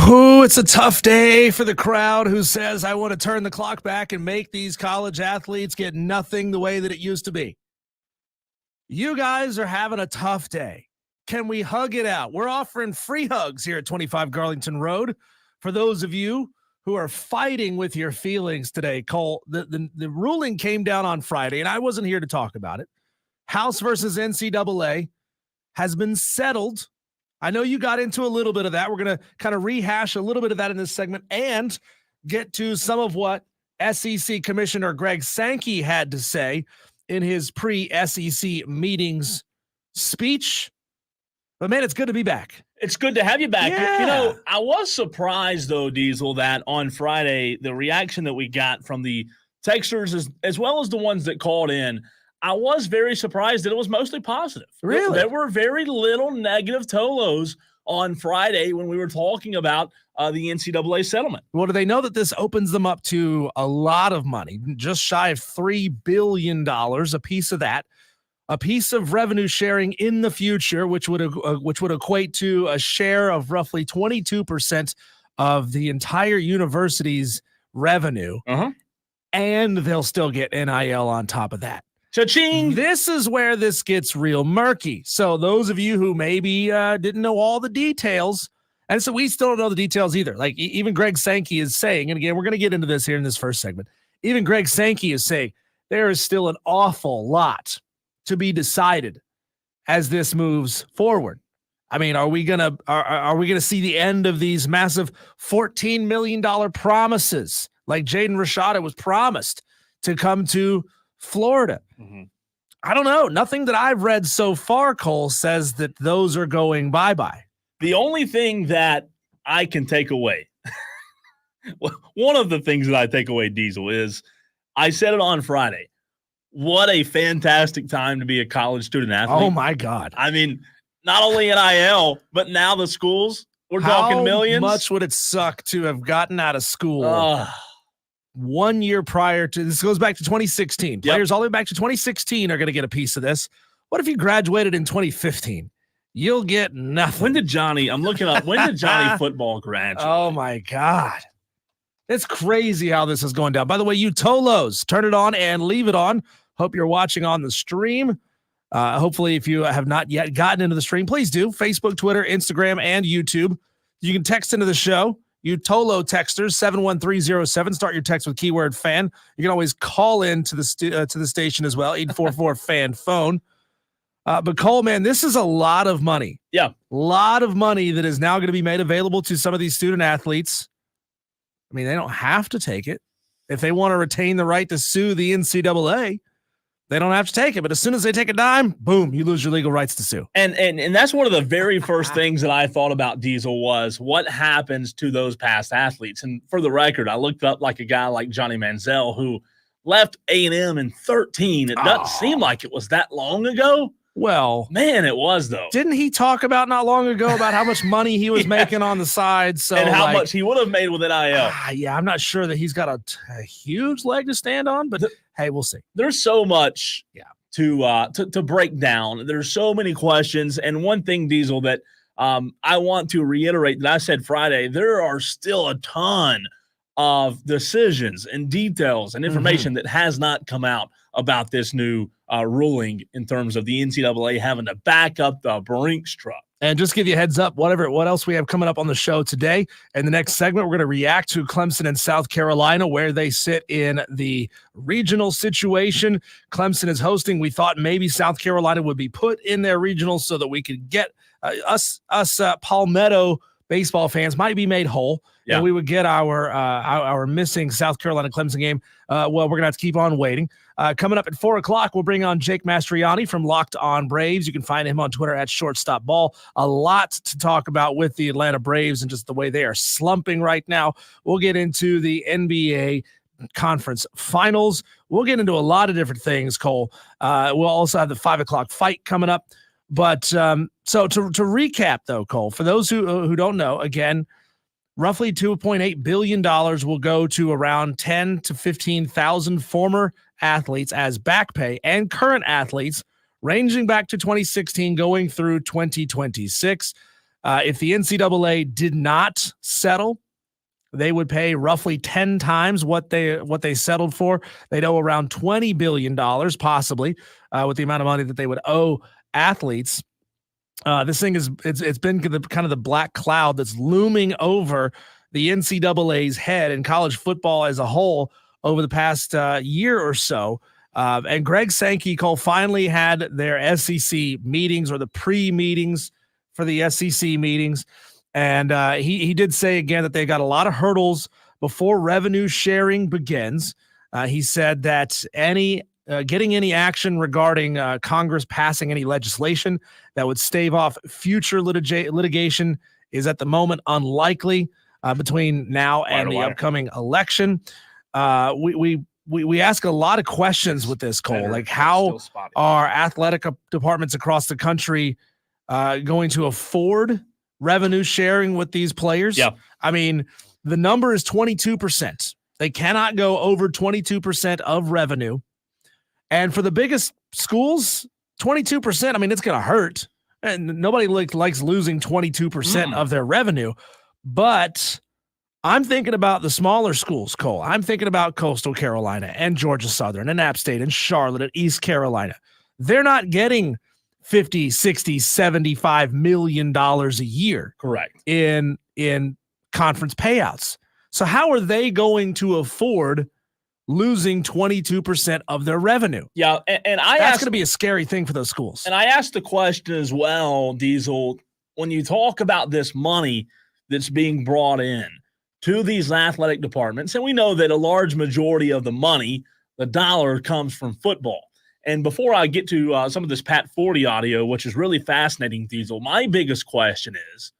Oh, it's a tough day for the crowd who says, I want to turn the clock back and make these college athletes get nothing the way that it used to be. You guys are having a tough day. Can we hug it out? We're offering free hugs here at 25 Garlington Road for those of you who are fighting with your feelings today. Cole, the ruling came down on Friday, and I wasn't here to talk about it. House versus NCAA has been settled. I know you got into a little bit of that. We're going to kind of rehash a little bit of that in this segment and get to some of what SEC Commissioner Greg Sankey had to say in his pre-SEC meetings speech. But, man, it's good to be back. It's good to have you back. Yeah. You know, I was surprised, though, Diesel, that on Friday, the reaction that we got from the texters as well as the ones that called in, I was very surprised that it was mostly positive. Really? There were very little negative tolos on Friday when we were talking about the NCAA settlement. Well, do they know that this opens them up to a lot of money, just shy of $3 billion, a piece of that, a piece of revenue sharing in the future, which would equate to a share of roughly 22% of the entire university's revenue. And they'll still get NIL on top of that. Cha-ching! This is where this gets real murky. So those of you who maybe didn't know all the details, and so we still don't know the details either. Like even Greg Sankey is saying, and again, we're going to get into this here in this first segment. Even Greg Sankey is saying there is still an awful lot to be decided as this moves forward. I mean, are we gonna see the end of these massive $14 million promises like Jaden Rashada was promised to come to Florida? I don't know. Nothing that I've read so far, Cole, says that those are going bye-bye. The only thing that I can take away, one of the things that I take away, Diesel, is I said it on Friday. What a fantastic time to be a college student athlete. Oh, my God. I mean, not only NIL, but now the schools, we're talking millions. How much would it suck to have gotten out of school 1 year prior to this? Goes back to 2016. Players all the way back to 2016 are going to get a piece of this. What if you graduated in 2015? You'll get nothing. When did Johnny football graduate? Oh my God. It's crazy how this is going down. By the way, you Tolos, turn it on and leave it on. Hope you're watching on the stream. Hopefully, if you have not yet gotten into the stream, please do. Facebook, Twitter, Instagram, and YouTube. You can text into the show. You Tolo texters, 71307. Start your text with keyword fan. You can always call in to the station as well, 844-FAN phone. But Cole, man, this is a lot of money. Yeah. A lot of money that is now going to be made available to some of these student athletes. I mean, they don't have to take it. If they want to retain the right to sue the NCAA, they don't have to take it. But as soon as they take a dime, boom, you lose your legal rights to sue. And that's one of the very first things that I thought about, Diesel, was what happens to those past athletes. And for the record, I looked up like a guy like Johnny Manziel who left A&M in 2013. It doesn't seem like it was that long ago. Well, man, it was, though. Didn't he talk about not long ago about how much money he was making on the side? So and how much he would have made with NIL. Yeah, I'm not sure that he's got a huge leg to stand on, but hey, we'll see. There's so much to break down. There's so many questions. And one thing, Diesel, that I want to reiterate that I said Friday, there are still a ton of decisions and details and information that has not come out about this new ruling in terms of the NCAA having to back up the Brinks truck. And just give you a heads up, what else we have coming up on the show today. In the next segment, we're going to react to Clemson and South Carolina, where they sit in the regional situation. Clemson is hosting. We thought maybe South Carolina would be put in their regional so that we could get us Palmetto baseball fans might be made whole. Yeah. And we would get our missing South Carolina Clemson game. Well, we're going to have to keep on waiting. Coming up at 4 o'clock, we'll bring on Jake Mastriani from Locked On Braves. You can find him on Twitter at ShortstopBall. A lot to talk about with the Atlanta Braves and just the way they are slumping right now. We'll get into the NBA conference finals. We'll get into a lot of different things, Cole. We'll also have the 5 o'clock fight coming up. But so to recap, though, Cole, for those who don't know, again, roughly $2.8 billion will go to around 10 to 15,000 former athletes as back pay and current athletes ranging back to 2016 going through 2026. If the NCAA did not settle, they would pay roughly 10 times what they settled for. They'd owe around $20 billion, possibly, with the amount of money that they would owe athletes. This thing it's been kind of the black cloud that's looming over the NCAA's head and college football as a whole over the past year or so. And Greg Sankey, Cole, finally had their SEC meetings, or the pre-meetings for the SEC meetings. And he did say again that they got a lot of hurdles before revenue sharing begins. He said that getting any action regarding Congress passing any legislation that would stave off future litigation is at the moment unlikely between now and the upcoming election. We ask a lot of questions with this, Cole. Like, how are athletic departments across the country going to afford revenue sharing with these players? Yeah. I mean, the number is 22%. They cannot go over 22% of revenue. And for the biggest schools, 22%, I mean, it's going to hurt. And nobody likes losing 22% of their revenue. But I'm thinking about the smaller schools, Cole. I'm thinking about Coastal Carolina and Georgia Southern and App State and Charlotte and East Carolina. They're not getting 50, 60, 75 million dollars a year. Correct. In conference payouts. So how are they going to afford losing 22% of their revenue? Yeah, and that's going to be a scary thing for those schools. And I asked the question as well, Diesel, when you talk about this money that's being brought in to these athletic departments, and we know that a large majority of the money, the dollar, comes from football. And before I get to some of this Pat 40 audio, which is really fascinating, Diesel, my biggest question is,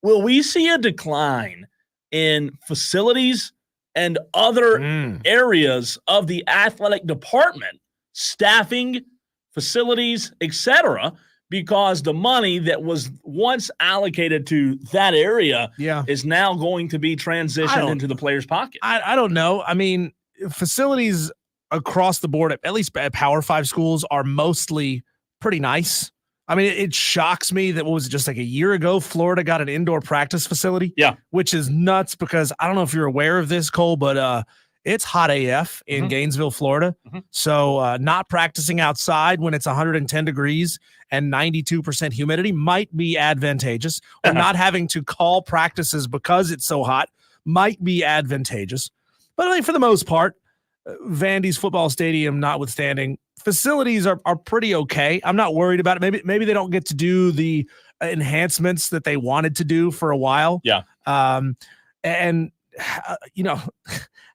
will we see a decline in facilities and other areas of the athletic department, staffing, facilities, etc., because the money that was once allocated to that area is now going to be transitioned into the player's pocket? I don't know. I mean, facilities across the board, at least at Power 5 schools, are mostly pretty nice. I mean, it shocks me that, what was it, just like a year ago, Florida got an indoor practice facility? Yeah. Which is nuts, because I don't know if you're aware of this, Cole, but it's hot AF in Gainesville, Florida. So not practicing outside when it's 110 degrees and 92% humidity might be advantageous, or not having to call practices because it's so hot might be advantageous. But I think for the most part, Vandy's football stadium notwithstanding, facilities are pretty okay. I'm not worried about it. Maybe they don't get to do the enhancements that they wanted to do for a while. Yeah. And you know,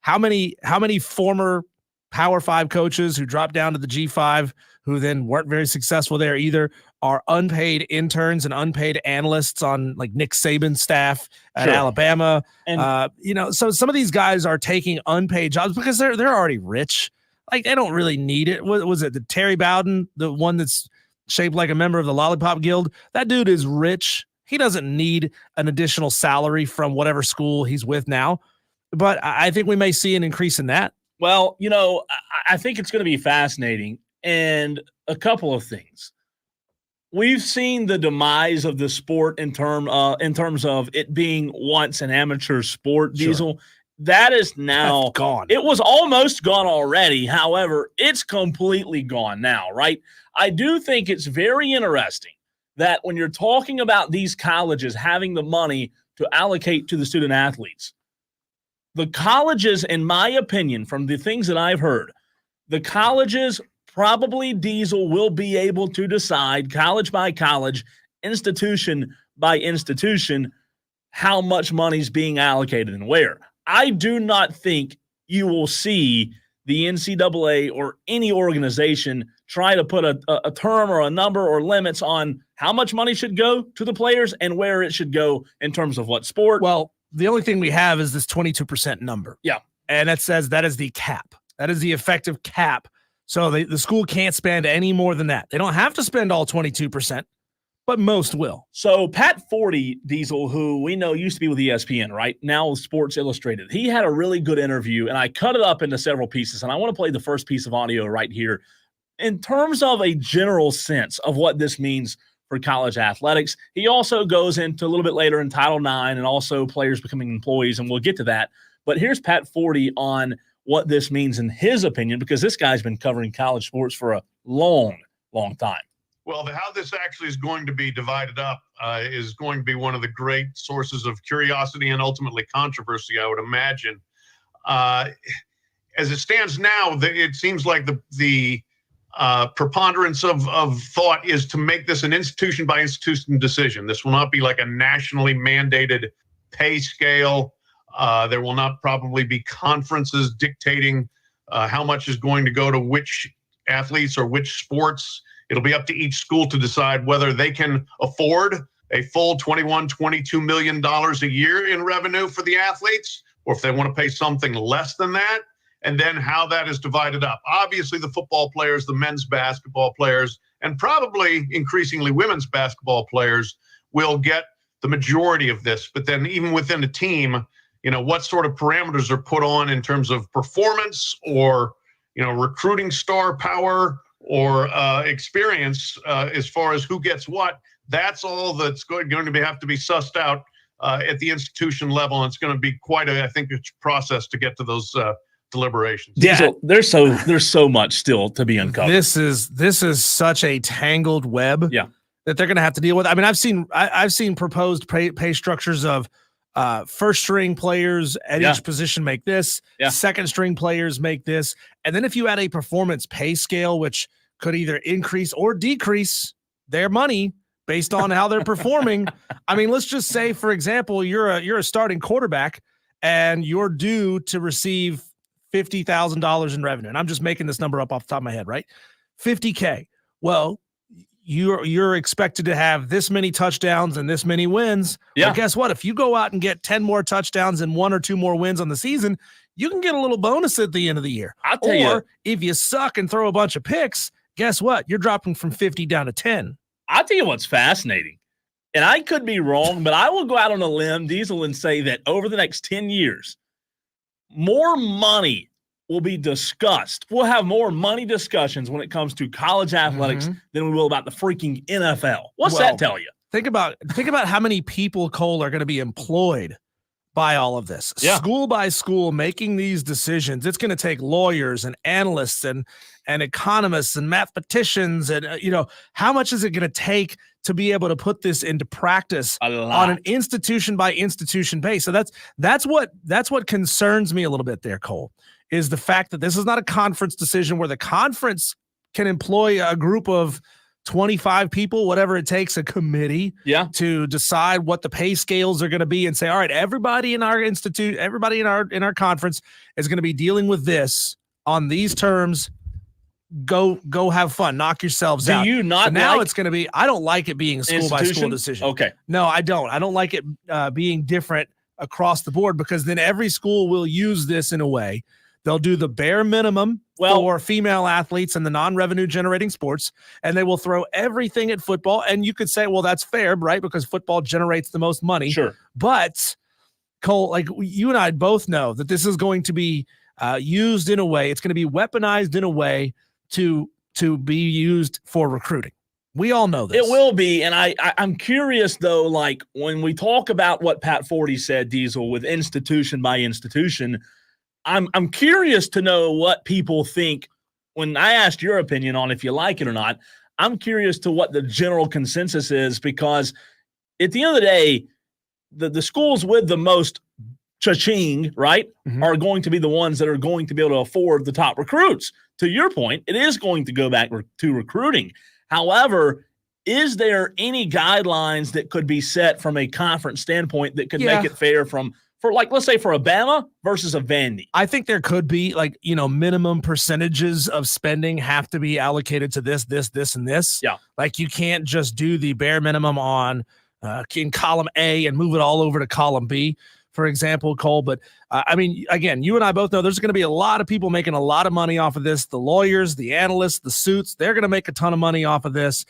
how many former Power 5 coaches who dropped down to the G5, who then weren't very successful there either, are unpaid interns and unpaid analysts on like Nick Saban's staff at Alabama. And you know, so some of these guys are taking unpaid jobs because they're already rich. Like, they don't really need it. What was it? The Terry Bowden, the one that's shaped like a member of the Lollipop Guild? That dude is rich. He doesn't need an additional salary from whatever school he's with now. But I think we may see an increase in that. Well, you know, I think it's going to be fascinating. And a couple of things. We've seen the demise of the sport in terms of it being once an amateur sport, Diesel. That is now gone. It was almost gone already. However, it's completely gone now, right? I do think it's very interesting that when you're talking about these colleges having the money to allocate to the student athletes, the colleges, in my opinion, from the things that I've heard, the colleges probably, Diesel, will be able to decide college by college, institution by institution, how much money's being allocated and where. I do not think you will see the NCAA or any organization try to put a term or a number or limits on how much money should go to the players and where it should go in terms of what sport. Well, the only thing we have is this 22% number. Yeah. And it says that is the cap. That is the effective cap. So the school can't spend any more than that. They don't have to spend all 22%, but most will. So Pat 40, Diesel, who we know used to be with ESPN, right? Now with Sports Illustrated. He had a really good interview, and I cut it up into several pieces, and I want to play the first piece of audio right here. In terms of a general sense of what this means for college athletics. He also goes into a little bit later in Title IX and also players becoming employees, and we'll get to that. But here's Pat Forty on what this means in his opinion, because this guy's been covering college sports for a long, long time. Well, how this actually is going to be divided up is going to be one of the great sources of curiosity and ultimately controversy, I would imagine. As it stands now, it seems like the preponderance of thought is to make this an institution by institution decision. This will not be like a nationally mandated pay scale. There will not probably be conferences dictating how much is going to go to which athletes or which sports. It'll be up to each school to decide whether they can afford a full $21-22 million a year in revenue for the athletes, or if they want to pay something less than that, and then how that is divided up. Obviously, the football players, the men's basketball players, and probably increasingly women's basketball players will get the majority of this. But then even within a team, what sort of parameters are put on in terms of performance or, recruiting star power or experience as far as who gets what. That's all that's going to have to be sussed out at the institution level. And it's going to be quite a process to get to those deliberations. Yeah, so there's so much still to be uncovered. This is such a tangled web. Yeah. That they're going to have to deal with. I mean, I've seen proposed pay structures of first string players at each position make this, second string players make this. And then if you add a performance pay scale, which could either increase or decrease their money based on how they're performing. I mean, let's just say, for example, you're a starting quarterback and you're due to receive $50,000 in revenue. And I'm just making this number up off the top of my head, right? $50K. Well, you're expected to have this many touchdowns and this many wins. Yeah. Well, guess what? If you go out and get 10 more touchdowns and 1 or 2 more wins on the season, you can get a little bonus at the end of the year. I'll tell you. Or if you suck and throw a bunch of picks, guess what? You're dropping from 50 down to 10. I'll tell you what's fascinating, and I could be wrong, but I will go out on a limb, Diesel, and say that over the next 10 years, more money will be discussed. We'll have more money discussions when it comes to college athletics than we will about the freaking NFL. What's that tell you? Think about how many people, Cole, are going to be employed by all of this. Yeah. School by school making these decisions. It's going to take lawyers and analysts and economists and mathematicians. And, how much is it going to take to be able to put this into practice on an institution by institution base? So that's what concerns me a little bit there, Cole, is the fact that this is not a conference decision where the conference can employ a group of 25 people, whatever it takes, a committee to decide what the pay scales are going to be and say, all right, everybody in our institute, everybody in our conference is going to be dealing with this on these terms. Go have fun, knock yourselves out. Do you not? So now it's going to be, I don't like it being a school by school decision. Okay. No, I don't. I don't like it being different across the board, because then every school will use this in a way. They'll do the bare minimum for female athletes and the non-revenue generating sports, and they will throw everything at football. And you could say, well, that's fair, right? Because football generates the most money. Sure. But, Cole, like you and I both know that this is going to be used in a way, it's going to be weaponized in a way to be used for recruiting. We all know this. It will be, and I'm curious, though, like when we talk about what Pat Forty said, Diesel, with institution by institution, I'm curious to know what people think. When I asked your opinion on if you like it or not, I'm curious to what the general consensus is, because at the end of the day, the schools with the most cha-ching, right, are going to be the ones that are going to be able to afford the top recruits. To your point, it is going to go back to recruiting. However, is there any guidelines that could be set from a conference standpoint that could make it fair for like, let's say for a Bama versus a Vandy? I think there could be minimum percentages of spending have to be allocated to this, and this. Yeah. Like you can't just do the bare minimum on in column A and move it all over to column B, for example, Cole. But I mean, again, you and I both know there's going to be a lot of people making a lot of money off of this. The lawyers, the analysts, the suits, they're going to make a ton of money off of this.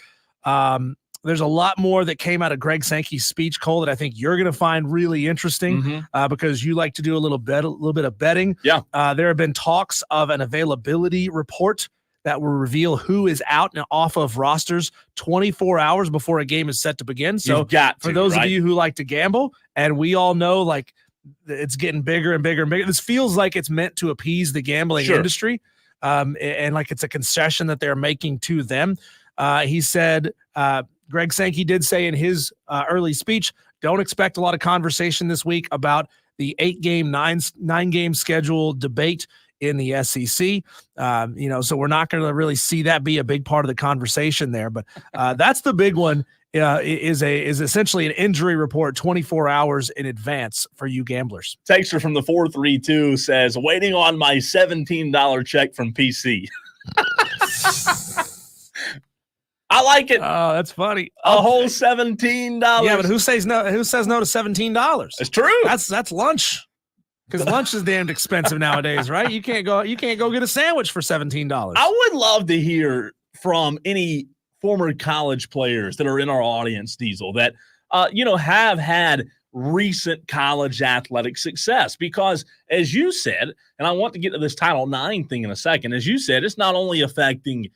There's a lot more that came out of Greg Sankey's speech, Cole, that I think you're going to find really interesting because you like to do a little bit of betting. Yeah. There have been talks of an availability report that will reveal who is out and off of rosters 24 hours before a game is set to begin. So for those of you who like to gamble, and we all know like it's getting bigger and bigger and bigger, this feels like it's meant to appease the gambling industry. And like it's a concession that they're making to them. He said, Greg Sankey did say in his early speech, don't expect a lot of conversation this week about the 9-game schedule debate in the SEC. So we're not going to really see that be a big part of the conversation there. But that's the big one. Is essentially an injury report 24 hours in advance for you gamblers. Texter from the 432 says, waiting on my $17 check from PC. I like it. Oh, that's funny. A whole $17. Yeah, but who says no to $17? It's true. That's lunch. Because lunch is damned expensive nowadays, right? You can't go get a sandwich for $17. I would love to hear from any former college players that are in our audience, Diesel, that have had recent college athletic success. Because as you said, and I want to get to this Title IX thing in a second, as you said, it's not only affecting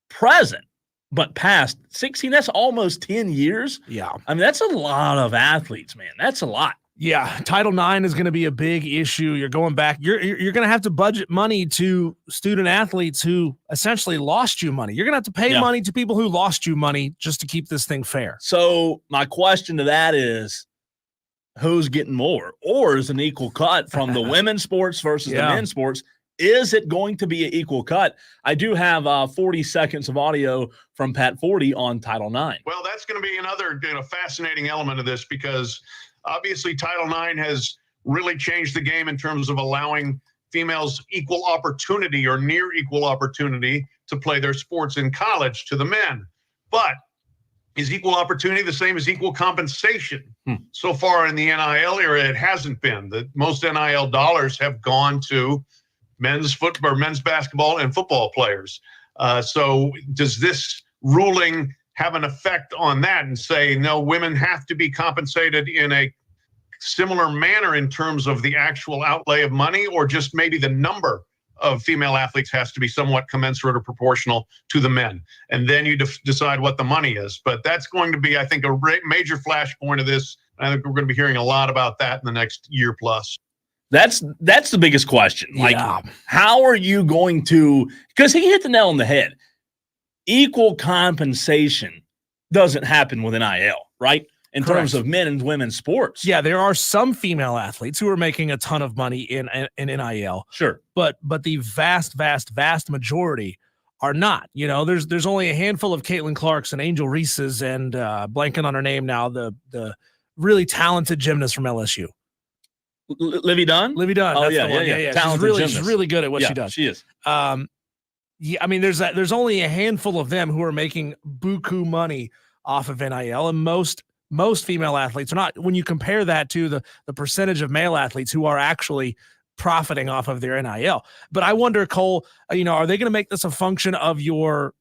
present, but past 16, that's almost 10 years. Yeah. I mean, that's a lot of athletes, man. That's a lot. Yeah, Title IX is going to be a big issue. You're going back. You're going to have to budget money to student athletes who essentially lost you money. You're going to have to pay money to people who lost you money just to keep this thing fair. So my question to that is, who's getting more? Or is an equal cut from the women's sports versus the men's sports? Is it going to be an equal cut? I do have 40 seconds of audio from Pat 40 on Title IX. Well, that's going to be another fascinating element of this because obviously, Title IX has really changed the game in terms of allowing females equal opportunity or near equal opportunity to play their sports in college to the men. But is equal opportunity the same as equal compensation? So far in the NIL era, it hasn't been. The most NIL dollars have gone to men's football, men's basketball, and football players. So does this ruling have an effect on that and say, no, women have to be compensated in a similar manner in terms of the actual outlay of money, or just maybe the number of female athletes has to be somewhat commensurate or proportional to the men? And then you decide what the money is. But that's going to be, I think, a major flashpoint of this. I think we're going to be hearing a lot about that in the next year plus. That's the biggest question. How are you going to – because he hit the nail on the head. Equal compensation doesn't happen with NIL, right? In terms of men and women's sports. Yeah, there are some female athletes who are making a ton of money in NIL. Sure. But the vast majority are not. There's only a handful of Caitlin Clarks and Angel Reese's and blanking on her name now, the really talented gymnast from LSU. Livy Dunn? Livy Dunn. Oh, that's yeah, the one. yeah. She's really good at what she does. She is. I mean, there's only a handful of them who are making buku money off of NIL, and most female athletes are not. When you compare that to the percentage of male athletes who are actually profiting off of their NIL. But I wonder, Cole, are they going to make this a function of your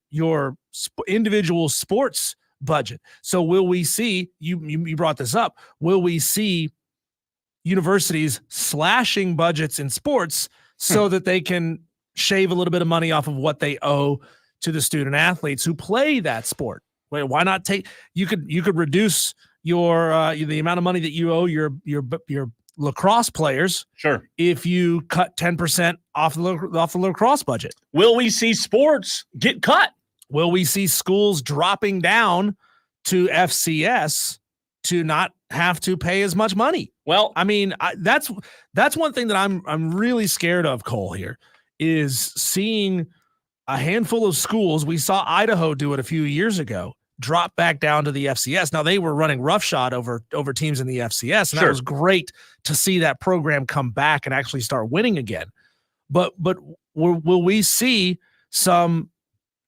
individual sports budget? So will we see, you brought this up, will we see universities slashing budgets in sports so that they can shave a little bit of money off of what they owe to the student athletes who play that sport? Wait, why not you could reduce your the amount of money that you owe your lacrosse players. Sure. If you cut 10% off the lacrosse budget. Will we see sports get cut? Will we see schools dropping down to FCS to not have to pay as much money? Well, I mean, that's one thing that I'm really scared of, Cole, here, is seeing a handful of schools. We saw Idaho do it a few years ago, drop back down to the FCS. Now they were running roughshod over teams in the FCS, and that was great to see that program come back and actually start winning again. But will we see some,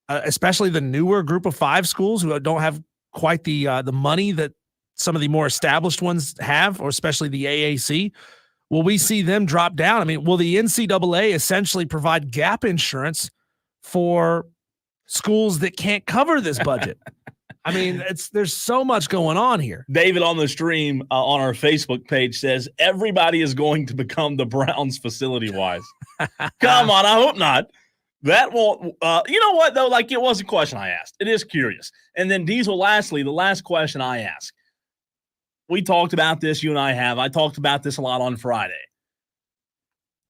especially the newer group of 5 schools who don't have quite the money that some of the more established ones have, or especially the AAC? Will we see them drop down? I mean, will the NCAA essentially provide gap insurance for schools that can't cover this budget? I mean, there's so much going on here. David on the stream on our Facebook page says everybody is going to become the Browns facility-wise. Come on, I hope not. That won't, you know what, though? Like, it was a question I asked. It is curious. And then, Diesel, lastly, the last question I ask. We talked about this, you and I have. I talked about this a lot on Friday.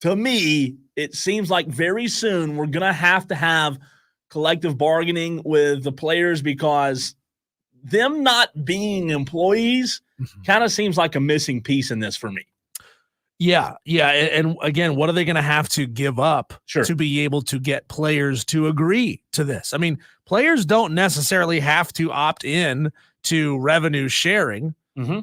To me, it seems like very soon we're going to have collective bargaining with the players because them not being employees kind of seems like a missing piece in this for me. Yeah. And again, what are they going to have to give up Sure. to be able to get players to agree to this? I mean, players don't necessarily have to opt in to revenue sharing. Mm-hmm.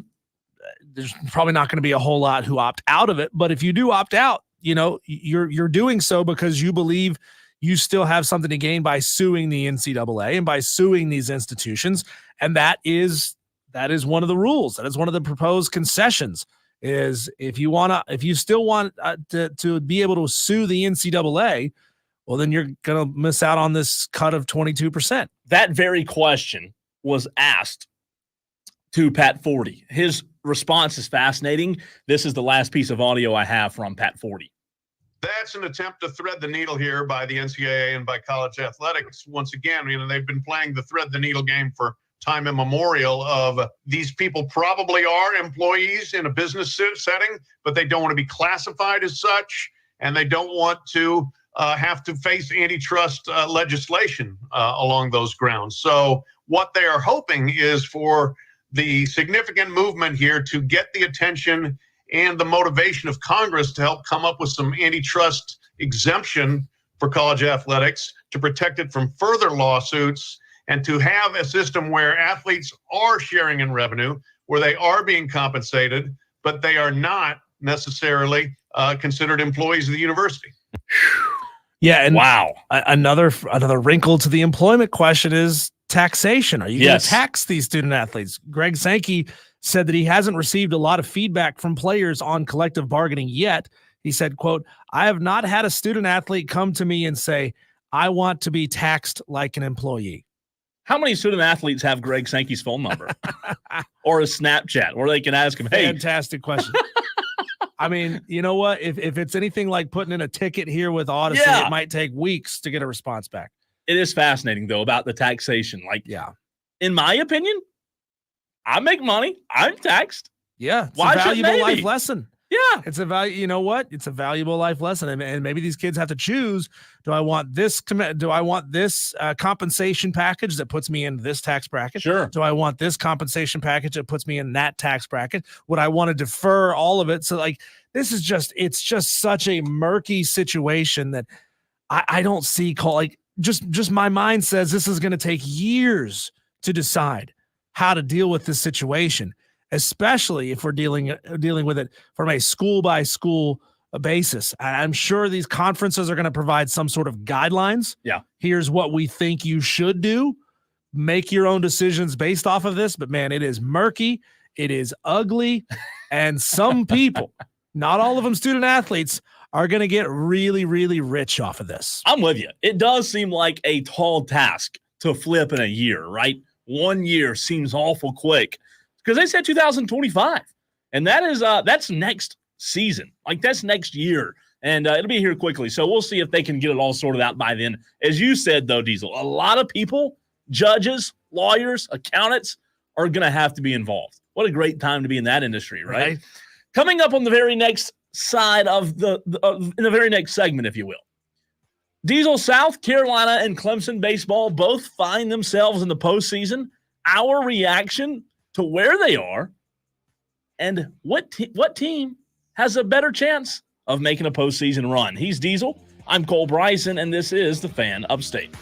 There's probably not going to be a whole lot who opt out of it, but if you do opt out, you're doing so because you believe you still have something to gain by suing the NCAA and by suing these institutions, and that is one of the rules. That is one of the proposed concessions. Is if you still want to be able to sue the NCAA, well, then you're gonna miss out on this cut of 22%. That very question was asked to Pat Forty. His response is fascinating. This is the last piece of audio I have from Pat Forty. That's an attempt to thread the needle here by the NCAA and by college athletics. Once again, they've been playing the thread the needle game for time immemorial of these people probably are employees in a business setting, but they don't want to be classified as such, and they don't want to have to face antitrust legislation along those grounds. So what they are hoping is for the significant movement here to get the attention and the motivation of Congress to help come up with some antitrust exemption for college athletics to protect it from further lawsuits, and to have a system where athletes are sharing in revenue, where they are being compensated, but they are not necessarily considered employees of the university. Yeah, and wow, another wrinkle to the employment question is taxation. Are you going to tax these student athletes? Greg Sankey said that he hasn't received a lot of feedback from players on collective bargaining yet. He said, quote, "I have not had a student athlete come to me and say, I want to be taxed like an employee." How many student athletes have Greg Sankey's phone number or a Snapchat where they can ask him, hey? Fantastic question. I mean, you know what? If it's anything like putting in a ticket here with Odyssey, it might take weeks to get a response back. It is fascinating, though, about the taxation. In my opinion, I make money. I'm taxed. Yeah. It's Why a valuable life be? lesson. Yeah. It's a value. You know what? It's a valuable life lesson. And maybe these kids have to choose. Do I want this compensation package that puts me in this tax bracket? Sure. Do I want this compensation package that puts me in that tax bracket? Would I want to defer all of it? So it's just such a murky situation that I don't see just my mind says this is going to take years to decide how to deal with this situation, especially if we're dealing with it from a school by school basis. I'm sure these conferences are going to provide some sort of guidelines. Yeah. Here's what we think you should do. Make your own decisions based off of this. But man, it is murky. It is ugly. And some people, not all of them student athletes, are going to get really, really rich off of this. I'm with you. It does seem like a tall task to flip in a year, right? 1 year seems awful quick because they said 2025, and that's next season. That's next year, and it'll be here quickly. So we'll see if they can get it all sorted out by then. As you said, though, Diesel, a lot of people, judges, lawyers, accountants, are going to have to be involved. What a great time to be in that industry, right? Coming up on the very next side of in the very next segment, if you will. Diesel, South Carolina and Clemson baseball both find themselves in the postseason. Our reaction to where they are and what team has a better chance of making a postseason run. He's Diesel. I'm Cole Bryson, and this is The Fan Upstate.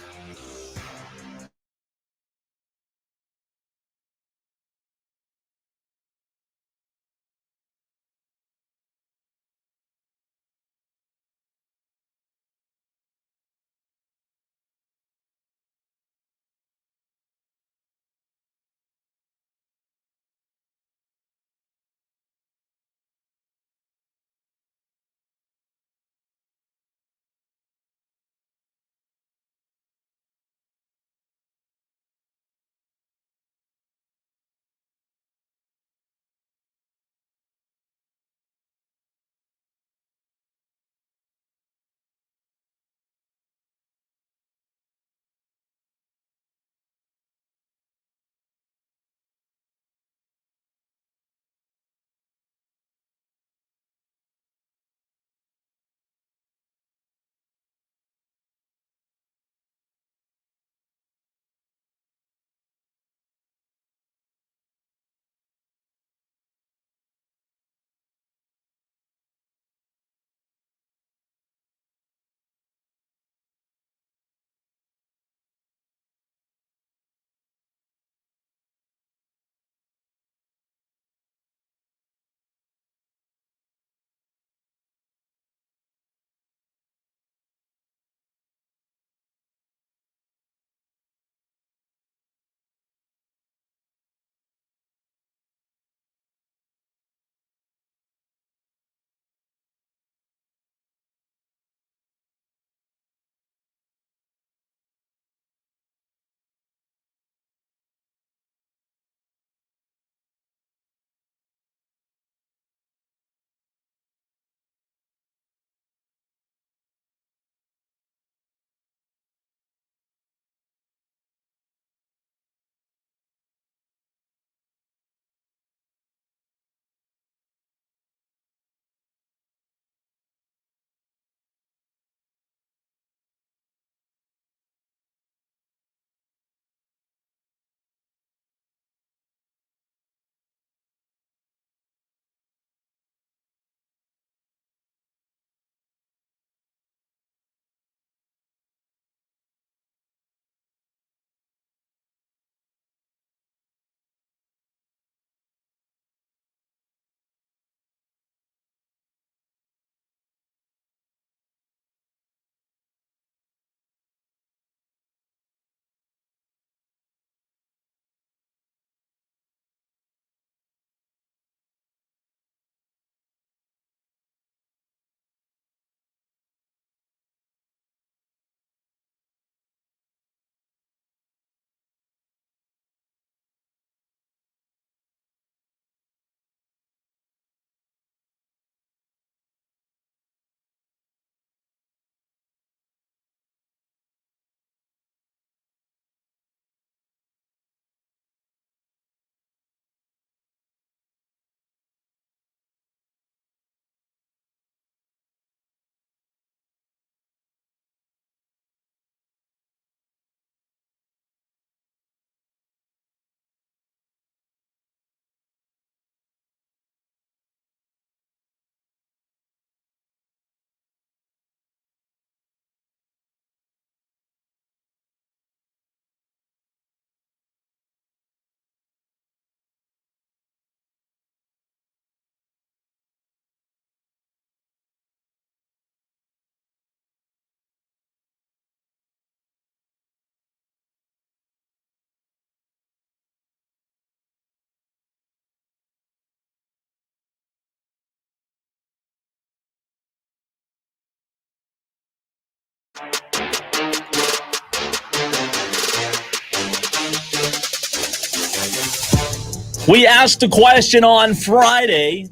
We asked a question on Friday,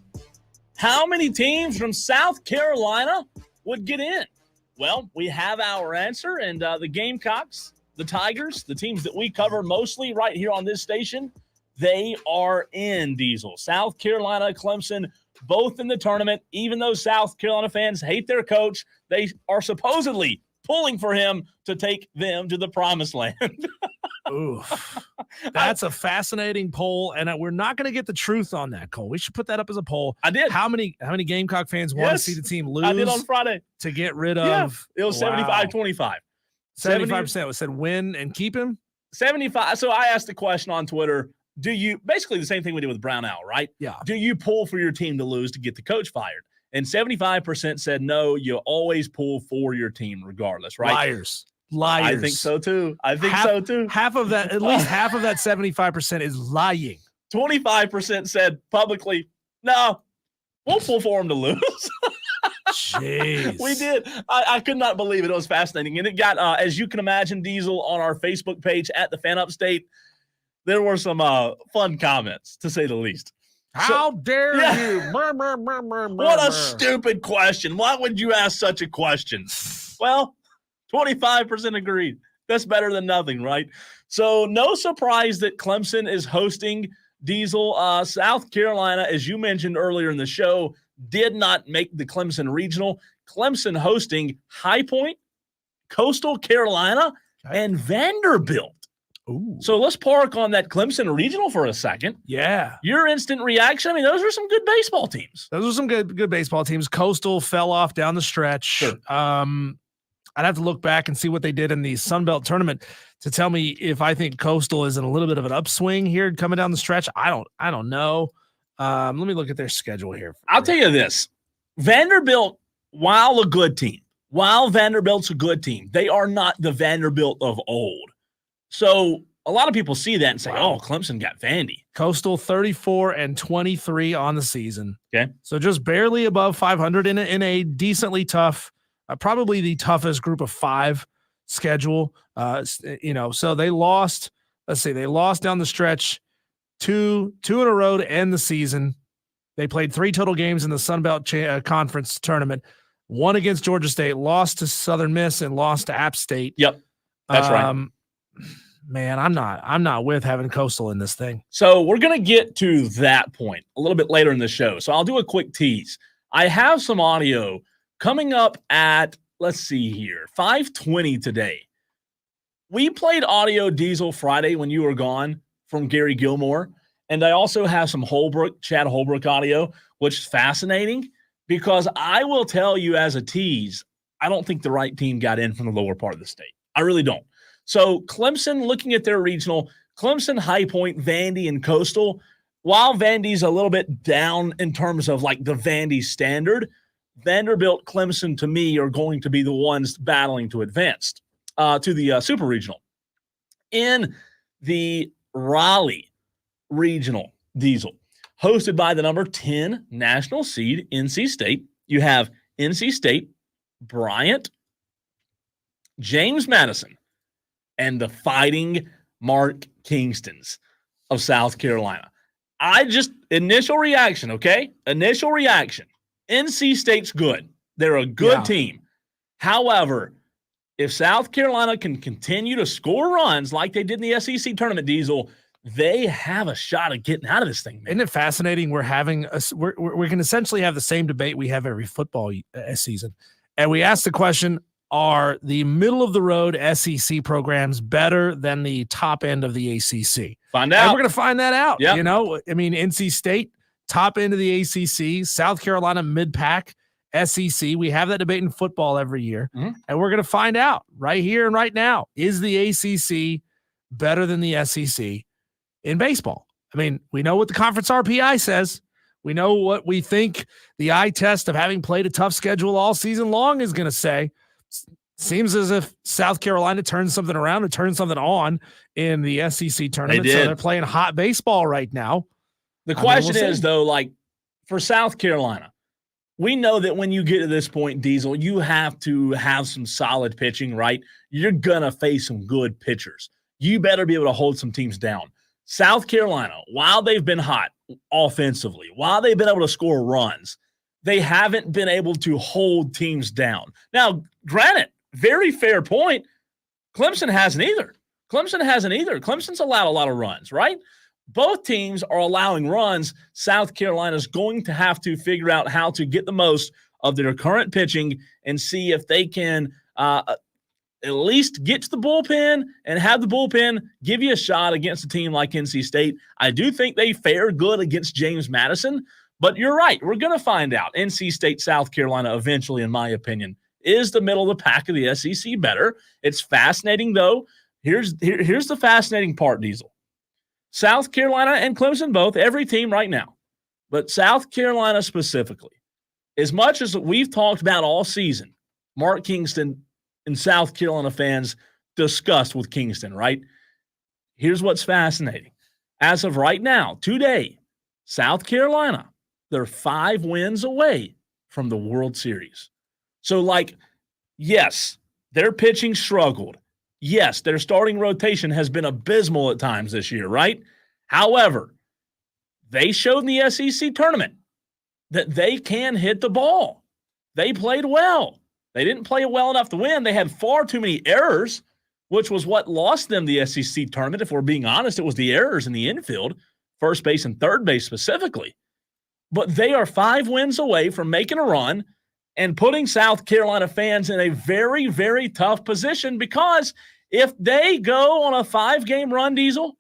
how many teams from South Carolina would get in? Well, we have our answer, and the Gamecocks, the Tigers, the teams that we cover mostly right here on this station, they are in, Diesel. South Carolina, Clemson, both in the tournament. Even though South Carolina fans hate their coach, they are supposedly pulling for him to take them to the promised land. Ooh, that's a fascinating poll, and we're not going to get the truth on that, Cole. We should put that up as a poll. I did. How many Gamecock fans want to see the team lose? I did on Friday to get rid of. It was 75-25. 75% said win and keep him. 75. So I asked the question on Twitter. Do you basically the same thing we did with Brown Owl, right? Yeah. Do you pull for your team to lose to get the coach fired? And 75% said no. You always pull for your team regardless, right? Liars. I think so too. Half of that, at least half of that 75% is lying. 25% said publicly, no, we'll pull for them to lose. Jeez. We did. I could not believe it. It was fascinating. And it got, as you can imagine, Diesel, on our Facebook page at the Fan Upstate, there were some fun comments, to say the least. How dare you? What a stupid question. Why would you ask such a question? Well, 25% agreed. That's better than nothing, right? So no surprise that Clemson is hosting, Diesel. South Carolina, as you mentioned earlier in the show, did not make the Clemson regional. Clemson hosting High Point, Coastal Carolina, and Vanderbilt. Ooh. So let's park on that Clemson regional for a second. Yeah. Your instant reaction, I mean, those are some good baseball teams. Those are some good baseball teams. Coastal fell off down the stretch. Sure. I'd have to look back and see what they did in the Sun Belt tournament to tell me if I think Coastal is in a little bit of an upswing here coming down the stretch. I don't know. Let me look at their schedule here. I'll tell you this. Vanderbilt, while Vanderbilt's a good team, they are not the Vanderbilt of old. So a lot of people see that and say, wow, oh, Clemson got Vandy. Coastal 34-23 on the season. Okay. So just barely above 500 in a decently tough, probably the toughest group of 5 schedule. So they lost, they lost down the stretch two in a row to end the season. They played 3 total games in the Sun Belt Conference tournament, 1 against Georgia State, lost to Southern Miss, and lost to App State. Yep. That's right. Man, I'm not with having Coastal in this thing. So we're going to get to that point a little bit later in the show. So I'll do a quick tease. I have some audio coming up at, let's see here, 5:20 today. We played audio, Diesel, Friday when you were gone from Gary Gilmore. And I also have some Chad Holbrook audio, which is fascinating because I will tell you as a tease, I don't think the right team got in from the lower part of the state. I really don't. So Clemson, looking at their regional, Clemson, High Point, Vandy, and Coastal, while Vandy's a little bit down in terms of like the Vandy standard, Vanderbilt, Clemson, to me, are going to be the ones battling to advance to the Super Regional. In the Raleigh Regional, Diesel, hosted by the number 10 national seed, NC State, you have NC State, Bryant, James Madison, and the Fighting Mark Kingstons of South Carolina. Initial reaction, okay? Initial reaction. NC State's good. They're a good team. However, if South Carolina can continue to score runs like they did in the SEC tournament, Diesel, they have a shot at getting out of this thing, man. Isn't it fascinating? We can essentially have the same debate we have every football season. And we ask the question, are the middle-of-the-road SEC programs better than the top end of the ACC? Find out. And we're going to find that out. Yep. NC State, top end of the ACC, South Carolina, mid-pack, SEC. We have that debate in football every year, and we're going to find out right here and right now, is the ACC better than the SEC in baseball? I mean, we know what the conference RPI says. We know what we think the eye test of having played a tough schedule all season long is going to say. Seems as if South Carolina turned something around and turned something on in the SEC tournament. So they're playing hot baseball right now. The question is, though, like for South Carolina, we know that when you get to this point, Diesel, you have to have some solid pitching, right? You're going to face some good pitchers. You better be able to hold some teams down. South Carolina, while they've been hot offensively, while they've been able to score runs, they haven't been able to hold teams down. Now, granted, very fair point. Clemson hasn't either. Clemson's allowed a lot of runs, right? Both teams are allowing runs. South Carolina's going to have to figure out how to get the most of their current pitching and see if they can at least get to the bullpen and have the bullpen give you a shot against a team like NC State. I do think they fare good against James Madison, but you're right. We're going to find out. NC State, South Carolina, eventually, in my opinion, is the middle of the pack of the SEC better. It's fascinating, though. Here's the fascinating part, Diesel. South Carolina and Clemson both, every team right now, but South Carolina specifically, as much as we've talked about all season, Mark Kingston and South Carolina fans disgust with Kingston, right? Here's what's fascinating. As of right now, today, South Carolina, they're 5 wins away from the World Series. So, yes, their pitching struggled. Yes, their starting rotation has been abysmal at times this year, right? However, they showed in the SEC tournament that they can hit the ball. They played well. They didn't play well enough to win. They had far too many errors, which was what lost them the SEC tournament. If we're being honest, it was the errors in the infield, first base and third base specifically. But they are 5 wins away from making a run and putting South Carolina fans in a very, very tough position, because if they go on a 5-game run, Diesel,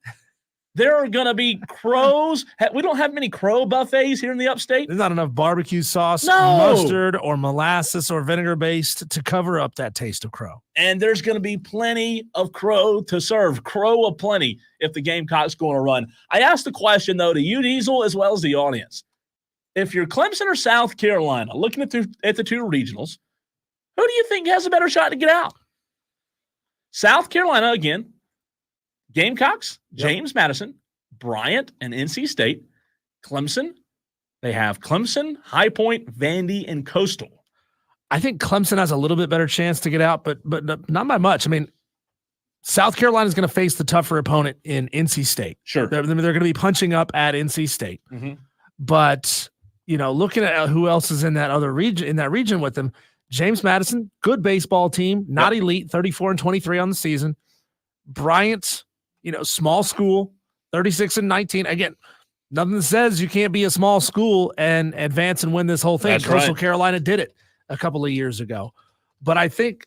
there are going to be crows. We don't have many crow buffets here in the upstate. There's not enough barbecue sauce, mustard, or molasses or vinegar-based to cover up that taste of crow. And there's going to be plenty of crow to serve, crow aplenty, if the Gamecocks go on a run. I asked the question, though, to you, Diesel, as well as the audience. If you're Clemson or South Carolina, looking at the two regionals, who do you think has a better shot to get out? South Carolina, again, Gamecocks, James Madison, Bryant, and NC State. Clemson, they have Clemson, High Point, Vandy, and Coastal. I think Clemson has a little bit better chance to get out, but not by much. I mean, South Carolina is going to face the tougher opponent in NC State. Sure. They're going to be punching up at NC State. Mm-hmm. But, looking at who else is in that region with them, James Madison, good baseball team, not elite, 34-23 on the season. Bryant, small school, 36-19. Again, nothing says you can't be a small school and advance and win this whole thing. That's Coastal right. Carolina did it a couple of years ago. But I think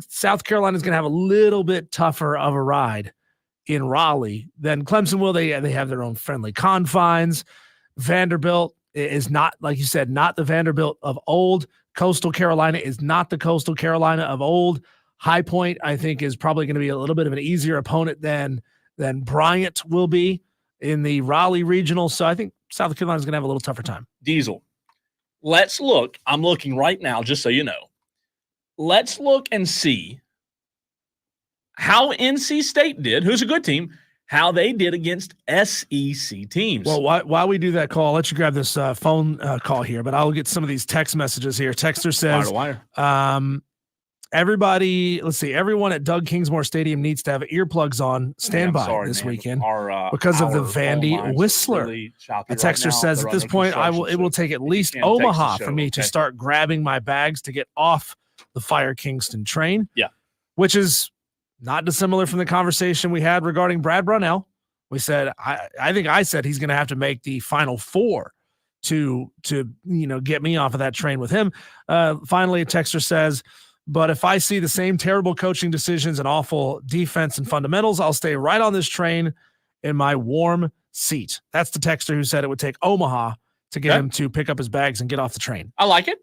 South Carolina is going to have a little bit tougher of a ride in Raleigh than Clemson will. They have their own friendly confines. Vanderbilt is not, like you said, not the Vanderbilt of old. Coastal Carolina is not the Coastal Carolina of old. High Point, I think, is probably going to be a little bit of an easier opponent than Bryant will be in the Raleigh regional. So I think South Carolina is going to have a little tougher time. Diesel, let's look. I'm looking right now, just so you know. Let's look and see how NC State did, who's a good team, how they did against SEC teams. Well, while we do that call, I'll let you grab this phone call here, but I'll get some of these text messages here. Texter says, everybody, let's see, everyone at Doug Kingsmore Stadium needs to have earplugs on standby this weekend because of the Vandy Whistler. Really a texter says, at this point, it will take at least Omaha for me to start grabbing my bags to get off the Fire Kingston train. Yeah. Which is not dissimilar from the conversation we had regarding Brad Brownell. We said, I think I said he's going to have to make the Final Four to get me off of that train with him. Finally, a texter says, but if I see the same terrible coaching decisions and awful defense and fundamentals, I'll stay right on this train in my warm seat. That's the texter who said it would take Omaha to get him to pick up his bags and get off the train. I like it.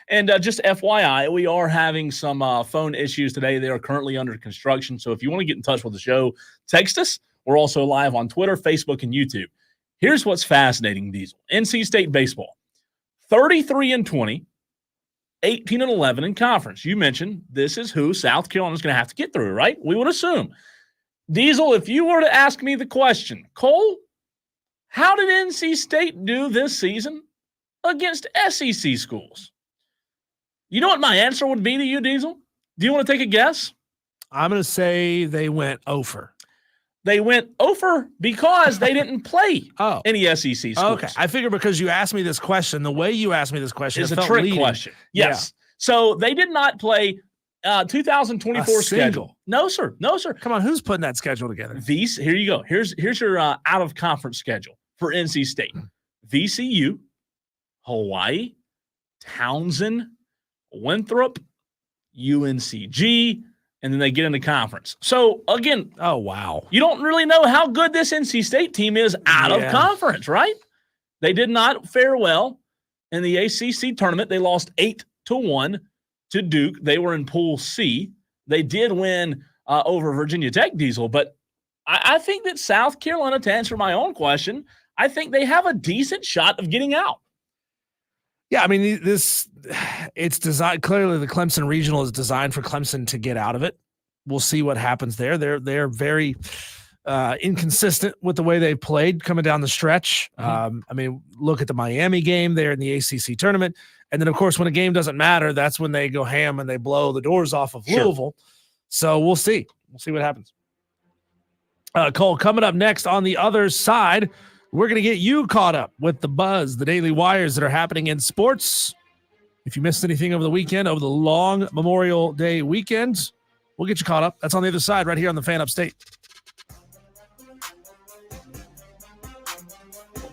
And just FYI, we are having some phone issues today. They are currently under construction. So if you want to get in touch with the show, text us. We're also live on Twitter, Facebook, and YouTube. Here's what's fascinating, Diesel. NC State baseball, 33-20, 18-11 in conference. You mentioned this is who South Carolina is going to have to get through, right? We would assume. Diesel, if you were to ask me the question, Cole, how did NC State do this season against SEC schools? You know what my answer would be to you, Diesel? Do you want to take a guess? I'm going to say they went over. They went over because they didn't play any SEC schools. Okay. I figure because you asked me this question, the way you asked me this question is a trick question. Yes. Yeah. So they did not play 2024 schedule. No, sir. No, sir. Come on. Who's putting that schedule together? Here you go. Here's your out of conference schedule for NC State. VCU, Hawaii, Townsend, Winthrop, UNCG, and then they get into conference. So, again, oh, wow. You don't really know how good this NC State team is out of conference, right? They did not fare well in the ACC tournament. They lost 8-1 to Duke. They were in Pool C. They did win over Virginia Tech, Diesel, but I think that South Carolina, to answer my own question, I think they have a decent shot of getting out. Yeah, I mean, it's designed. Clearly, the Clemson Regional is designed for Clemson to get out of it. We'll see what happens there. They're very inconsistent with the way they played coming down the stretch. I mean, look at the Miami game there in the ACC tournament. And then, of course, when a game doesn't matter, that's when they go ham and they blow the doors off of Louisville. So we'll see. We'll see what happens. Cole, coming up next on the other side, we're going to get you caught up with the buzz, the daily wires that are happening in sports. If you missed anything over the weekend, over the long Memorial Day weekend, we'll get you caught up. That's on the other side right here on the Fan Upstate.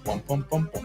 Bum, bum, bum, bum.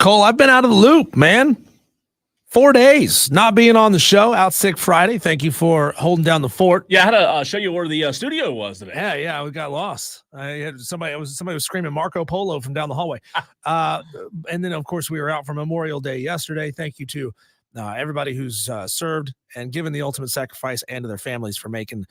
Cole, I've been out of the loop, man. 4 days not being on the show, out sick Friday. Thank you for holding down the fort. Yeah, I had to show you where the studio was today. Yeah, we got lost. I had somebody was screaming Marco Polo from down the hallway. And then of course we were out for Memorial Day yesterday. Thank you to everybody who's served and given the ultimate sacrifice, and to their families for making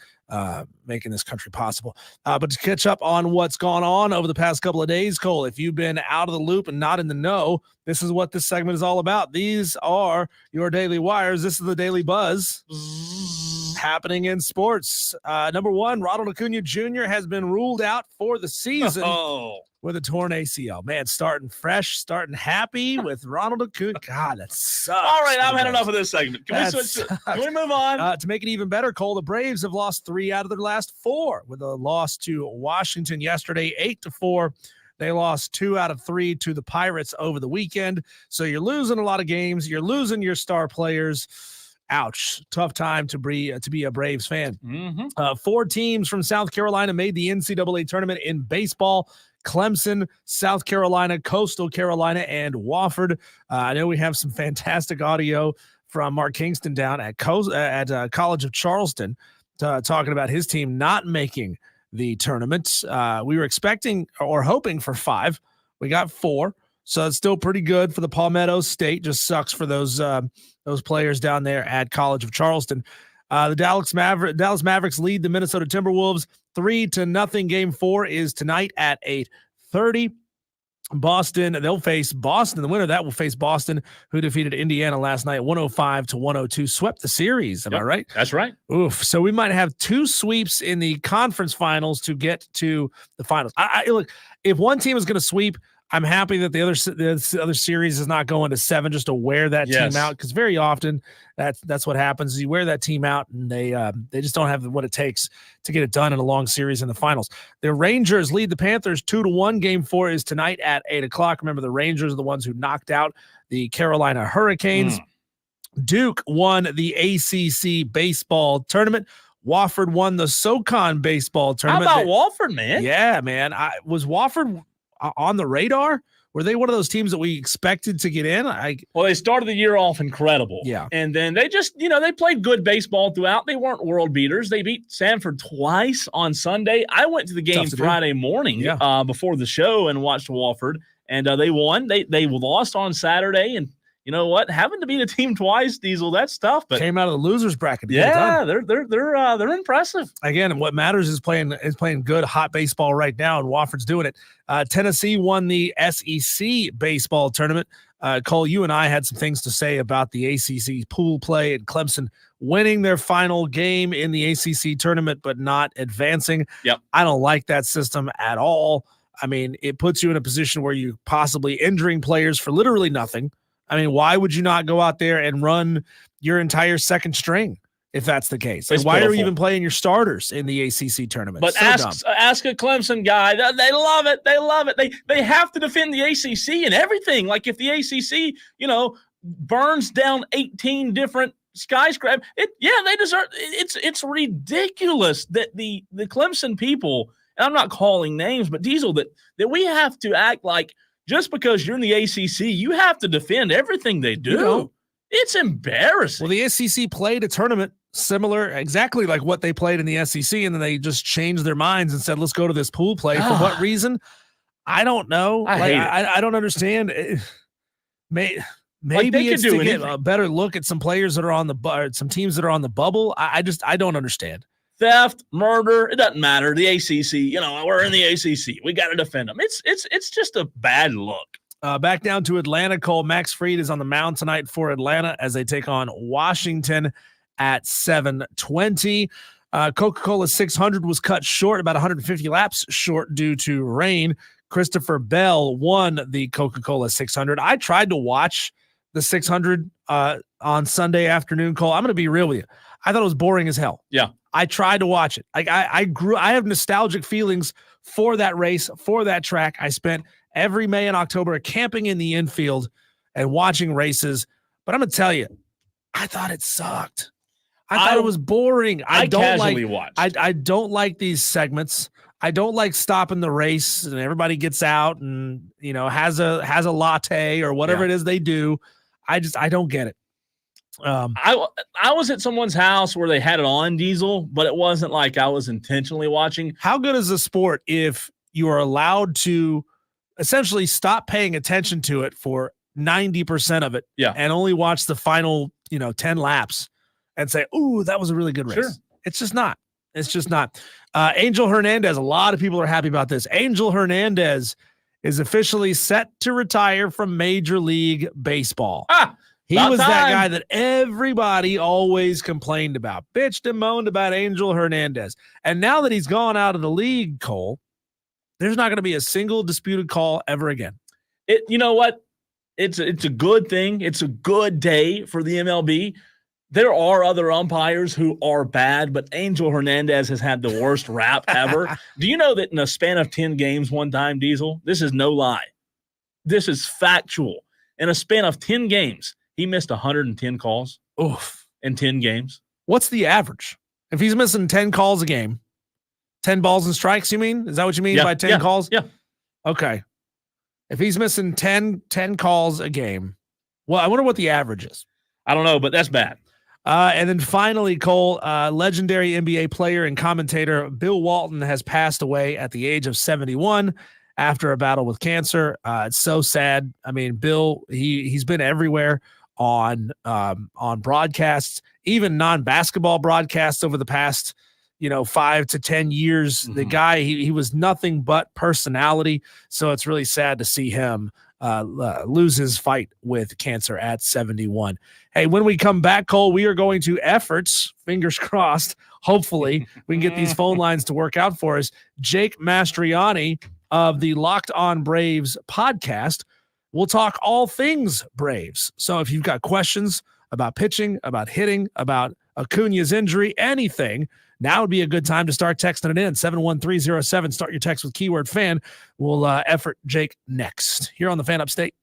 this country possible. But to catch up on what's gone on over the past couple of days, Cole, if you've been out of the loop and not in the know, this is what this segment is all about. These are your daily wires. This is the Daily Buzz happening in sports. Number one, Ronald Acuna Jr. has been ruled out for the season. With a torn ACL. Man, starting fresh, starting happy with Ronald Acuna. God, that sucks. All right, I've had enough of this segment. Can we move on? To make it even better, Cole, the Braves have lost 3 out of their last 4 with a loss to Washington yesterday, 8-4. They lost 2 out of 3 to the Pirates over the weekend. So you're losing a lot of games. You're losing your star players. Ouch. Tough time to be a Braves fan. 4 teams from South Carolina made the NCAA tournament in baseball. Clemson, South Carolina, Coastal Carolina, and Wofford. I know we have some fantastic audio from Mark Kingston down at College of Charleston talking about his team not making the tournament. We were expecting or hoping for 5. We got 4, so it's still pretty good for the Palmetto State. Just sucks for those players down there at College of Charleston. The Dallas Mavericks lead the Minnesota Timberwolves 3-0. Game 4 is tonight at 8:30. Boston, they'll face Boston. The winner of that will face Boston, who defeated Indiana last night 105-102. Swept the series. Am I right? That's right. Oof. So we might have 2 sweeps in the conference finals to get to the finals. Look, if one team is going to sweep, I'm happy that the other series is not going to 7 just to wear that team out, because very often that's what happens. Is you wear that team out and they just don't have what it takes to get it done in a long series in the finals. The Rangers lead the Panthers 2-1. Game 4 is tonight at 8:00. Remember, the Rangers are the ones who knocked out the Carolina Hurricanes. Duke won the ACC baseball tournament. Wofford won the SoCon baseball tournament. How about Wofford, man? Yeah, man. Was Wofford on the radar? Were they one of those teams that we expected to get in? Well, they started the year off incredible. Yeah. And then they just, they played good baseball throughout. They weren't world beaters. They beat Sanford twice on Sunday. I went to the game Friday morning before the show and watched Wofford, and they won. They lost on Saturday, and you know what? Having to beat a team twice, Diesel, that's tough. But came out of the losers bracket. Yeah, they're impressive. Again, what matters is playing good hot baseball right now, and Wofford's doing it. Tennessee won the SEC baseball tournament. Cole, you and I had some things to say about the ACC pool play and Clemson winning their final game in the ACC tournament, but not advancing. Yep. I don't like that system at all. I mean, it puts you in a position where you're possibly injuring players for literally nothing. I mean, why would you not go out there and run your entire second string if that's the case? Like, why are you even playing your starters in the ACC tournament? But ask a Clemson guy. They love it. They love it. They have to defend the ACC and everything. Like if the ACC, burns down 18 different skyscrapers, they deserve. It's ridiculous that the Clemson people, and I'm not calling names, but Diesel, that we have to act like, just because you're in the ACC, you have to defend everything they do. It's embarrassing. Well, the SEC played a tournament similar, exactly like what they played in the SEC, and then they just changed their minds and said, let's go to this pool play. For what reason? I don't know. I don't understand. Maybe it's to get a better look at some players that are on some teams that are on the bubble. I don't understand. Theft, murder, it doesn't matter. The ACC, we're in the ACC. We got to defend them. It's just a bad look. Back down to Atlanta, Cole. Max Fried is on the mound tonight for Atlanta as they take on Washington at 7:20. Coca-Cola 600 was cut short, about 150 laps short due to rain. Christopher Bell won the Coca-Cola 600. I tried to watch the 600 on Sunday afternoon, Cole. I'm going to be real with you. I thought it was boring as hell. Yeah. I tried to watch it. Like I have nostalgic feelings for that race, for that track. I spent every May and October camping in the infield and watching races. But I'm going to tell you, I thought it sucked. I thought it was boring. I don't like these segments. I don't like stopping the race and everybody gets out and, has a latte or whatever it is they do. I don't get it. I was at someone's house where they had it on, Diesel, but it wasn't like I was intentionally watching. How good is the sport if you are allowed to essentially stop paying attention to it for 90% of it and only watch the final, 10 laps and say, ooh, that was a really good race. Sure. It's just not. It's just not. Angel Hernandez, a lot of people are happy about this. Angel Hernandez is officially set to retire from Major League Baseball. He was that guy that everybody always complained about, bitched and moaned about Angel Hernandez. And now that he's gone out of the league, Cole, there's not going to be a single disputed call ever again. You know what? It's a good thing. It's a good day for the MLB. There are other umpires who are bad, but Angel Hernandez has had the worst rap ever. Do you know that in a span of 10 games one time, Diesel, this is no lie. This is factual. In a span of 10 games, he missed 110 calls in 10 games. What's the average? If he's missing 10 calls a game, 10 balls and strikes, you mean? Is that what you mean by 10 calls? Yeah. Okay. If he's missing 10 calls a game, well, I wonder what the average is. I don't know, but that's bad. And then finally, Cole, legendary NBA player and commentator Bill Walton has passed away at the age of 71 after a battle with cancer. It's so sad. I mean, Bill, he's been everywhere on broadcasts, even non-basketball broadcasts over the past 5 to 10 years. The guy, he was nothing but personality. So it's really sad to see him lose his fight with cancer at 71. Hey, when we come back, Cole, we are going to efforts, fingers crossed, hopefully we can get these phone lines to work out for us. Jake Mastriani of the Locked On Braves podcast. We'll talk all things Braves. So if you've got questions about pitching, about hitting, about Acuna's injury, anything, now would be a good time to start texting it in. 71307. Start your text with keyword fan. We'll effort Jake next here on the Fan Upstate.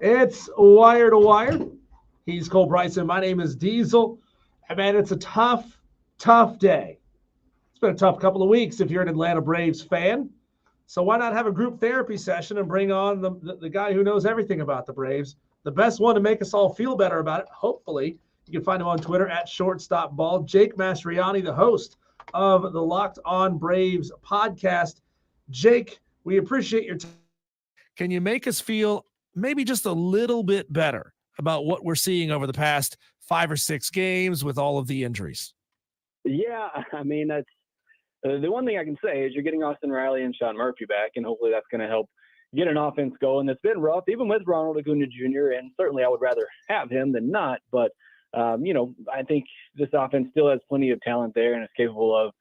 It's Wire to Wire. He's Cole Bryson. My name is Diesel. And man, it's a tough day. It's been a tough couple of weeks if you're an Atlanta Braves fan. So why not have a group therapy session and bring on the guy who knows everything about the Braves, the best one to make us all feel better about it, hopefully. You can find him on Twitter at @shortstopball. Jake Mastriani, the host of the Locked On Braves podcast. Jake, we appreciate your time. Can you make us feel maybe just a little bit better about what we're seeing over the past 5 or 6 games with all of the injuries? Yeah, I mean, that's the one thing I can say is you're getting Austin Riley and Sean Murphy back, and hopefully that's going to help get an offense going. That's been rough, even with Ronald Acuna Jr., and certainly I would rather have him than not. But, I think this offense still has plenty of talent there and is capable of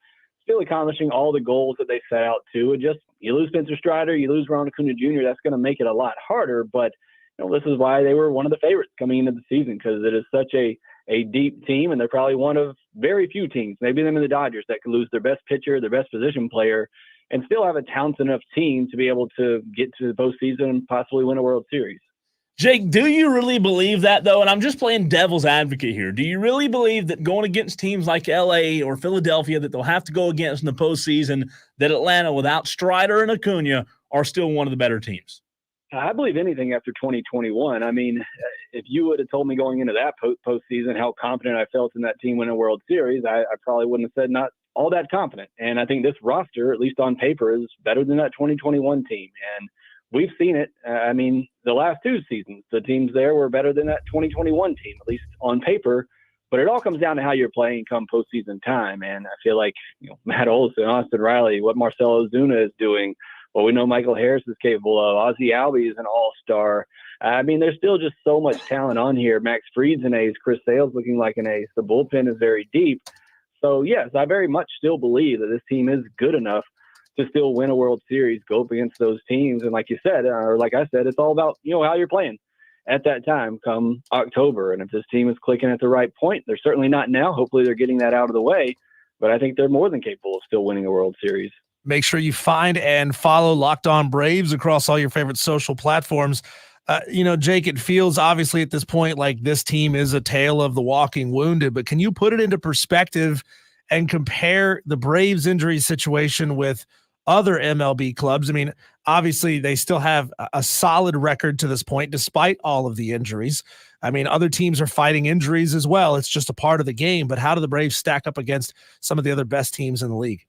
still accomplishing all the goals that they set out to. And just you lose Spencer Strider, you lose Ronald Acuna Jr., that's going to make it a lot harder. But this is why they were one of the favorites coming into the season, because it is such a deep team, and they're probably one of very few teams, maybe them and the Dodgers, that could lose their best pitcher, their best position player, and still have a talented enough team to be able to get to the postseason and possibly win a World Series. Jake, do you really believe that, though? And I'm just playing devil's advocate here. Do you really believe that going against teams like LA or Philadelphia that they'll have to go against in the postseason, that Atlanta, without Strider and Acuna, are still one of the better teams? I believe anything after 2021. I mean, if you would have told me going into that postseason how confident I felt in that team winning a World Series, I probably wouldn't have said not all that confident. And I think this roster, at least on paper, is better than that 2021 team. And we've seen it. I mean, the last 2 seasons, the teams there were better than that 2021 team, at least on paper. But it all comes down to how you're playing come postseason time. And I feel like Matt Olson, Austin Riley, what Marcell Ozuna is doing, what we know Michael Harris is capable of. Ozzie Albies is an all-star. I mean, there's still just so much talent on here. Max Fried's an ace. Chris Sale's looking like an ace. The bullpen is very deep. So, yes, I very much still believe that this team is good enough to still win a World Series, go up against those teams. And like you said, or like I said, it's all about, how you're playing at that time come October. And if this team is clicking at the right point, they're certainly not now. Hopefully they're getting that out of the way. But I think they're more than capable of still winning a World Series. Make sure you find and follow Locked On Braves across all your favorite social platforms. Jake, it feels obviously at this point like this team is a tale of the walking wounded, but can you put it into perspective and compare the Braves injury situation with other MLB clubs? I mean, obviously they still have a solid record to this point, despite all of the injuries. I mean, other teams are fighting injuries as well. It's just a part of the game, but how do the Braves stack up against some of the other best teams in the league?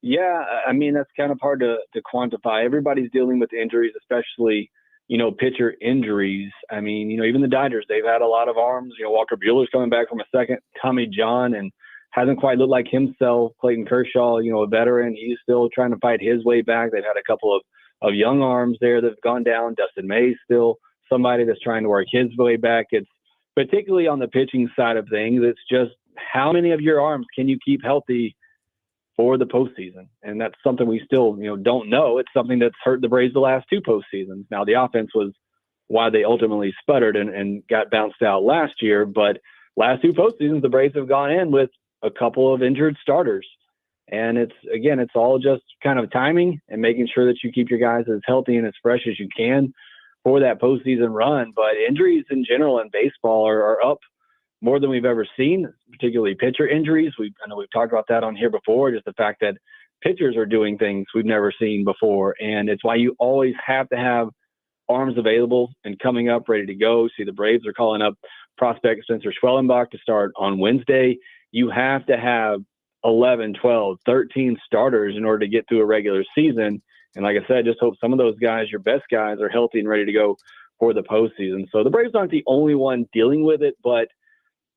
Yeah, I mean, that's kind of hard to quantify. Everybody's dealing with injuries, especially, pitcher injuries. I mean, even the Dodgers, they've had a lot of arms. Walker Buehler's coming back from a second Tommy John and hasn't quite looked like himself. Clayton Kershaw, a veteran, he's still trying to fight his way back. They've had a couple of young arms there that have gone down. Dustin May's still somebody that's trying to work his way back. It's particularly on the pitching side of things. It's just how many of your arms can you keep healthy for the postseason? And that's something we still, don't know. It's something that's hurt the Braves the last 2 postseasons. Now, the offense was why they ultimately sputtered and got bounced out last year. But last 2 postseasons, the Braves have gone in with a couple of injured starters. And it's all just kind of timing and making sure that you keep your guys as healthy and as fresh as you can for that postseason run. But injuries in general in baseball are up more than we've ever seen, particularly pitcher injuries. I know we've talked about that on here before, just the fact that pitchers are doing things we've never seen before. And it's why you always have to have arms available and coming up ready to go. See, the Braves are calling up prospect Spencer Schwellenbach to start on Wednesday. You have to have 11, 12, 13 starters in order to get through a regular season. And like I said, just hope some of those guys, your best guys, are healthy and ready to go for the postseason. So the Braves aren't the only one dealing with it, but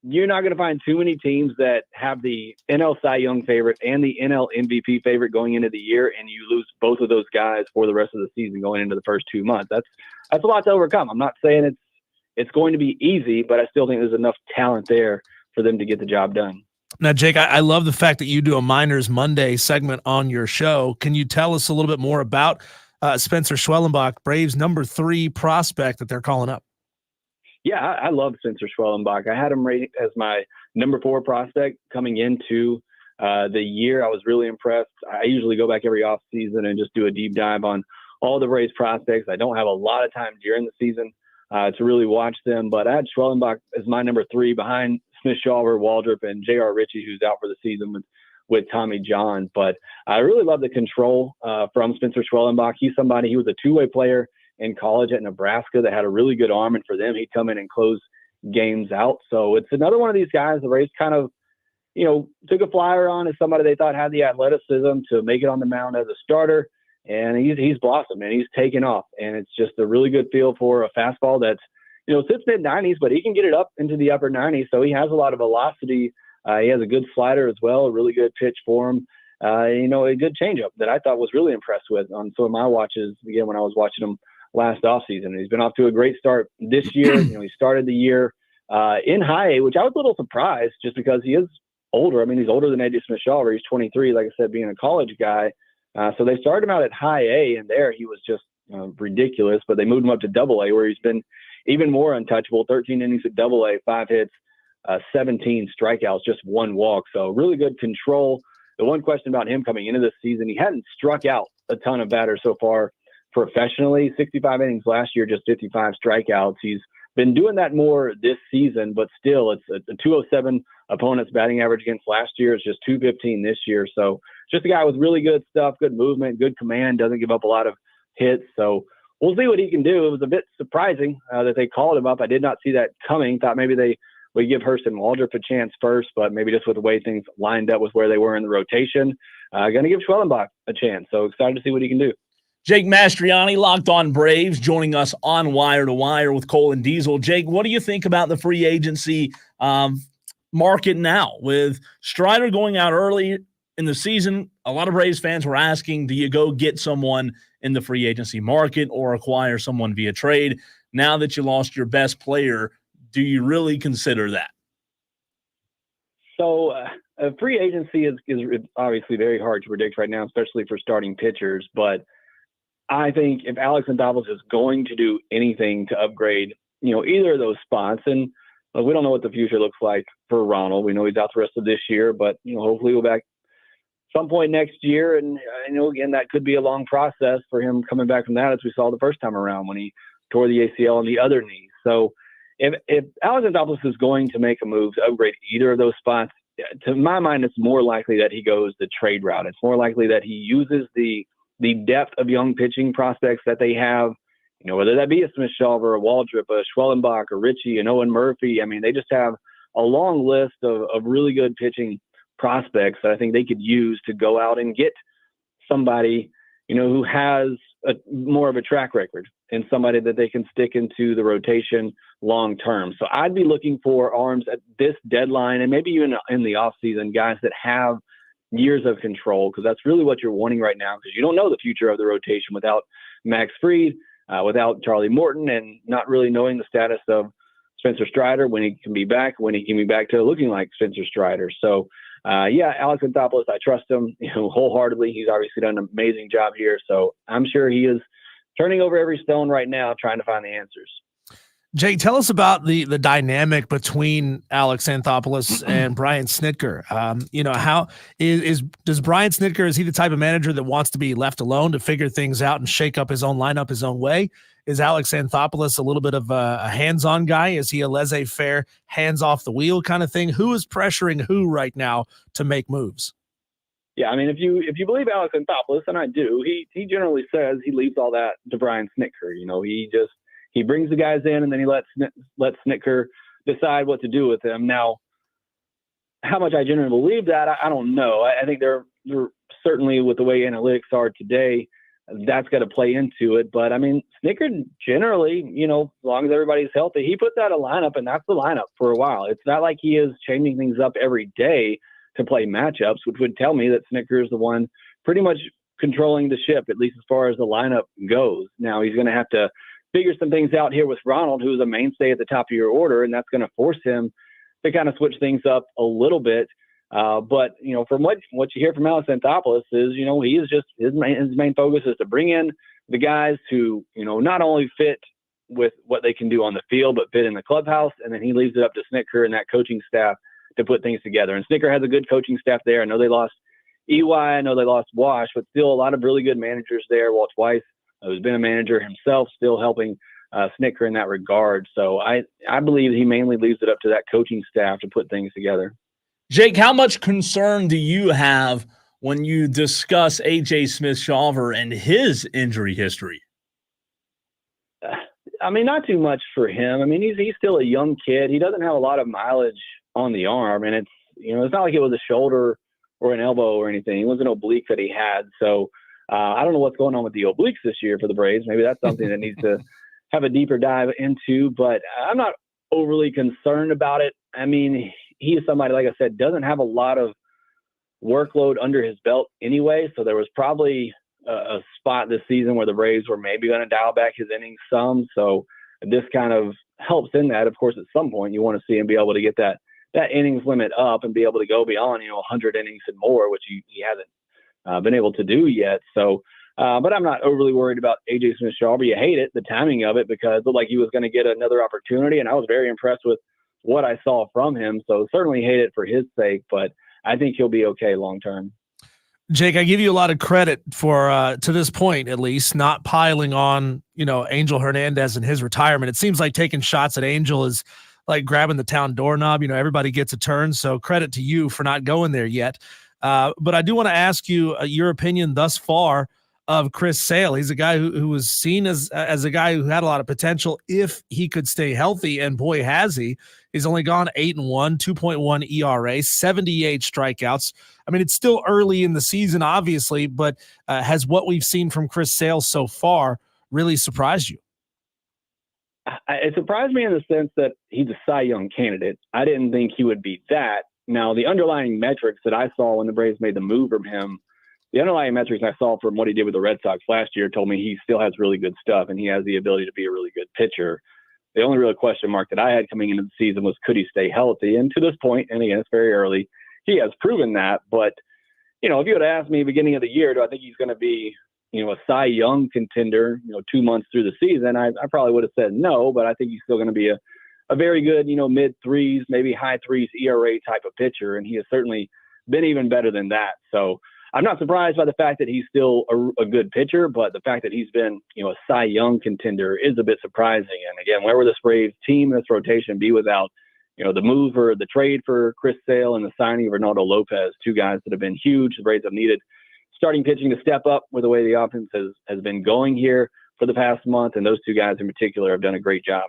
you're not going to find too many teams that have the NL Cy Young favorite and the NL MVP favorite going into the year, and you lose both of those guys for the rest of the season going into the first 2 months. That's a lot to overcome. I'm not saying it's going to be easy, but I still think there's enough talent there for them to get the job done. Now, Jake, I love the fact that you do a Miners Monday segment on your show. Can you tell us a little bit more about Spencer Schwellenbach, Braves number 3 prospect that they're calling up? Yeah, I love Spencer Schwellenbach. I had him rated as my number 4 prospect coming into the year. I was really impressed. I usually go back every offseason and just do a deep dive on all the Braves prospects. I don't have a lot of time during the season to really watch them. But I had Schwellenbach as my number 3 behind Smith-Shawver, Waldrop, and J.R. Ritchie, who's out for the season with Tommy John. But I really love the control from Spencer Schwellenbach. He was a two-way player in college at Nebraska that had a really good arm, and for them, he'd come in and close games out. So it's another one of these guys the Rays kind of, took a flyer on as somebody they thought had the athleticism to make it on the mound as a starter. And he's blossomed and he's taken off. And it's just a really good feel for a fastball that's, sits mid-90s, but he can get it up into the upper 90s. So he has a lot of velocity. He has a good slider as well, a really good pitch for him. A good changeup that I thought was really impressed with on some of my watches, again, when I was watching him last offseason. He's been off to a great start this year. He started the year in high A, which I was a little surprised just because he is older. I mean, he's older than A.J. Smith-Shawver. He's 23, like I said, being a college guy. So they started him out at high A, and there he was just ridiculous. But they moved him up to double A, where he's been even more untouchable. 13 innings at double A, 5 hits, 17 strikeouts, just 1 walk. So really good control. The one question about him coming into this season, he hadn't struck out a ton of batters so far professionally. 65 innings last year, just 55 strikeouts. He's been doing that more this season, but still it's a 207 opponent's batting average against last year. It's just 215 this year. So just a guy with really good stuff, good movement, good command, doesn't give up a lot of hits. So we'll see what he can do. It was a bit surprising that they called him up. I did not see that coming. Thought maybe they would give Hurst and Waldrop a chance first, but maybe just with the way things lined up with where they were in the rotation, going to give Schwellenbach a chance. So excited to see what he can do. Jake Mastriani, Locked On Braves, joining us on Wire to Wire with Cole and Diesel. Jake, what do you think about the free agency market now? With Strider going out early in the season, a lot of Braves fans were asking, do you go get someone in the free agency market or acquire someone via trade? Now that you lost your best player, do you really consider that? So free agency is obviously very hard to predict right now, especially for starting pitchers. But I think if Alex Anthopoulos is going to do anything to upgrade, either of those spots, and we don't know what the future looks like for Ronald. We know he's out the rest of this year, but hopefully we'll back some point next year. And again, that could be a long process for him coming back from that, as we saw the first time around when he tore the ACL on the other knee. So if Alex Anthopoulos is going to make a move to upgrade either of those spots, to my mind, it's more likely that he goes the trade route. It's more likely that he uses the depth of young pitching prospects that they have, whether that be a Smith-Shawver, a Waldrop, a Schwellenbach, a Ritchie, and Owen Murphy. I mean, they just have a long list of really good pitching prospects that I think they could use to go out and get somebody, who has more of a track record and somebody that they can stick into the rotation long term. So I'd be looking for arms at this deadline and maybe even in the offseason, guys that have years of control, because that's really what you're wanting right now, because you don't know the future of the rotation without Max Fried, without Charlie Morton, and not really knowing the status of Spencer Strider, when he can be back to looking like Spencer Strider. So Alex Anthopoulos, I trust him wholeheartedly. He's obviously done an amazing job here. So I'm sure he is turning over every stone right now, trying to find the answers. Jake, tell us about the dynamic between Alex Anthopoulos and Brian Snitker. How does Brian Snitker, is he the type of manager that wants to be left alone to figure things out and shake up his own lineup his own way? Is Alex Anthopoulos a little bit of a hands-on guy? Is he a laissez-faire, hands off the wheel kind of thing? Who is pressuring who right now to make moves? Yeah, I mean, if you believe Alex Anthopoulos, and I do, he generally says he leaves all that to Brian Snitker. He brings the guys in, and then he lets Snitker decide what to do with them. Now, how much I genuinely believe that, I don't know. I think they're certainly, with the way analytics are today, that's got to play into it. But I mean, Snitker generally, as long as everybody's healthy, he puts out a lineup, and that's the lineup for a while. It's not like he is changing things up every day to play matchups, which would tell me that Snitker is the one pretty much controlling the ship, at least as far as the lineup goes. Now, he's going to have to figure some things out here with Ronald, who's a mainstay at the top of your order, and that's going to force him to kind of switch things up a little bit. But from what you hear from Alex Anthopoulos is, he is just his main focus is to bring in the guys who, not only fit with what they can do on the field, but fit in the clubhouse, and then he leaves it up to Snitker and that coaching staff to put things together. And Snitker has a good coaching staff there. I know they lost EY, I know they lost Wash, but still a lot of really good managers there. Walt Weiss, who's been a manager himself, still helping snicker in that regard. So I believe he mainly leaves it up to that coaching staff to put things together. Jake, how much concern do you have when you discuss A.J. Smith-Shawver and his injury history? I mean, not too much for him. I mean, he's still a young kid. He doesn't have a lot of mileage on the arm, and it's not like it was a shoulder or an elbow or anything. It was an oblique that he had. So I don't know what's going on with the obliques this year for the Braves. Maybe that's something that needs to have a deeper dive into, but I'm not overly concerned about it. I mean, he is somebody, like I said, doesn't have a lot of workload under his belt anyway. So there was probably a spot this season where the Braves were maybe going to dial back his innings some. So this kind of helps in that. Of course, at some point you want to see him be able to get that innings limit up and be able to go beyond, 100 innings and more, which he hasn't been able to do yet. So, but I'm not overly worried about A.J. Smith-Shawver. You hate it, the timing of it, because it looked like he was going to get another opportunity, and I was very impressed with what I saw from him. So certainly hate it for his sake, but I think he'll be okay long term. Jake, I give you a lot of credit for, to this point at least, not piling on, Angel Hernandez and his retirement. It seems like taking shots at Angel is like grabbing the town doorknob. Everybody gets a turn. So credit to you for not going there yet. But I do want to ask you your opinion thus far of Chris Sale. He's a guy who was seen as a guy who had a lot of potential if he could stay healthy. And boy, has he. He's only gone 8-1, 2.1 ERA, 78 strikeouts. I mean, it's still early in the season, obviously, but has what we've seen from Chris Sale so far really surprised you? It surprised me in the sense that he's a Cy Young candidate. I didn't think he would be that. Now, the underlying metrics that I saw when the Braves made the move from him, the underlying metrics I saw from what he did with the Red Sox last year told me he still has really good stuff and he has the ability to be a really good pitcher. The only real question mark that I had coming into the season was, could he stay healthy? And to this point, and again, it's very early, he has proven that. But, if you had asked me beginning of the year, do I think he's going to be, a Cy Young contender, 2 months through the season, I probably would have said no, but I think he's still going to be a very good, mid threes, maybe high threes ERA type of pitcher. And he has certainly been even better than that. So I'm not surprised by the fact that he's still a good pitcher, but the fact that he's been, a Cy Young contender is a bit surprising. And again, where would this Braves team, this rotation be without, the move or the trade for Chris Sale and the signing of Ronaldo Lopez, two guys that have been huge. The Braves have needed starting pitching to step up with the way the offense has been going here for the past month. And those two guys in particular have done a great job.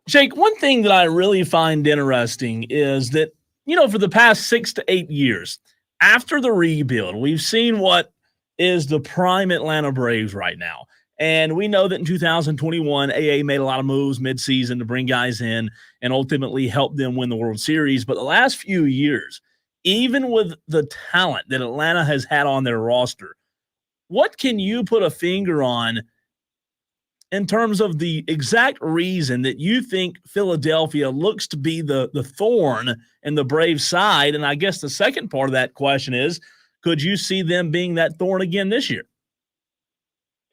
Jake, one thing that I really find interesting is that, for the past 6 to 8 years, after the rebuild, we've seen what is the prime Atlanta Braves right now. And we know that in 2021, AA made a lot of moves midseason to bring guys in and ultimately help them win the World Series. But the last few years, even with the talent that Atlanta has had on their roster, what can you put a finger on in terms of the exact reason that you think Philadelphia looks to be the thorn in the Braves' side? And I guess the second part of that question is, could you see them being that thorn again this year?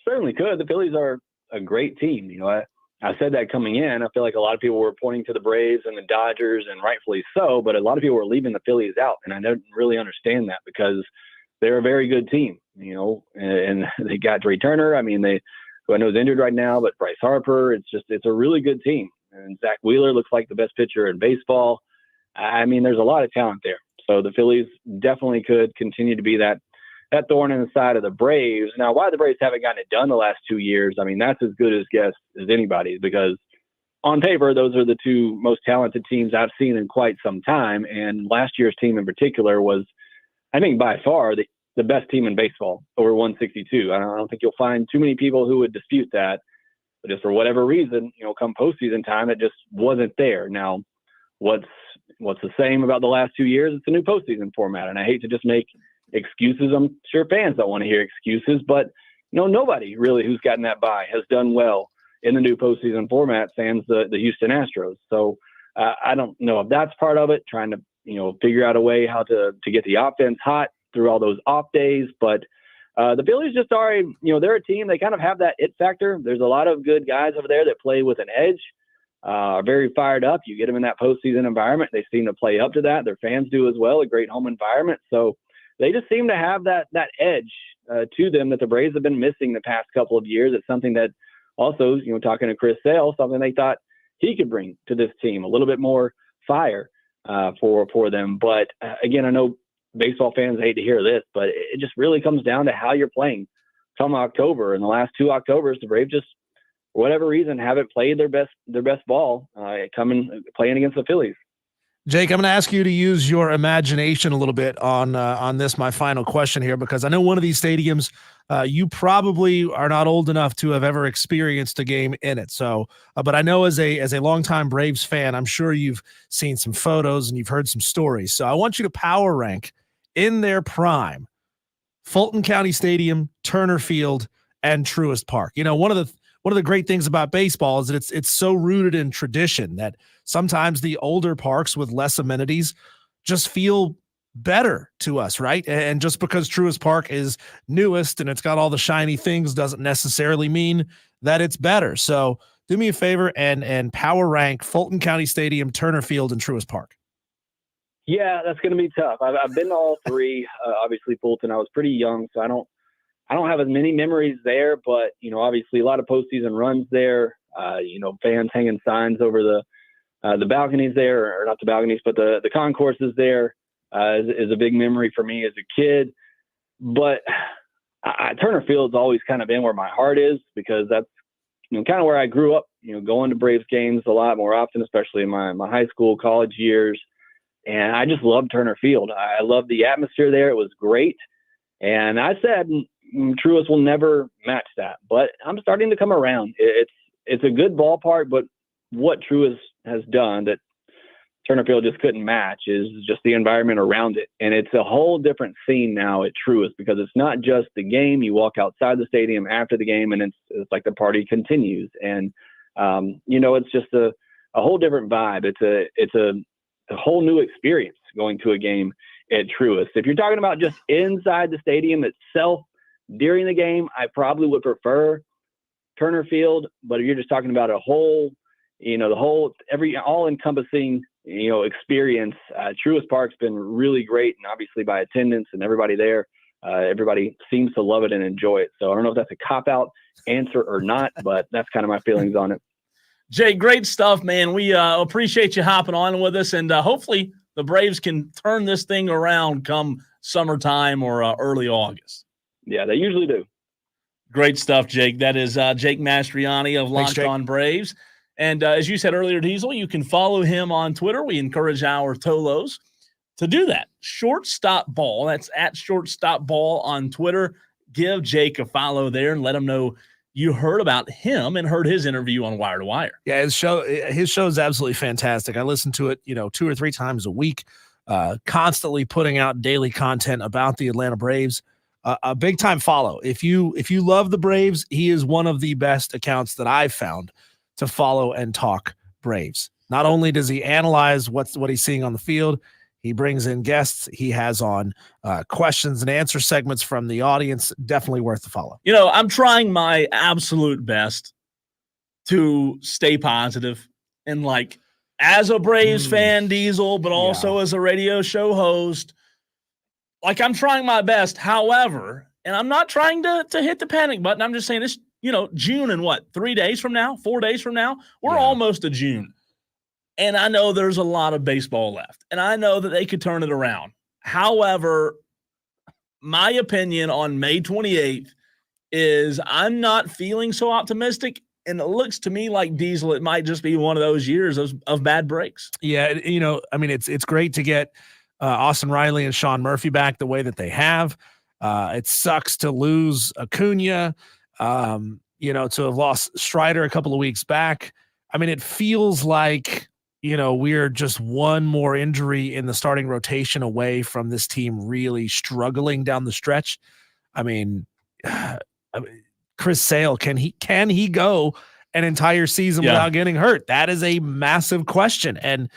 Certainly could. The Phillies are a great team. I said that coming in. I feel like a lot of people were pointing to the Braves and the Dodgers, and rightfully so, but a lot of people were leaving the Phillies out, and I don't really understand that because they're a very good team, and they got Trey Turner. I mean, who I know is injured right now, but Bryce Harper, it's a really good team. And Zach Wheeler looks like the best pitcher in baseball. I mean, there's a lot of talent there. So the Phillies definitely could continue to be that thorn in the side of the Braves. Now, why the Braves haven't gotten it done the last 2 years, I mean, that's as good a guess as anybody's, because on paper, those are the two most talented teams I've seen in quite some time. And last year's team in particular was, I think, by far the best team in baseball, over 162. I don't think you'll find too many people who would dispute that. But just for whatever reason, come postseason time, it just wasn't there. Now, what's the same about the last 2 years? It's a new postseason format, and I hate to just make excuses. I'm sure fans don't want to hear excuses, but nobody really who's gotten that bye has done well in the new postseason format, sans the Houston Astros. So I don't know if that's part of it, trying to figure out a way how to get the offense hot through all those off days. But the Phillies just are, they're a team. They kind of have that it factor. There's a lot of good guys over there that play with an edge, are very fired up. You get them in that postseason environment, they seem to play up to that. Their fans do as well, a great home environment. So they just seem to have that edge to them that the Braves have been missing the past couple of years. It's something that also, talking to Chris Sale, something they thought he could bring to this team, a little bit more fire for them. But again, I know baseball fans hate to hear this, but it just really comes down to how you're playing come October. In the last 2 Octobers, the Braves just, for whatever reason, haven't played their best ball playing against the Phillies. Jake, I'm going to ask you to use your imagination a little bit on this, my final question here, because I know one of these stadiums, you probably are not old enough to have ever experienced a game in it. So, but I know as a longtime Braves fan, I'm sure you've seen some photos and you've heard some stories. So I want you to power rank in their prime, Fulton County Stadium, Turner Field, and Truist Park. One of the great things about baseball is that it's so rooted in tradition that sometimes the older parks with less amenities just feel better to us, right? And just because Truist Park is newest and it's got all the shiny things doesn't necessarily mean that it's better. So do me a favor and power rank Fulton County Stadium, Turner Field, and Truist Park. Yeah, that's going to be tough. I've been to all three. Obviously, Fulton, I was pretty young, so I don't have as many memories there, but, obviously a lot of postseason runs there, fans hanging signs over the balconies there, or not the balconies, but the concourses there is a big memory for me as a kid. But Turner Field's always kind of been where my heart is, because that's, kind of where I grew up, going to Braves games a lot more often, especially in my high school, college years. And I just loved Turner Field. I loved the atmosphere there. It was great. And I said, Truist will never match that, but I'm starting to come around. It's a good ballpark, but what Truist has done that Turner Field just couldn't match is just the environment around it. And it's a whole different scene now at Truist, because it's not just the game. You walk outside the stadium after the game and it's like the party continues. And, it's just a whole different vibe. It's a whole new experience going to a game at Truist. If you're talking about just inside the stadium itself during the game, I probably would prefer Turner Field. But if you're just talking about all encompassing, experience, Truist Park's been really great. And obviously by attendance and everybody there, everybody seems to love it and enjoy it. So I don't know if that's a cop-out answer or not, but that's kind of my feelings on it. Jay, great stuff, man. We appreciate you hopping on with us, and hopefully the Braves can turn this thing around come summertime or early August. Yeah, they usually do. Great stuff, Jake. That is Jake Mastriani of Locked On Braves. And as you said earlier, Diesel, you can follow him on Twitter. We encourage our Tolos to do that. Shortstop Ball. That's at Shortstop Ball on Twitter. Give Jake a follow there and let him know you heard about him and heard his interview on Wire to Wire. Yeah, his show is absolutely fantastic. I listen to it, 2 or 3 times a week, constantly putting out daily content about the Atlanta Braves. A big time follow. If you love the Braves, he is one of the best accounts that I've found to follow and talk Braves. Not only does he analyze what he's seeing on the field, he brings in guests. He has on questions and answer segments from the audience. Definitely worth the follow. I'm trying my absolute best to stay positive and as a Braves fan, Diesel, but also as a radio show host, I'm trying my best. However, and I'm not trying to hit the panic button. I'm just saying this, June in 3 days from now, 4 days from now, we're almost to June. And I know there's a lot of baseball left, and I know that they could turn it around. However, my opinion on May 28th is I'm not feeling so optimistic, and it looks to me like, Diesel, it might just be one of those years of bad breaks. Yeah, it's great to get Austin Riley and Sean Murphy back the way that they have. It sucks to lose Acuna, to have lost Strider a couple of weeks back. It feels like we're just one more injury in the starting rotation away from this team really struggling down the stretch. Chris Sale, can he go an entire season without getting hurt? That is a massive question. And,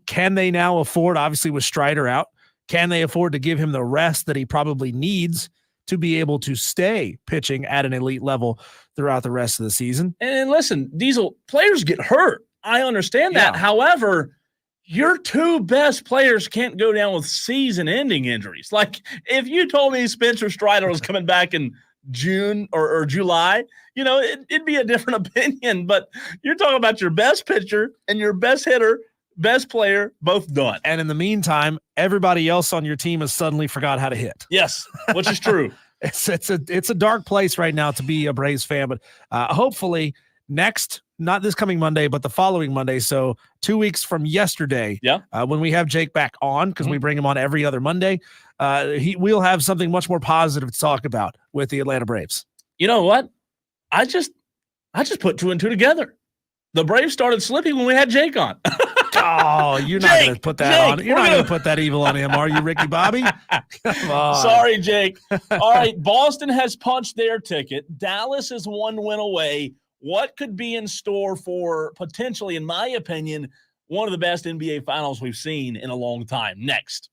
can they now afford, obviously with Strider out, can they afford to give him the rest that he probably needs to be able to stay pitching at an elite level throughout the rest of the season? And listen, Diesel, players get hurt. I understand that. However, your 2 best players can't go down with season-ending injuries. If you told me Spencer Strider was coming back in June or July, it'd be a different opinion. But you're talking about your best pitcher and your best hitter, best player, both done. And in the meantime, everybody else on your team has suddenly forgot how to hit. Yes, which is true. It's a dark place right now to be a Braves fan, but hopefully not this coming Monday, but the following Monday. So 2 weeks from yesterday, when we have Jake back on, because we bring him on every other Monday, we'll have something much more positive to talk about with the Atlanta Braves. You know what? I just put 2 and 2 together. The Braves started slipping when we had Jake on. Oh, you're not going to put that on. You're not going to put that evil on him, are you, Ricky Bobby? Come on. Sorry, Jake. All right, Boston has punched their ticket. Dallas is 1 win away. What could be in store for potentially, in my opinion, one of the best NBA finals we've seen in a long time? Next.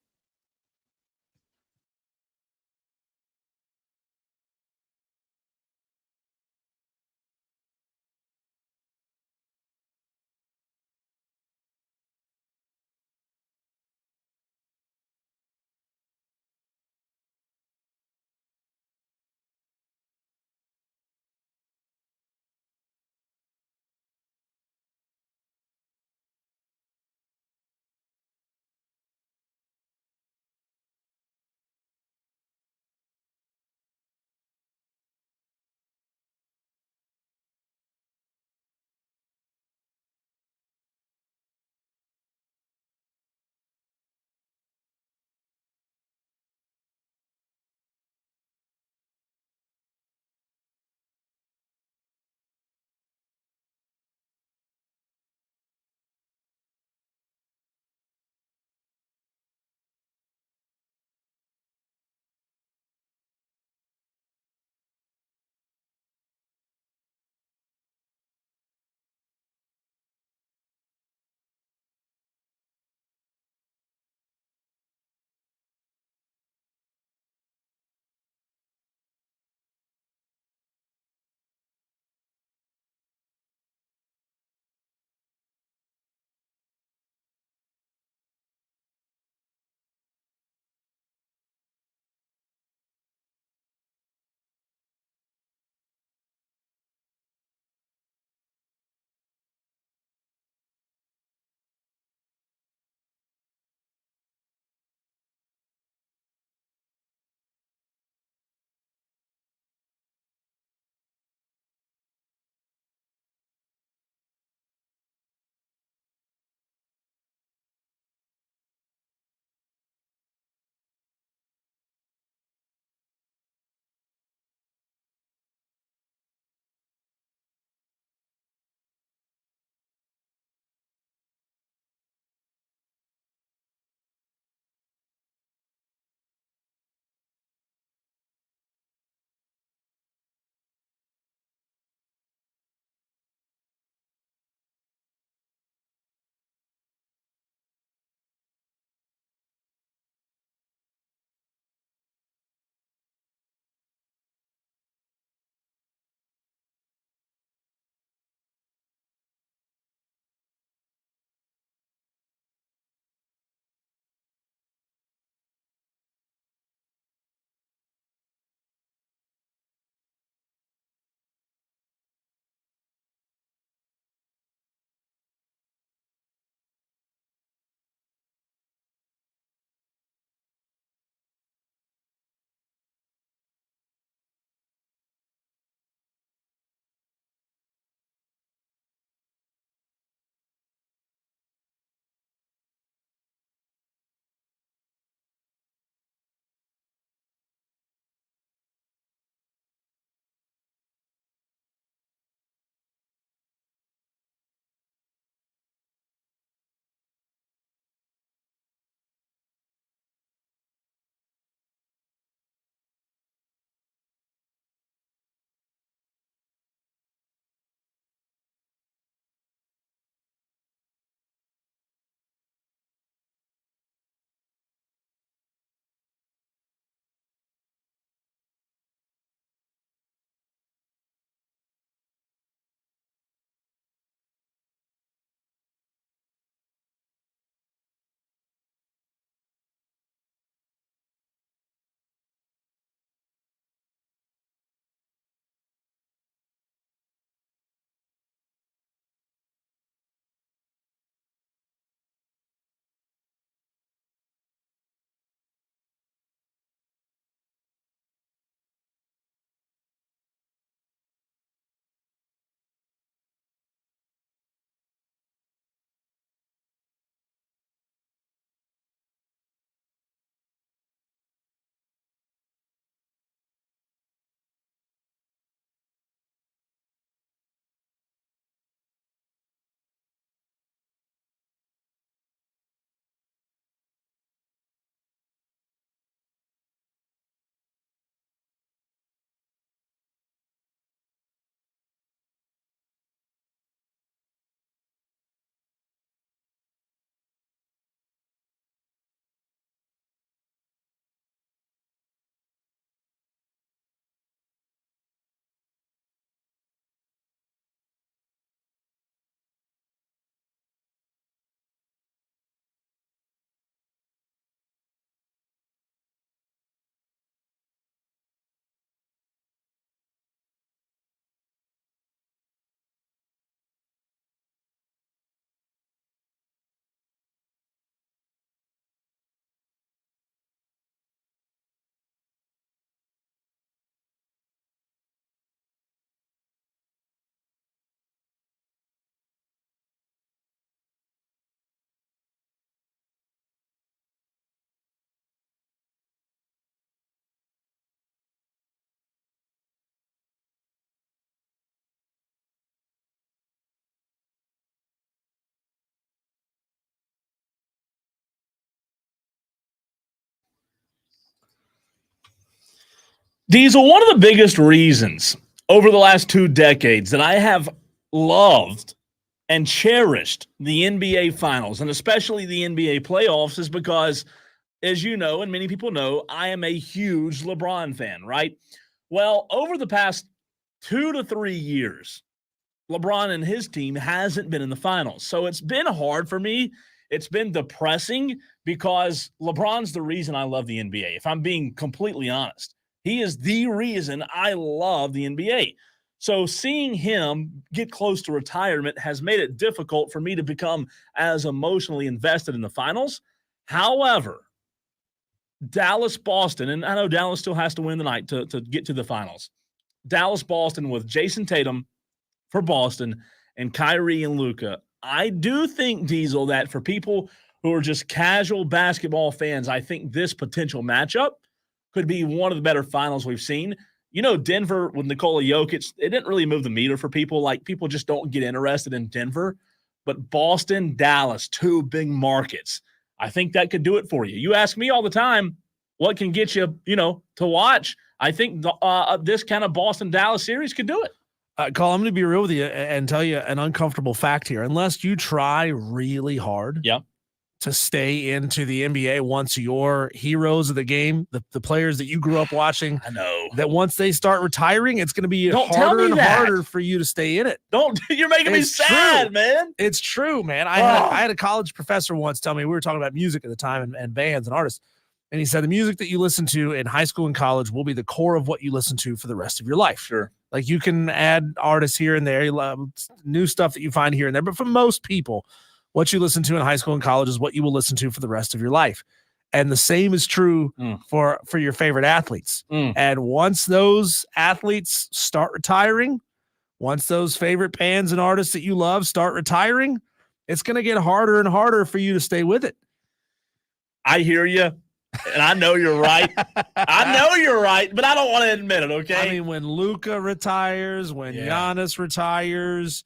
Diesel, one of the biggest reasons over the last 2 decades that I have loved and cherished the NBA Finals, and especially the NBA playoffs, is because, as you know, and many people know, I am a huge LeBron fan, right? Well, over the past 2 to 3 years, LeBron and his team hasn't been in the finals. So it's been hard for me. It's been depressing because LeBron's the reason I love the NBA, if I'm being completely honest. He is the reason I love the NBA. So seeing him get close to retirement has made it difficult for me to become as emotionally invested in the finals. However, Dallas-Boston, and I know Dallas still has to win tonight to get to the finals. Dallas-Boston with Jason Tatum for Boston and Kyrie and Luka. I do think, Diesel, that for people who are just casual basketball fans, I think this potential matchup could be one of the better finals we've seen. You know, Denver with Nikola Jokic, it didn't really move the meter for people. Like, people just don't get interested in Denver. But Boston, Dallas, 2 big markets. I think that could do it for you. You ask me all the time, what can get you, to watch? I think this kind of Boston-Dallas series could do it. Cole, I'm going to be real with you and tell you an uncomfortable fact here. Unless you try really hard to stay into the NBA once your heroes of the game, the players that you grew up watching, I know that once they start retiring, it's going to be harder and harder for you to stay in it. You're making me sad, man. It's true, man. I had a college professor once tell me, we were talking about music at the time and bands and artists. And he said, the music that you listen to in high school and college will be the core of what you listen to for the rest of your life. Sure. Like, you can add artists here and there, you love new stuff that you find here and there. But for most people, what you listen to in high school and college is what you will listen to for the rest of your life. And the same is true for your favorite athletes. And once those athletes start retiring, once those favorite bands and artists that you love start retiring, it's going to get harder and harder for you to stay with it. I hear you. And I know you're right. I know you're right, but I don't want to admit it, okay? I mean, when Luka retires, when Giannis retires,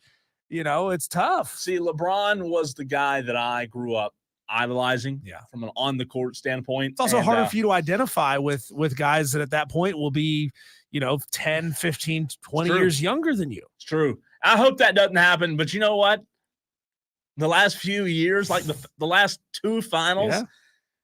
it's tough. See, LeBron was the guy that I grew up idolizing from an on-the-court standpoint. It's also harder for you to identify with guys that at that point will be, 10, 15, 20 years younger than you. It's true. I hope that doesn't happen, but you know what? The last few years, like the last 2 finals,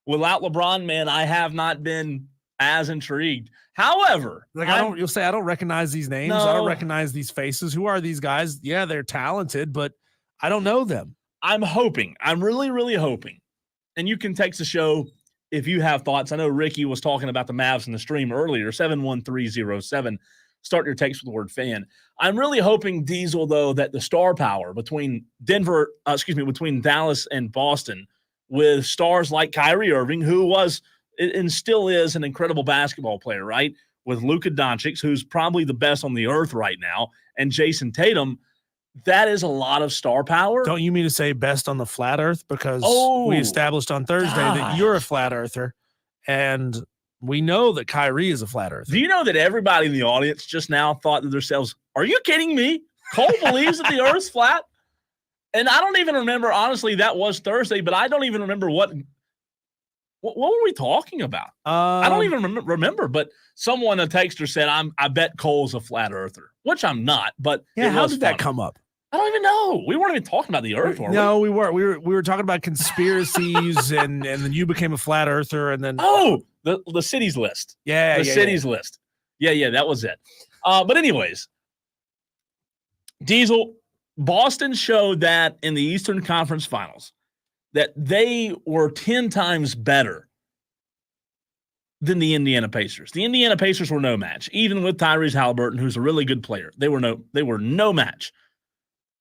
without LeBron, man, I have not been as intrigued. However, you'll say, I don't recognize these names. No. I don't recognize these faces. Who are these guys? Yeah, they're talented, but I don't know them. I'm hoping. I'm really, really hoping. And you can text the show if you have thoughts. I know Ricky was talking about the Mavs in the stream earlier, 71307. Start your text with the word fan. I'm really hoping, Diesel, though, that the star power between between Dallas and Boston, with stars like Kyrie Irving, who was and still is an incredible basketball player, right? With Luka Doncic, who's probably the best on the earth right now, and Jason Tatum, that is a lot of star power. Don't you mean to say best on the flat earth? Because we established on Thursday that you're a flat earther, and we know that Kyrie is a flat earther. Do you know that everybody in the audience just now thought to themselves, are you kidding me? Cole believes that the earth's flat? And I don't even remember, honestly, that was Thursday, but I don't even remember what were we talking about? I don't even remember, but someone, a texter, said, I bet Cole's a flat earther, which I'm not, but how did that come up? I don't even know. We weren't even talking about the earth, were we? No, we weren't. We were talking about conspiracies, and then you became a flat earther, and then the cities list. The cities list. Yeah, that was it. But anyways, Diesel, Boston showed that in the Eastern Conference Finals that they were 10 times better than the Indiana Pacers. The Indiana Pacers were no match, even with Tyrese Halliburton, who's a really good player. They were no match.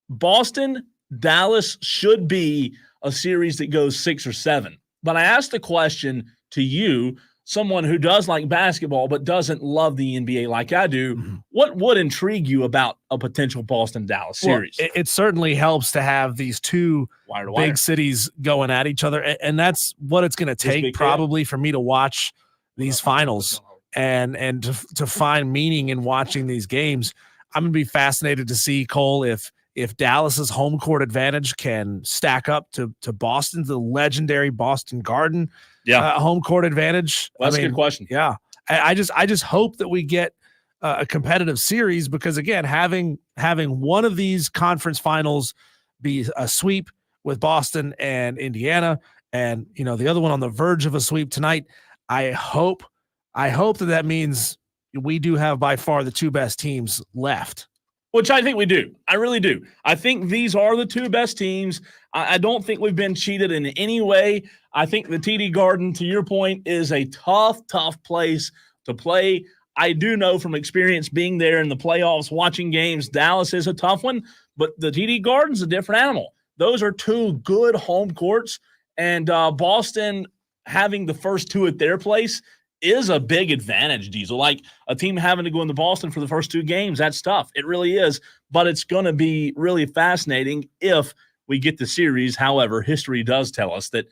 Boston, Dallas should be a series that goes 6 or 7. But I asked the question to you, someone who does like basketball but doesn't love the NBA like I do, what would intrigue you about a potential Boston-Dallas series? Well, it certainly helps to have these 2 big cities going at each other, and that's what it's going to take probably for me to watch these finals and to find meaning in watching these games. I'm going to be fascinated to see, Cole, if Dallas's home court advantage can stack up to Boston's, the legendary Boston Garden home court advantage. Well, that's a good question. Yeah. I just hope that we get a competitive series because, again, having one of these conference finals be a sweep with Boston and Indiana, and the other one on the verge of a sweep tonight. I hope that means we do have by far the two best teams left. Which I think we do. I really do. I think these are the two best teams. I don't think we've been cheated in any way. I think the TD Garden, to your point, is a tough place to play. I do know from experience being there in the playoffs, watching games, Dallas is a tough one, but the TD Garden's a different animal. Those are two good home courts, and Boston having the first two at their place is a big advantage, Diesel. Like a team having to go into Boston for the first two games, that's tough. It really is, but it's going to be really fascinating if we get the series. However, history does tell us that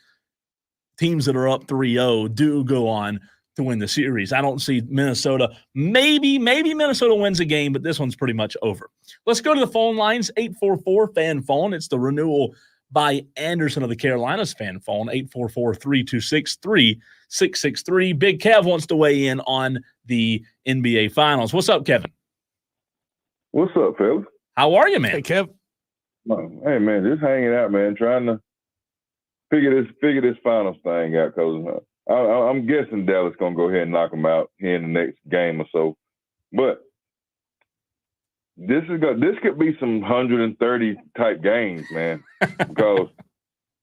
teams that are up 3-0 do go on to win the series. I don't see Minnesota. Maybe Minnesota wins a game, but this one's pretty much over. Let's go to the phone lines, 844-FAN-PHONE. It's the renewal by Anderson of the Carolinas fan phone, 844-326-3663. Big Kev wants to weigh in on the NBA Finals. What's up, Kevin? What's up, fellas? How are you, man? Hey, Kev. Hey, man, just hanging out, man, trying to figure this finals thing out because I'm guessing Dallas gonna go ahead and knock them out here in the next game or so. But this could be some 130 type games, man, because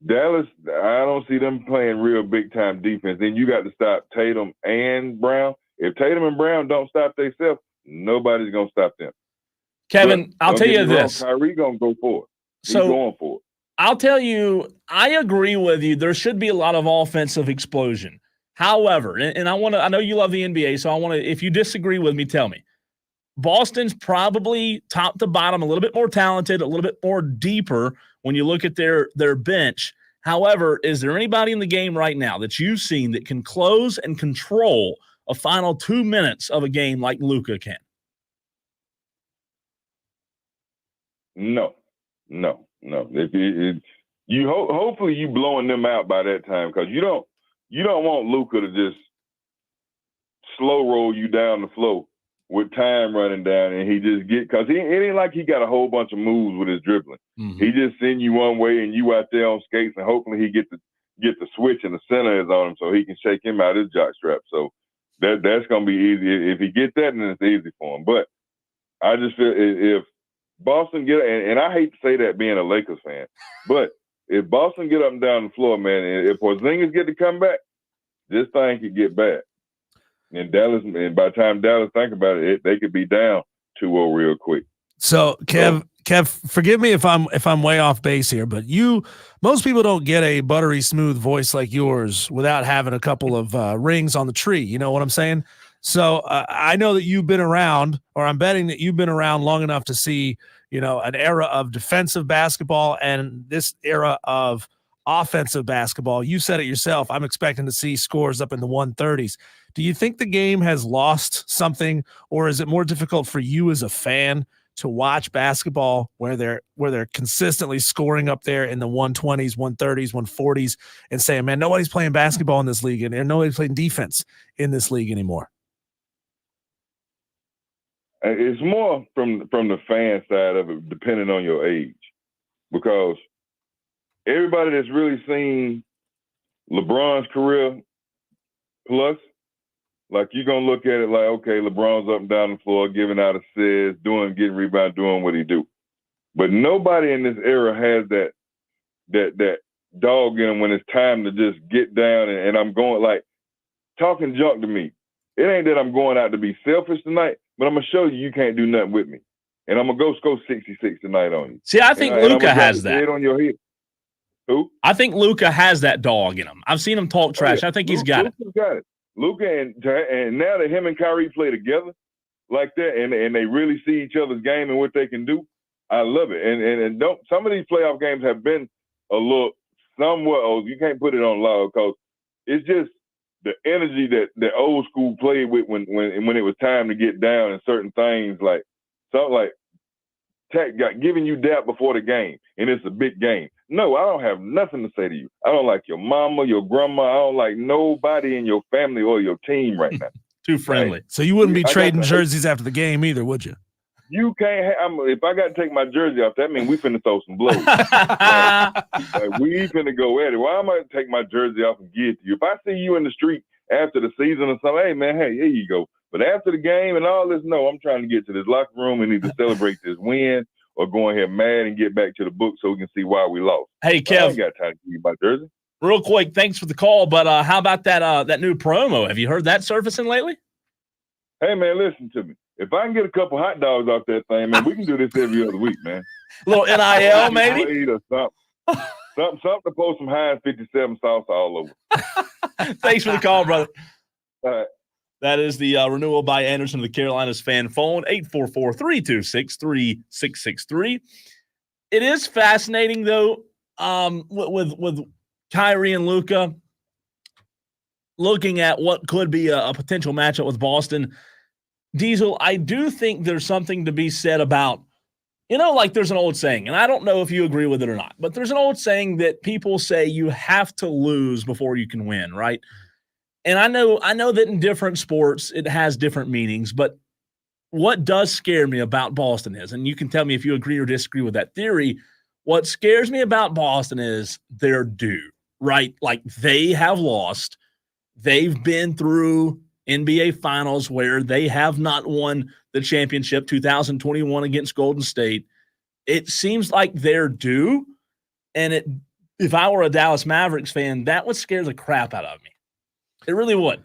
Dallas, I don't see them playing real big time defense. Then you got to stop Tatum and Brown. If Tatum and Brown don't stop themselves, nobody's gonna stop them. Kevin, I'll tell you this. Kyrie gonna go for it. He's going for it. I'll tell you, I agree with you. There should be a lot of offensive explosion. However, and I know you love the NBA, so if you disagree with me, tell me. Boston's probably top to bottom a little bit more talented, a little bit more deeper when you look at their bench. However, is there anybody in the game right now that you've seen that can close and control a final 2 minutes of a game like Luka can? No. Hopefully you blowing them out by that time because you don't want Luka to just slow roll you down the floor with time running down and he just because it ain't like he got a whole bunch of moves with his dribbling. Mm-hmm. He just send you one way and you out there on skates and hopefully he get the switch and the center is on him so he can shake him out his jockstrap. So that's gonna be easy. If he get that, then it's easy for him. But I just feel if Boston get and I hate to say that being a Lakers fan, but if Boston get up and down the floor, man, and if Porzingis get to come back, this thing could get bad. And Dallas, and by the time Dallas think about it, they could be down 2-0 real quick. So Kev, forgive me if I'm way off base here, but most people don't get a buttery smooth voice like yours without having a couple of rings on the tree. You know what I'm saying? So I know that you've been around, or I'm betting that you've been around long enough to see, an era of defensive basketball and this era of offensive basketball. You said it yourself. I'm expecting to see scores up in the 130s. Do you think the game has lost something, or is it more difficult for you as a fan to watch basketball where they're consistently scoring up there in the 120s, 130s, 140s and saying, man, nobody's playing basketball in this league and nobody's playing defense in this league anymore? It's more from the fan side of it, depending on your age, because everybody that's really seen LeBron's career plus, like you're going to look at it like, okay, LeBron's up and down the floor, giving out assists, getting rebound, doing what he do. But nobody in this era has that dog in him when it's time to just get down and I'm going like talking junk to me. It ain't that I'm going out to be selfish tonight, but I'm going to show you can't do nothing with me. And I'm going to go score 66 tonight on you. See, I think Luka has that. Head on your head. Who? I think Luka has that dog in him. I've seen him talk trash. Oh, yeah. I think he's got Luka's got it. Luka and now that him and Kyrie play together like that and they really see each other's game and what they can do, I love it. And don't some of these playoff games have been a little somewhat you can't put it on loud because it's just the energy that old school played with when it was time to get down and certain things like something like giving you that before the game and it's a big game. No, I don't have nothing to say to you. I don't like your mama, your grandma. I don't like nobody in your family or your team right now. Too friendly. Right. So you wouldn't be I got trading the- jerseys after the game either, would you? You can't. If I got to take my jersey off, that means we finna throw some blows. Like, we finna go at it. Why am I take my jersey off and give it to you? If I see you in the street after the season or something, hey man, hey, here you go. But after the game and all this, no, I'm trying to get to this locker room and either celebrate this win or go in here mad and get back to the book so we can see why we lost. Hey, I Kev, ain't got time to give you my jersey. real quick, thanks for the call. But how about that new promo? Have you heard that surfacing lately? Hey man, listen to me. If I can get a couple hot dogs off that thing, man, we can do this every other week, man. A little NIL, maybe? Or something to post some Heinz 57 sauce all over. Thanks for the call, brother. All right. That is the renewal by Anderson of the Carolinas fan phone, 844-326-3663. It is fascinating, though, with Kyrie and Luka looking at what could be a potential matchup with Boston. Diesel, I do think there's something to be said about, like there's an old saying, and I don't know if you agree with it or not, but there's an old saying that people say you have to lose before you can win, right? And I know that in different sports it has different meanings, but what does scare me about Boston is, and you can tell me if you agree or disagree with that theory, what scares me about Boston is they're due, right? Like they have lost. They've been through NBA Finals where they have not won the championship, 2021 against Golden State. It seems like they're due, and if I were a Dallas Mavericks fan, that would scare the crap out of me. It really would.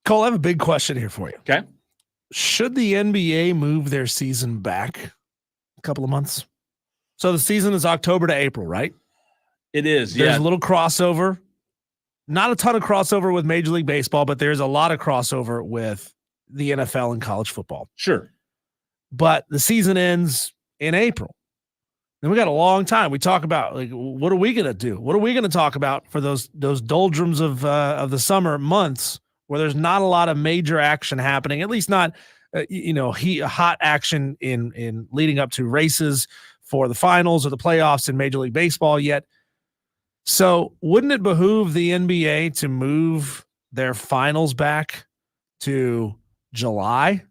Cole, I have a big question here for you. Okay. Should the NBA move their season back a couple of months? So the season is October to April, right? It is, There's yeah. a little crossover. Not a ton of crossover with Major League Baseball, but there's a lot of crossover with the NFL and college football. Sure. But the season ends in April. Then we got a long time. We talk about what are we going to do? What are we going to talk about for those doldrums of the summer months where there's not a lot of major action happening, at least not hot action in leading up to races for the finals or the playoffs in Major League Baseball yet. So wouldn't it behoove the NBA to move their finals back to July?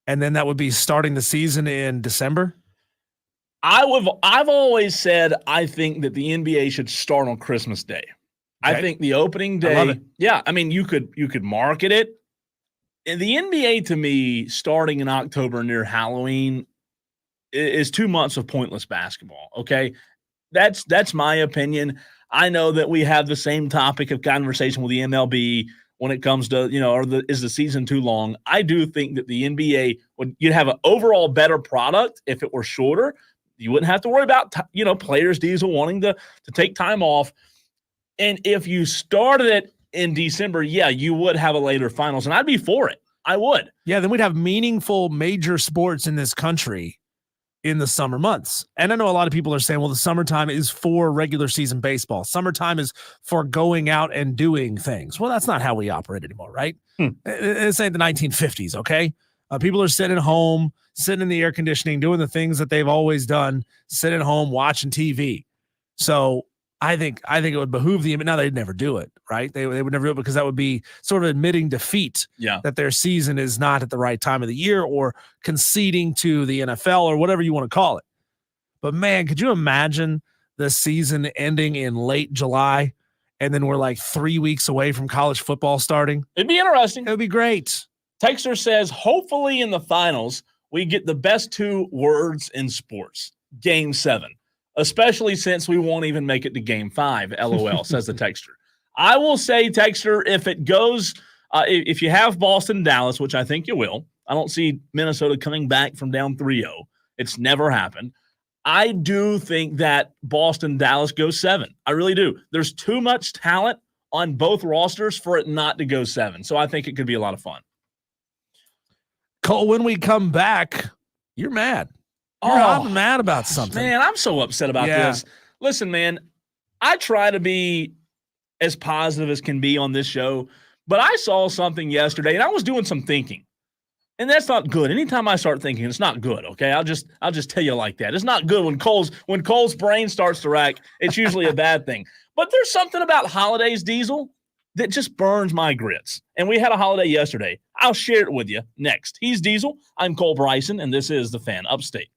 And then that would be starting the season in December? I've always said I think that the NBA should start on Christmas Day. Okay. I think the opening day. I love it. Yeah, I mean you could market it. And the NBA to me starting in October near Halloween is 2 months of pointless basketball. Okay, that's my opinion. I know that we have the same topic of conversation with the MLB when it comes to is the season too long? I do think that the NBA you'd have an overall better product if it were shorter. You wouldn't have to worry about players Diesel wanting to take time off. And if you started it in December, yeah, you would have a later finals, and I'd be for it. I would. Yeah, then we'd have meaningful major sports in this country in the summer months. And I know a lot of people are saying, well, the summertime is for regular season baseball. Summertime is for going out and doing things. Well, that's not how we operate anymore, right? This ain't the 1950s, okay? People are sitting home, sitting in the air conditioning, doing the things that they've always done, sitting home, watching TV. So I think it would behoove them. Now they'd never do it, right? They would never do it because that would be sort of admitting defeat. Yeah. That their season is not at the right time of the year or conceding to the NFL or whatever you want to call it. But man, could you imagine the season ending in late July and then we're like 3 weeks away from college football starting? It'd be interesting. It would be great. Texter says, hopefully in the finals, we get the best 2 words in sports. Game 7. Especially since we won't even make it to game 5, LOL, says the texter. I will say, texter, if it goes, if you have Boston, Dallas, which I think you will, I don't see Minnesota coming back from down 3-0. It's never happened. I do think that Boston, Dallas goes 7. I really do. There's too much talent on both rosters for it not to go 7. So I think it could be a lot of fun. Cole, when we come back, you're mad. You're mad about something. Man, I'm so upset about this. Listen, man, I try to be as positive as can be on this show, but I saw something yesterday, and I was doing some thinking, and that's not good. Anytime I start thinking, it's not good. Okay, I'll just tell you like that. It's not good when Cole's brain starts to rack. It's usually a bad thing. But there's something about holidays, Diesel, that just burns my grits. And we had a holiday yesterday. I'll share it with you next. He's Diesel. I'm Cole Bryson, and this is The Fan Upstate.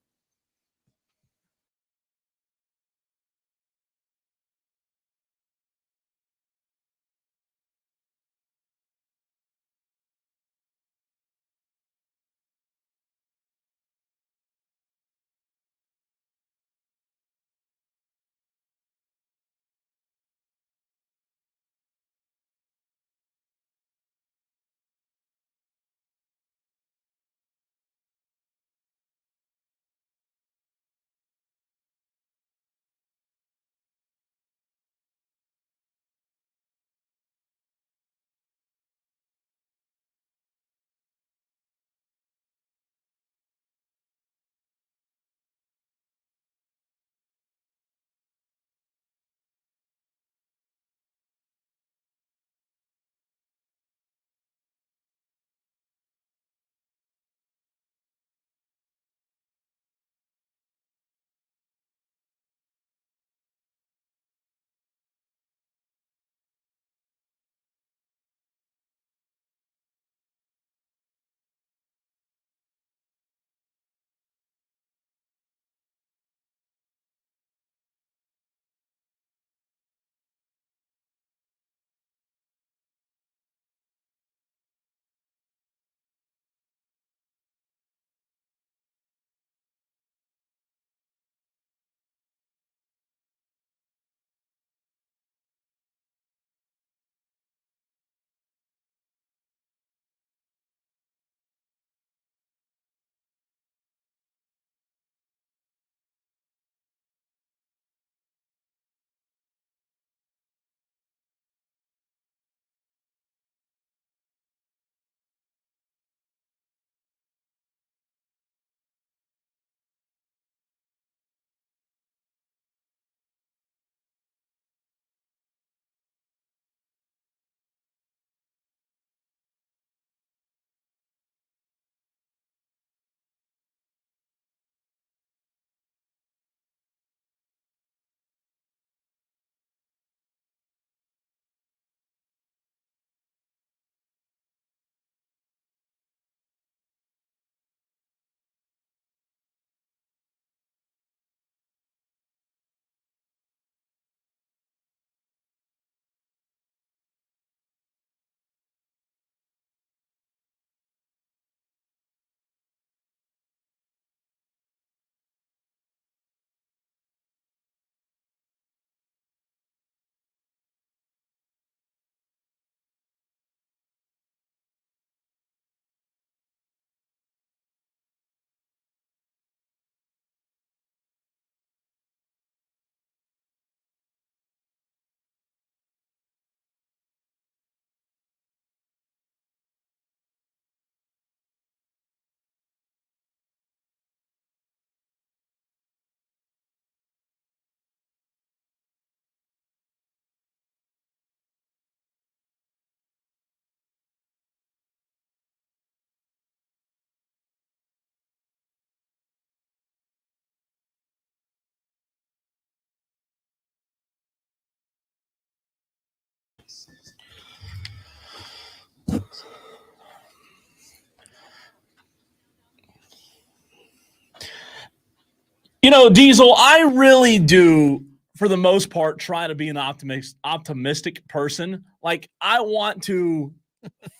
You know, Diesel, I really do, for the most part, try to be an optimistic person. Like, I want to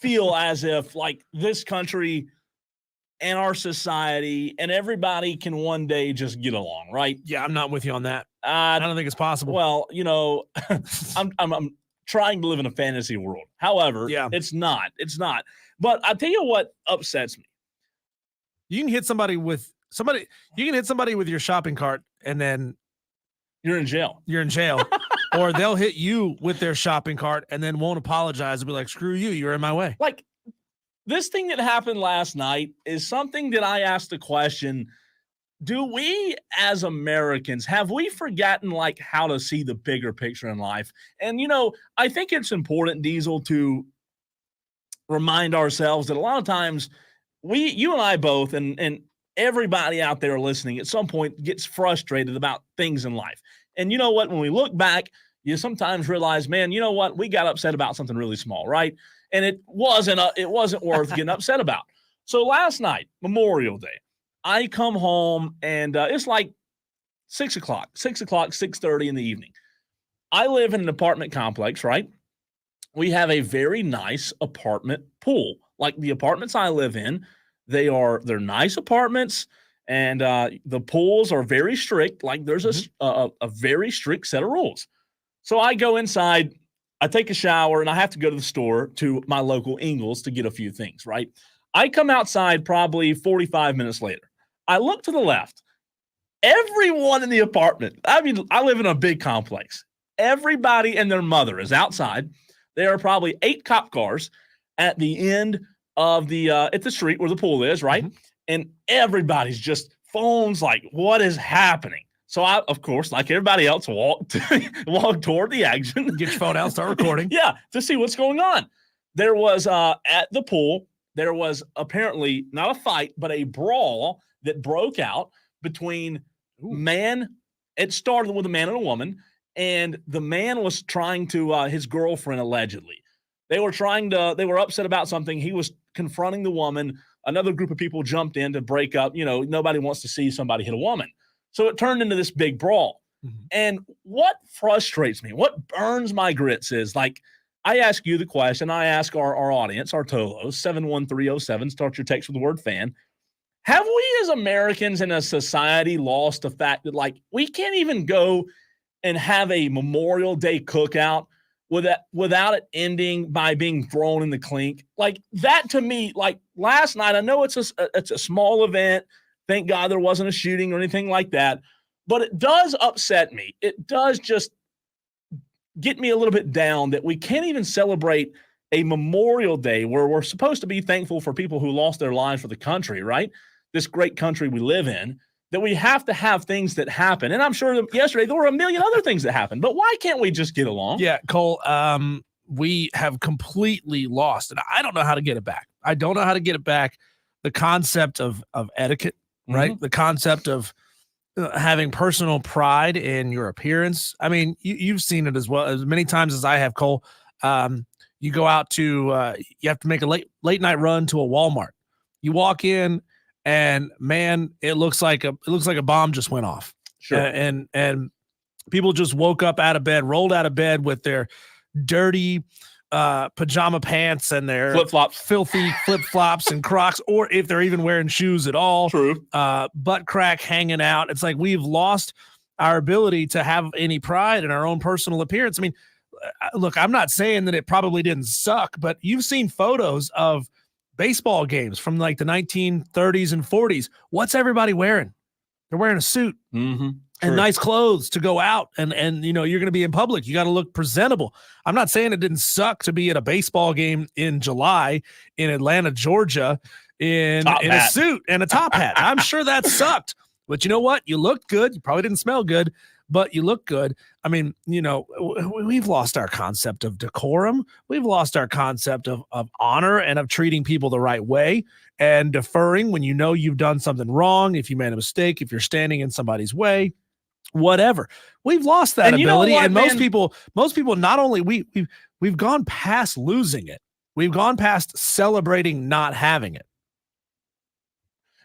feel as if, like, this country and our society and everybody can one day just get along, right? Yeah, I'm not with you on that. I don't think it's possible. Well, you know, I'm trying to live in a fantasy world. However, Yeah. it's not. It's not. But I'll tell you what upsets me. You can hit somebody with your shopping cart and then You're in jail. you're in jail. Or they'll hit you with their shopping cart and then won't apologize and be like, screw you, you're in my way. Like, this thing that happened last night is something that I asked the question, do we as Americans, have we forgotten like how to see the bigger picture in life? And, you know, I think it's important, Diesel, to remind ourselves that a lot of times you and I both, and everybody out there listening at some point gets frustrated about things in life. And you know what? When we look back, you sometimes realize, man, you know what? We got upset about something really small, right? And it wasn't worth getting upset about. So last night, Memorial Day, I come home and it's like 6 o'clock, 6:30 in the evening. I live in an apartment complex, right? We have a very nice apartment pool. Like the apartments I live in, they're nice apartments, and the pools are very strict. Like there's a very strict set of rules. So I go inside, I take a shower, and I have to go to the store to my local Ingles to get a few things, right? I come outside probably 45 minutes later. I look to the left. Everyone in the apartment, I mean, I live in a big complex. Everybody and their mother is outside. There are probably 8 cop cars at the end of at the street where the pool is, right? Mm-hmm. And everybody's just phones like, what is happening? So I, of course, like everybody else, walk toward the action. Get your phone out, start recording. Yeah, to see what's going on. There was, at the pool, there was apparently not a fight, but a brawl that broke out between man. It started with a man and a woman. And the man was trying to his girlfriend, allegedly. They were upset about something. He was confronting the woman. Another group of people jumped in to break up. You know, nobody wants to see somebody hit a woman. So it turned into this big brawl. Mm-hmm. And what frustrates me, what burns my grits is, like, I ask you the question, I ask our audience, our Tolos, 71307, start your text with the word fan. Have we as Americans in a society lost the fact that, like, we can't even go and have a Memorial Day cookout without it ending by being thrown in the clink? Like that, to me, like last night, I know it's a small event. Thank God there wasn't a shooting or anything like that. But it does upset me. It does just get me a little bit down that we can't even celebrate a Memorial Day where we're supposed to be thankful for people who lost their lives for the country, right? This great country we live in. That we have to have things that happen. And I'm sure yesterday there were a million other things that happened. But why can't we just get along? Yeah, Cole, we have completely lost, and I don't know how to get it back. I don't know how to get it back. The concept of etiquette, right? The concept of having personal pride in your appearance. I mean, you've seen it as well as many times as I have, Cole. You go out to you have to make a late night run to a Walmart. You walk in, and man, it looks like a bomb just went off. Sure. And people just woke up out of bed, rolled out of bed with their dirty pajama pants and their flip-flops, filthy flip-flops and Crocs, or if they're even wearing shoes at all. True. Butt crack hanging out. It's like we've lost our ability to have any pride in our own personal appearance. I mean, look, I'm not saying that it probably didn't suck, but you've seen photos of baseball games from like the 1930s and 40s. What's everybody wearing? They're wearing a suit and nice clothes to go out. And you know, you're going to be in public. You got to look presentable. I'm not saying it didn't suck to be at a baseball game in July in Atlanta, Georgia in a suit and a top hat. I'm sure that sucked. But you know what? You looked good. You probably didn't smell good, but you look good. I mean, you know, we've lost our concept of decorum. We've lost our concept of honor and of treating people the right way and deferring when you know you've done something wrong, if you made a mistake, if you're standing in somebody's way, whatever. We've lost that ability. And most people, not only we've gone past losing it. We've gone past celebrating not having it.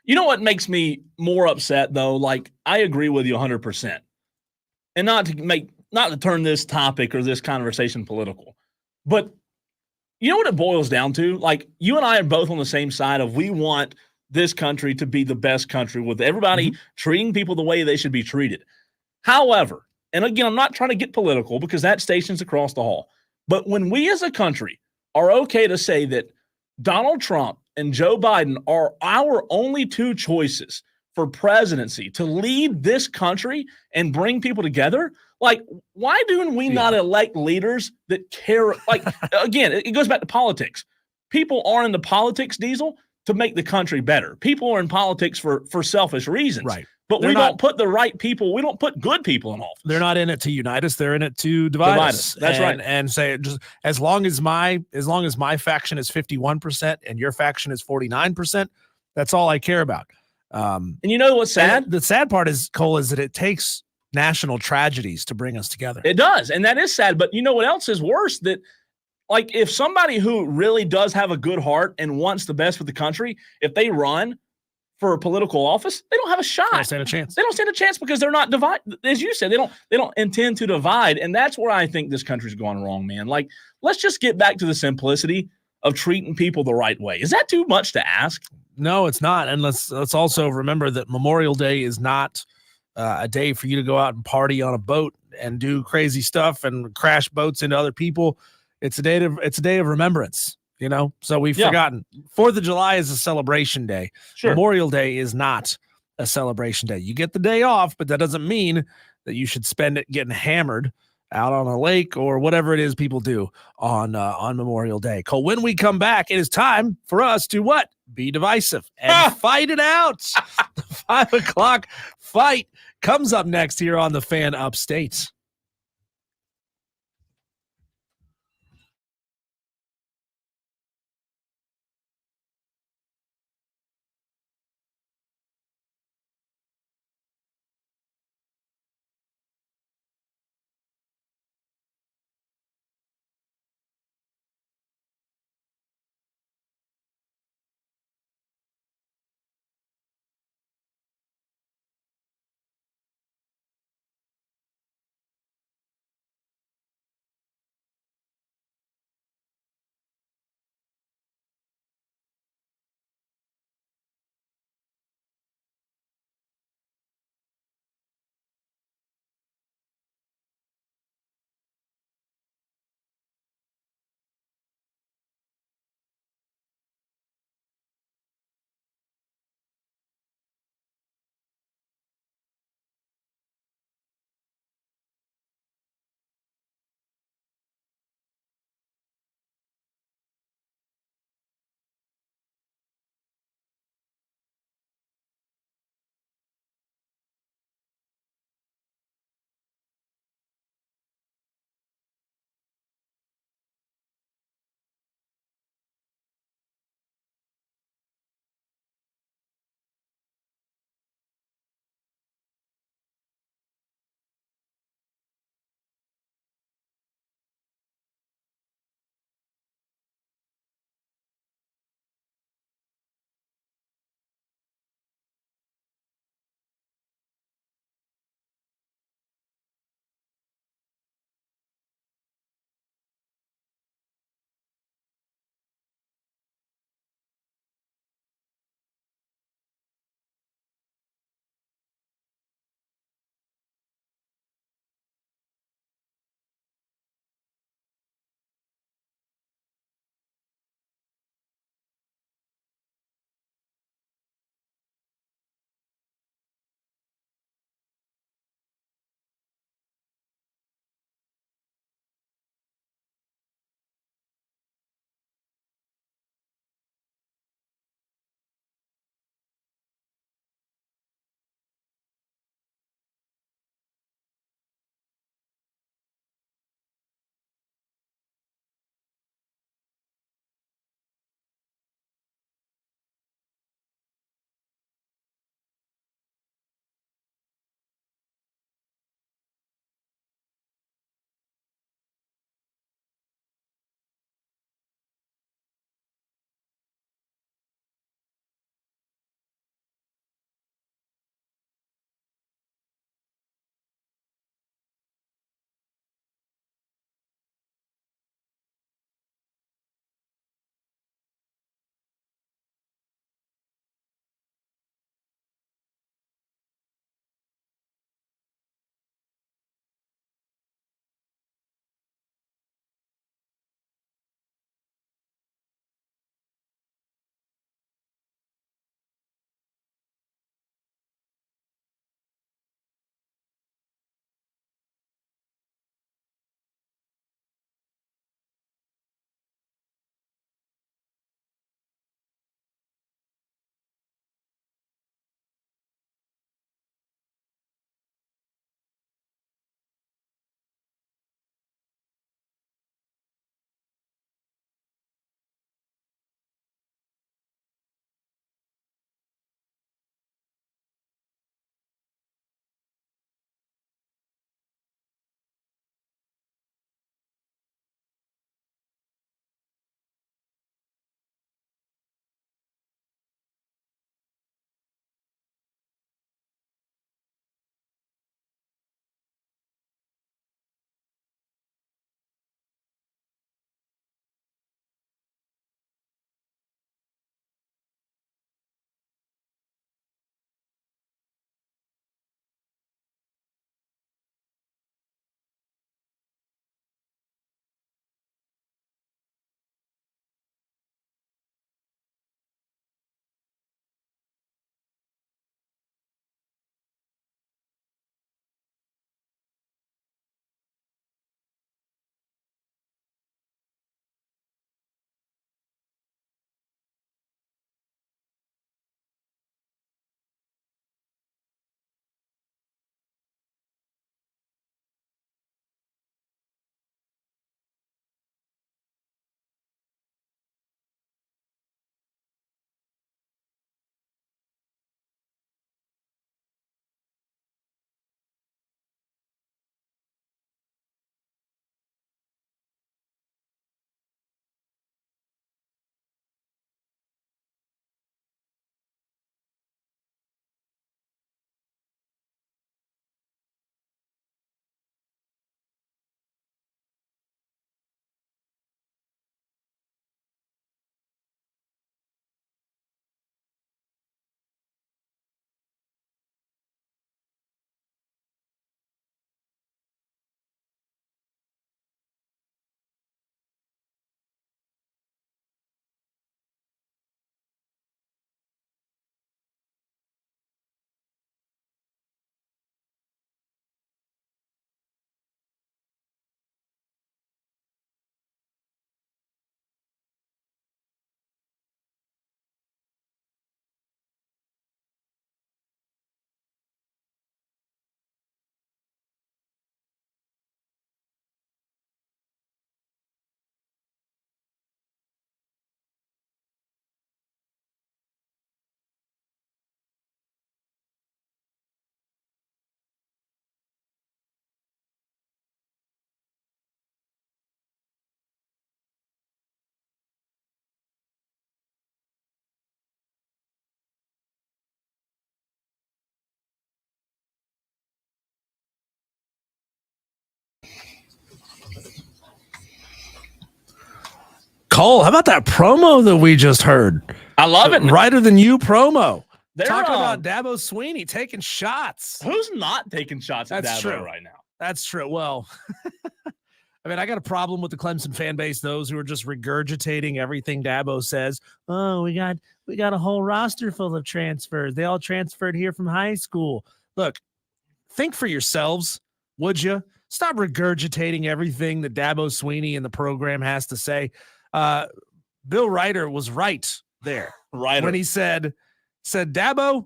You know what makes me more upset, though? Like, I agree with you 100%. And not to turn this topic or this conversation political, but you know what it boils down to? Like, you and I are both on the same side of we want this country to be the best country with everybody treating people the way they should be treated. However, and again, I'm not trying to get political because that station's across the hall, but when we as a country are okay to say that Donald Trump and Joe Biden are our only two choices for presidency to lead this country and bring people together, like, why do we not elect leaders that care? Like, again, it goes back to politics. People aren't into politics, Diesel, to make the country better. People are in politics for selfish reasons. Right. But we don't put the right people. We don't put good people in office. They're not in it to unite us. They're in it to divide us. That's right. And say, just as long as my faction is 51% and your faction is 49%, that's all I care about. And you know what's sad? The sad part is, Cole, is that it takes national tragedies to bring us together. It does, and that is sad. But you know what else is worse? That like if somebody who really does have a good heart and wants the best for the country, if they run for a political office, they don't have a shot. They don't stand a chance. They don't stand a chance because they're not divide. As you said, they don't intend to divide, and that's where I think this country's going wrong, man. Like, let's just get back to the simplicity of treating people the right way. Is that too much to ask? No, it's not. And let's also remember that Memorial Day is not a day for you to go out and party on a boat and do crazy stuff and crash boats into other people. It's a day of remembrance, you know? So we've forgotten. 4th of July is a celebration day. Sure. Memorial Day is not a celebration day. You get the day off, but that doesn't mean that you should spend it getting hammered out on a lake or whatever it is people do on Memorial Day. Cole, when we come back, it is time for us to what? Be divisive and fight it out. The 5 o'clock fight comes up next here on the Fan Upstate. Cole, how about that promo that we just heard? I love it. Righter Than You promo. They're, Talking about Dabo Sweeney taking shots. Who's not taking shots at That's Dabo true. right now? That's true. Well, I mean, I got a problem with the Clemson fan base, those who are just regurgitating everything Dabo says. Oh, we got a whole roster full of transfers. They all transferred here from high school. Look, think for yourselves, would you? Stop regurgitating everything that Dabo Sweeney and the program has to say. Bill Ryder was right there. Right. When he said, Dabo,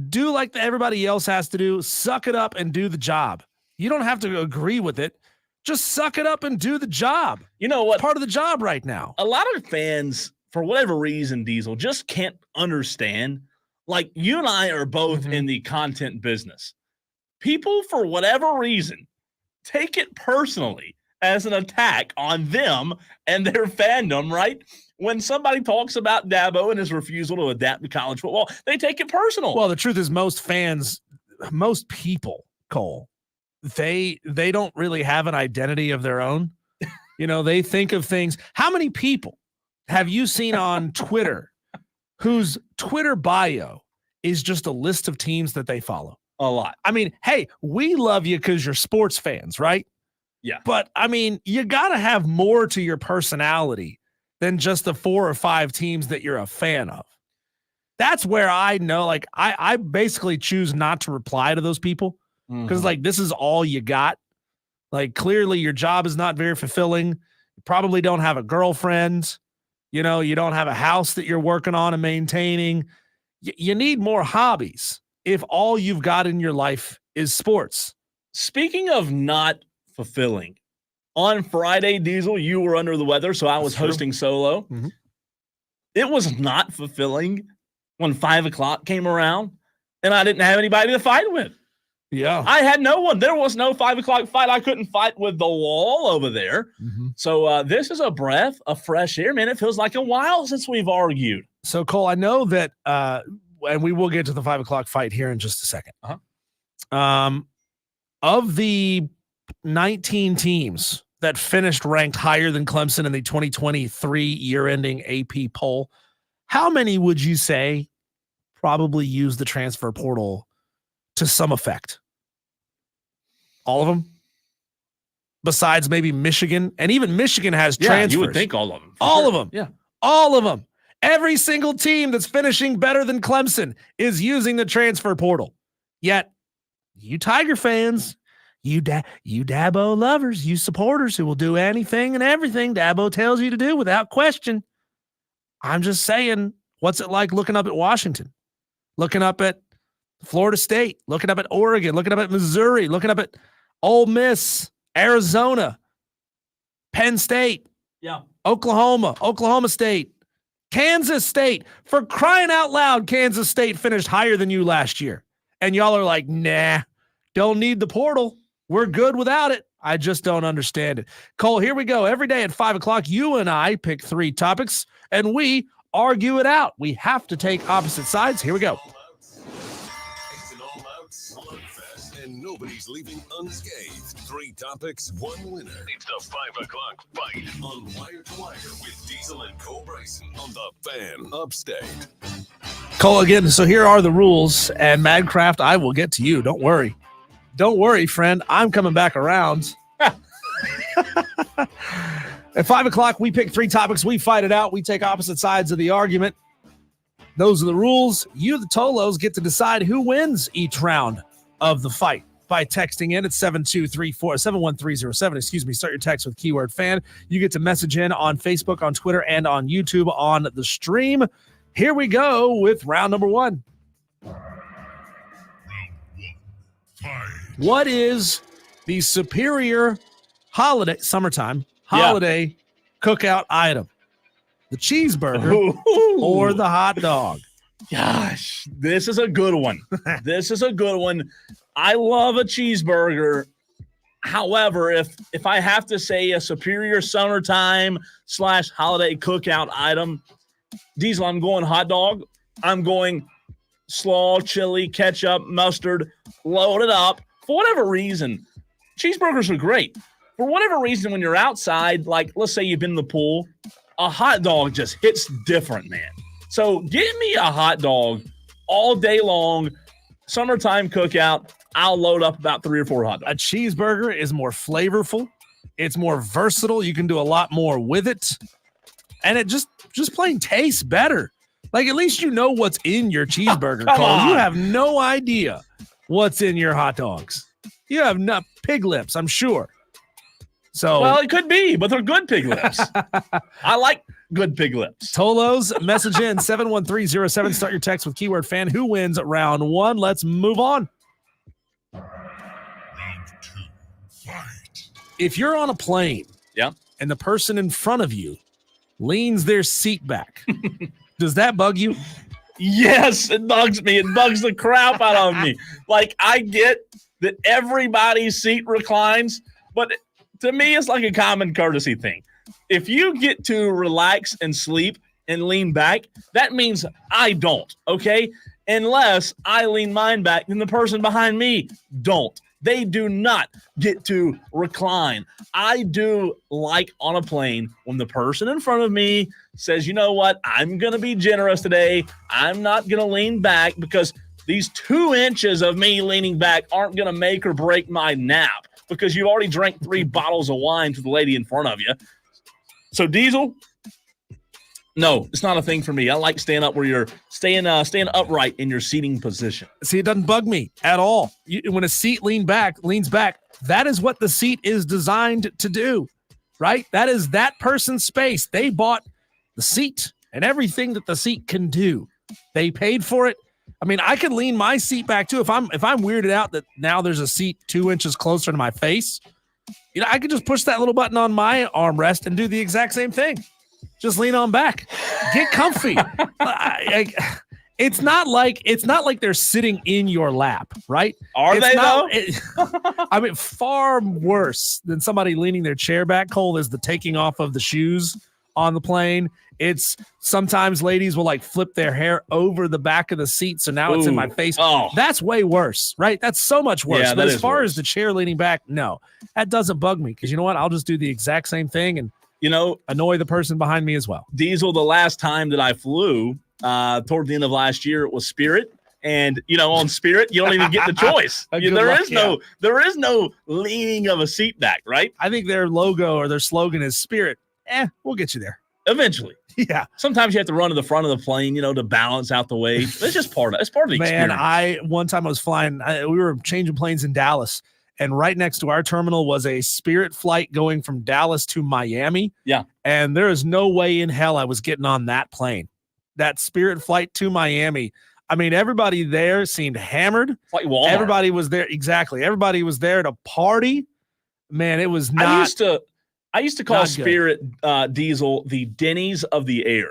do like everybody else has to do. Suck it up and do the job. You don't have to agree with it. Just suck it up and do the job. You know what? It's part of the job right now. A lot of fans, for whatever reason, Diesel, just can't understand. Like, you and I are both in the content business. People, for whatever reason, take it personally as an attack on them and their fandom, right? When somebody talks about Dabo and his refusal to adapt to college football, they take it personal. Well, the truth is most people, Cole, they don't really have an identity of their own. They think of things. How many people have you seen on Twitter whose Twitter bio is just a list of teams that they follow? A lot. I mean, hey, we love you because you're sports fans, right? Yeah. But, I mean, you got to have more to your personality than just the 4 or 5 teams that you're a fan of. That's where I know, like, I basically choose not to reply to those people because, like, this is all you got. Like, clearly your job is not very fulfilling. You probably don't have a girlfriend. You don't have a house that you're working on and maintaining. You need more hobbies if all you've got in your life is sports. Speaking of not fulfilling, on Friday, Diesel, you were under the weather, so I was hosting solo. Mm-hmm. It was not fulfilling when 5 o'clock came around and I didn't have anybody to fight with. Yeah. I had no one. There was no 5 o'clock fight. I couldn't fight with the wall over there. Mm-hmm. So this is a breath of fresh air, man. It feels like a while since we've argued. So, Cole, I know that, and we will get to the 5 o'clock fight here in just a second. Of the 19 teams that finished ranked higher than Clemson in the 2023 year-ending AP poll, how many would you say probably use the transfer portal to some effect? All of them? Besides maybe Michigan? And even Michigan has transfers. You would think all of them. All of them. Yeah. All of them. Every single team that's finishing better than Clemson is using the transfer portal. Yet, you Tiger fans, you Dabo lovers, you supporters who will do anything and everything Dabo tells you to do without question. I'm just saying, what's it like looking up at Washington, looking up at Florida State, looking up at Oregon, looking up at Missouri, looking up at Ole Miss, Arizona, Penn State, Oklahoma State, Kansas State. For crying out loud, Kansas State finished higher than you last year. And y'all are like, nah, don't need the portal. We're good without it. I just don't understand it. Cole, here we go. Every day at 5 o'clock, you and I pick 3 topics, and we argue it out. We have to take opposite sides. Here we go. It's an all-out slugfest, and nobody's leaving unscathed. 3 topics, 1 winner. It's the 5 o'clock fight on Wire to Wire with Diesel and Bryson on the Fan Upstate. Cole, again, so here are the rules, and Madcraft, I will get to you. Don't worry. Don't worry, friend. I'm coming back around. At 5 o'clock, we pick 3 topics. We fight it out. We take opposite sides of the argument. Those are the rules. You, the Tolos, get to decide who wins each round of the fight by texting in at 71307. Start your text with keyword fan. You get to message in on Facebook, on Twitter, and on YouTube on the stream. Here we go with round number 1. What is the superior summertime holiday cookout item? The cheeseburger or the hot dog? Gosh, this is a good one. This is a good one. I love a cheeseburger. However, if I have to say a superior summertime / holiday cookout item, Diesel, I'm going hot dog. I'm going slaw, chili, ketchup, mustard, load it up. For whatever reason, cheeseburgers are great. for whatever reason, when you're outside, like let's say you've been in the pool, a hot dog just hits different, man. So give me a hot dog all day long, summertime cookout. I'll load up about 3 or 4 hot dogs. A cheeseburger is more flavorful. It's more versatile. You can do a lot more with it. And it just plain tastes better. Like, at least you know what's in your cheeseburger, Come Cole. on. You have no idea what's in your hot dogs. You have pig lips, I'm sure. So, Well, it could be, but they're good pig lips. I like good pig lips. Tolos, message in 71307. Start your text with keyword fan. Who wins round 1? Let's move on. Round 2. Fight. If you're on a plane, Yeah. and the person in front of you leans their seat back, does that bug you? Yes, it bugs me. It bugs the crap out of me. Like, I get that everybody's seat reclines, but to me, it's like a common courtesy thing. If you get to relax and sleep and lean back, that means I don't, okay? Unless I lean mine back, then the person behind me don't. They do not get to recline. I do like on a plane when the person in front of me says, you know what, I'm going to be generous today. I'm not going to lean back because these 2 inches of me leaning back aren't going to make or break my nap because you already drank 3 bottles of wine to the lady in front of you. So, Diesel, no, it's not a thing for me. I like staying up where you're staying upright in your seating position. See, it doesn't bug me at all. When a seat leans back, that is what the seat is designed to do, right? That is that person's space. They bought the seat and everything that the seat can do. They paid for it. I mean, I could lean my seat back too. If I'm weirded out that now there's a seat 2 inches closer to my face, I could just push that little button on my armrest and do the exact same thing. Just lean on back, get comfy. It's not like they're sitting in your lap, right? Are they though? I mean, far worse than somebody leaning their chair back, Cole, is the taking off of the shoes on the plane. It's sometimes ladies will like flip their hair over the back of the seat, so now it's in my face. Oh. That's way worse, right? That's so much worse. Yeah, but that as is far worse. as the chair leaning back, no, that doesn't bug me because you know what? I'll just do the exact same thing and annoy the person behind me as well. Diesel, the last time that I flew toward the end of last year, it was Spirit. And, on Spirit, you don't even get the choice. There is no leaning of a seat back, right? I think their logo or their slogan is Spirit. We'll get you there. Eventually. Yeah. Sometimes you have to run to the front of the plane, to balance out the weight. It's just part of the experience. Man, one time I was flying, we were changing planes in Dallas, and right next to our terminal was a Spirit flight going from Dallas to Miami. Yeah. And there is no way in hell I was getting on that plane. That Spirit flight to Miami. I mean, everybody there seemed hammered. It's like Walmart. Everybody was there. Exactly. Everybody was there to party. Man, it was not. I used to call Spirit Diesel the Denny's of the air.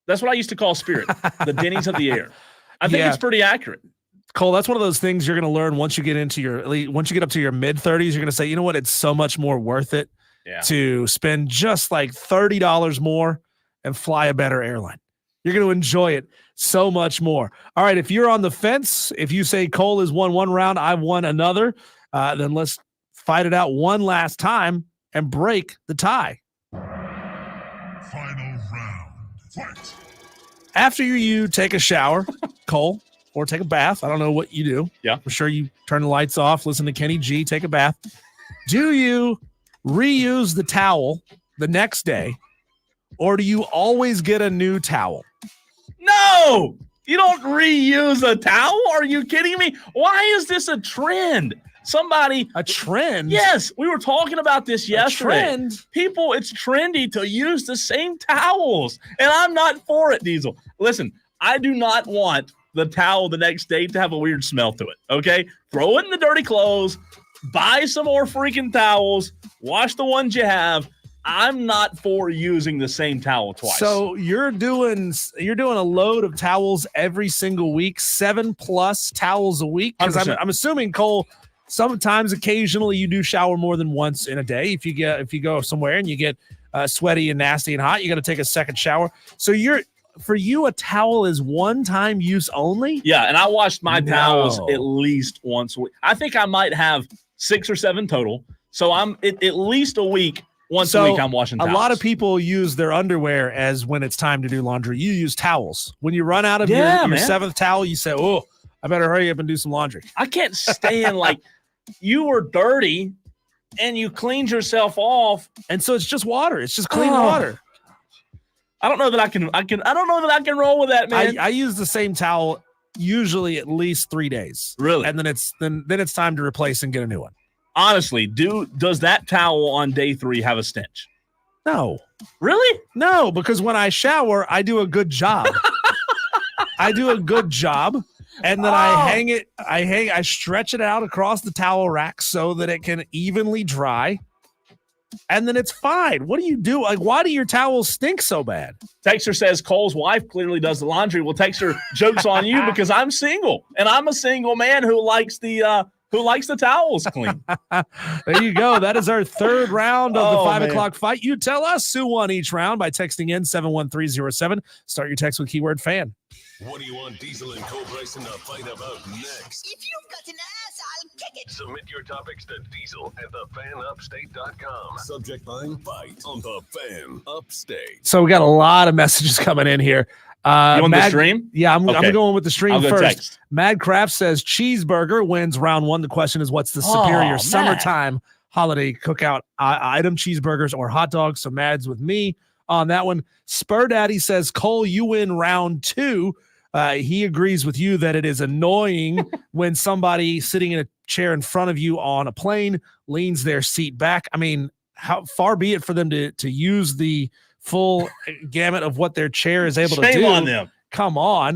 That's what I used to call Spirit, the Denny's of the air. I think it's pretty accurate. Cole, that's one of those things you're going to learn once you get up to your mid 30s. You're going to say, you know what? It's so much more worth it to spend just like $30 more and fly a better airline. You're going to enjoy it so much more. All right. If you're on the fence, if you say Cole has won one round, I've won another, then let's fight it out one last time and break the tie. Final round. Fight. After you take a shower, Cole, or take a bath, I don't know what you do. Yeah. I'm sure you turn the lights off, listen to Kenny G, take a bath. Do you reuse the towel the next day, or do you always get a new towel? No, you don't reuse a towel. Are you kidding me? Why is this a trend? A trend? Yes, we were talking about this yesterday. Trend? People, it's trendy to use the same towels, and I'm not for it, Diesel. Listen, I do not want the towel the next day to have a weird smell to it, okay? Throw it in the dirty clothes, buy some more freaking towels, wash the ones you have. I'm not for using the same towel twice. So you're doing a load of towels every single week, 7+ towels a week? Because I'm assuming, Cole, sometimes occasionally you do shower more than once in a day. If you go somewhere and you get sweaty and nasty and hot, you got to take a second shower. So for you, a towel is one-time use only? Yeah, and I washed my towels at least once a week. I think I might have 6 or 7 total. So I'm at least a week. Once a week, I'm washing towels. A lot of people use their underwear as when it's time to do laundry. You use towels. When you run out of your seventh towel, you say, oh, I better hurry up and do some laundry. I can't stand like you were dirty and you cleaned yourself off. And so it's just water. It's just clean water. I don't know that I can roll with that, man. I use the same towel usually at least 3 days. Really? And then it's time to replace and get a new one. Honestly, does that towel on day 3 have a stench? No. Really? No, because when I shower, I do a good job. I do a good job. And then I stretch it out across the towel rack so that it can evenly dry. And then it's fine. What do you do? Like, why do your towels stink so bad? Texter says Cole's wife clearly does the laundry. Well, Texter, joke's on you because I'm single. And I'm a single man who likes the towels clean. There you go. That is our third round of the 5 o'clock fight. You tell us who won each round by texting in 71307. Start your text with keyword fan. What do you want Diesel and Bryson to fight about next? If you've got an ass, I'll kick it. Submit your topics to Diesel at thefanupstate.com. Subject line, fight on the Fan Upstate. So we got a lot of messages coming in here. You want the stream? Yeah, I'm going with the stream I'll go first. Text. Mad Craft says cheeseburger wins round 1. The question is, what's the superior summertime holiday cookout item, cheeseburgers or hot dogs? So Mad's with me on that one. Spur Daddy says, Cole, you win round 2. He agrees with you that it is annoying when somebody sitting in a chair in front of you on a plane leans their seat back. I mean, how far be it for them to use the full gamut of what their chair is able to do. Shame on them. Come on.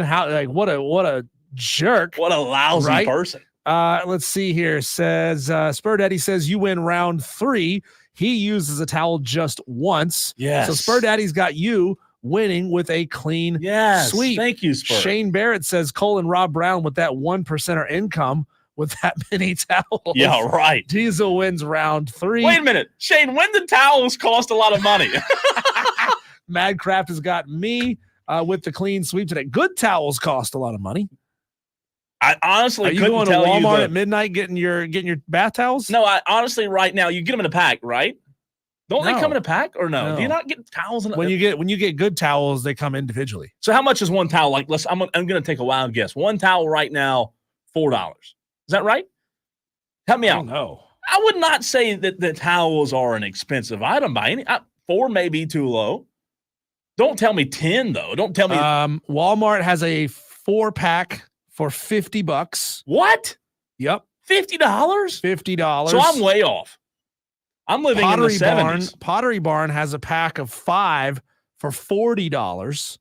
What a jerk. What a lousy person. Let's see here. Says Spur Daddy says you win round 3. He uses a towel just once. Yes. So Spur Daddy's got you winning with a clean sweep. Thank you, Spur. Shane Barrett says Cole and Rob Brown with that 1%er income with that many towels. Yeah, right. Diesel wins round 3. Wait a minute. Shane, when the towels cost a lot of money? Madcraft has got me with the clean sweep today. Good towels cost a lot of money. I honestly couldn't tell you. Are you going to Walmart at midnight getting your bath towels? No, I honestly right now you get them in a pack, right? Don't they come in a pack or no? Do you not get towels in when you get good towels, they come individually. So how much is one towel? Like I'm going to take a wild guess. One towel right now, $4. Is that right? Help me out. No. I would not say that the towels are an expensive item by any. 4 may be too low. Don't tell me 10 though. Don't tell me. Walmart has a 4-pack for $50. What? Yep. $50? $50. So I'm way off. I'm living in the 70s. Pottery Barn has a pack of 5 for $40.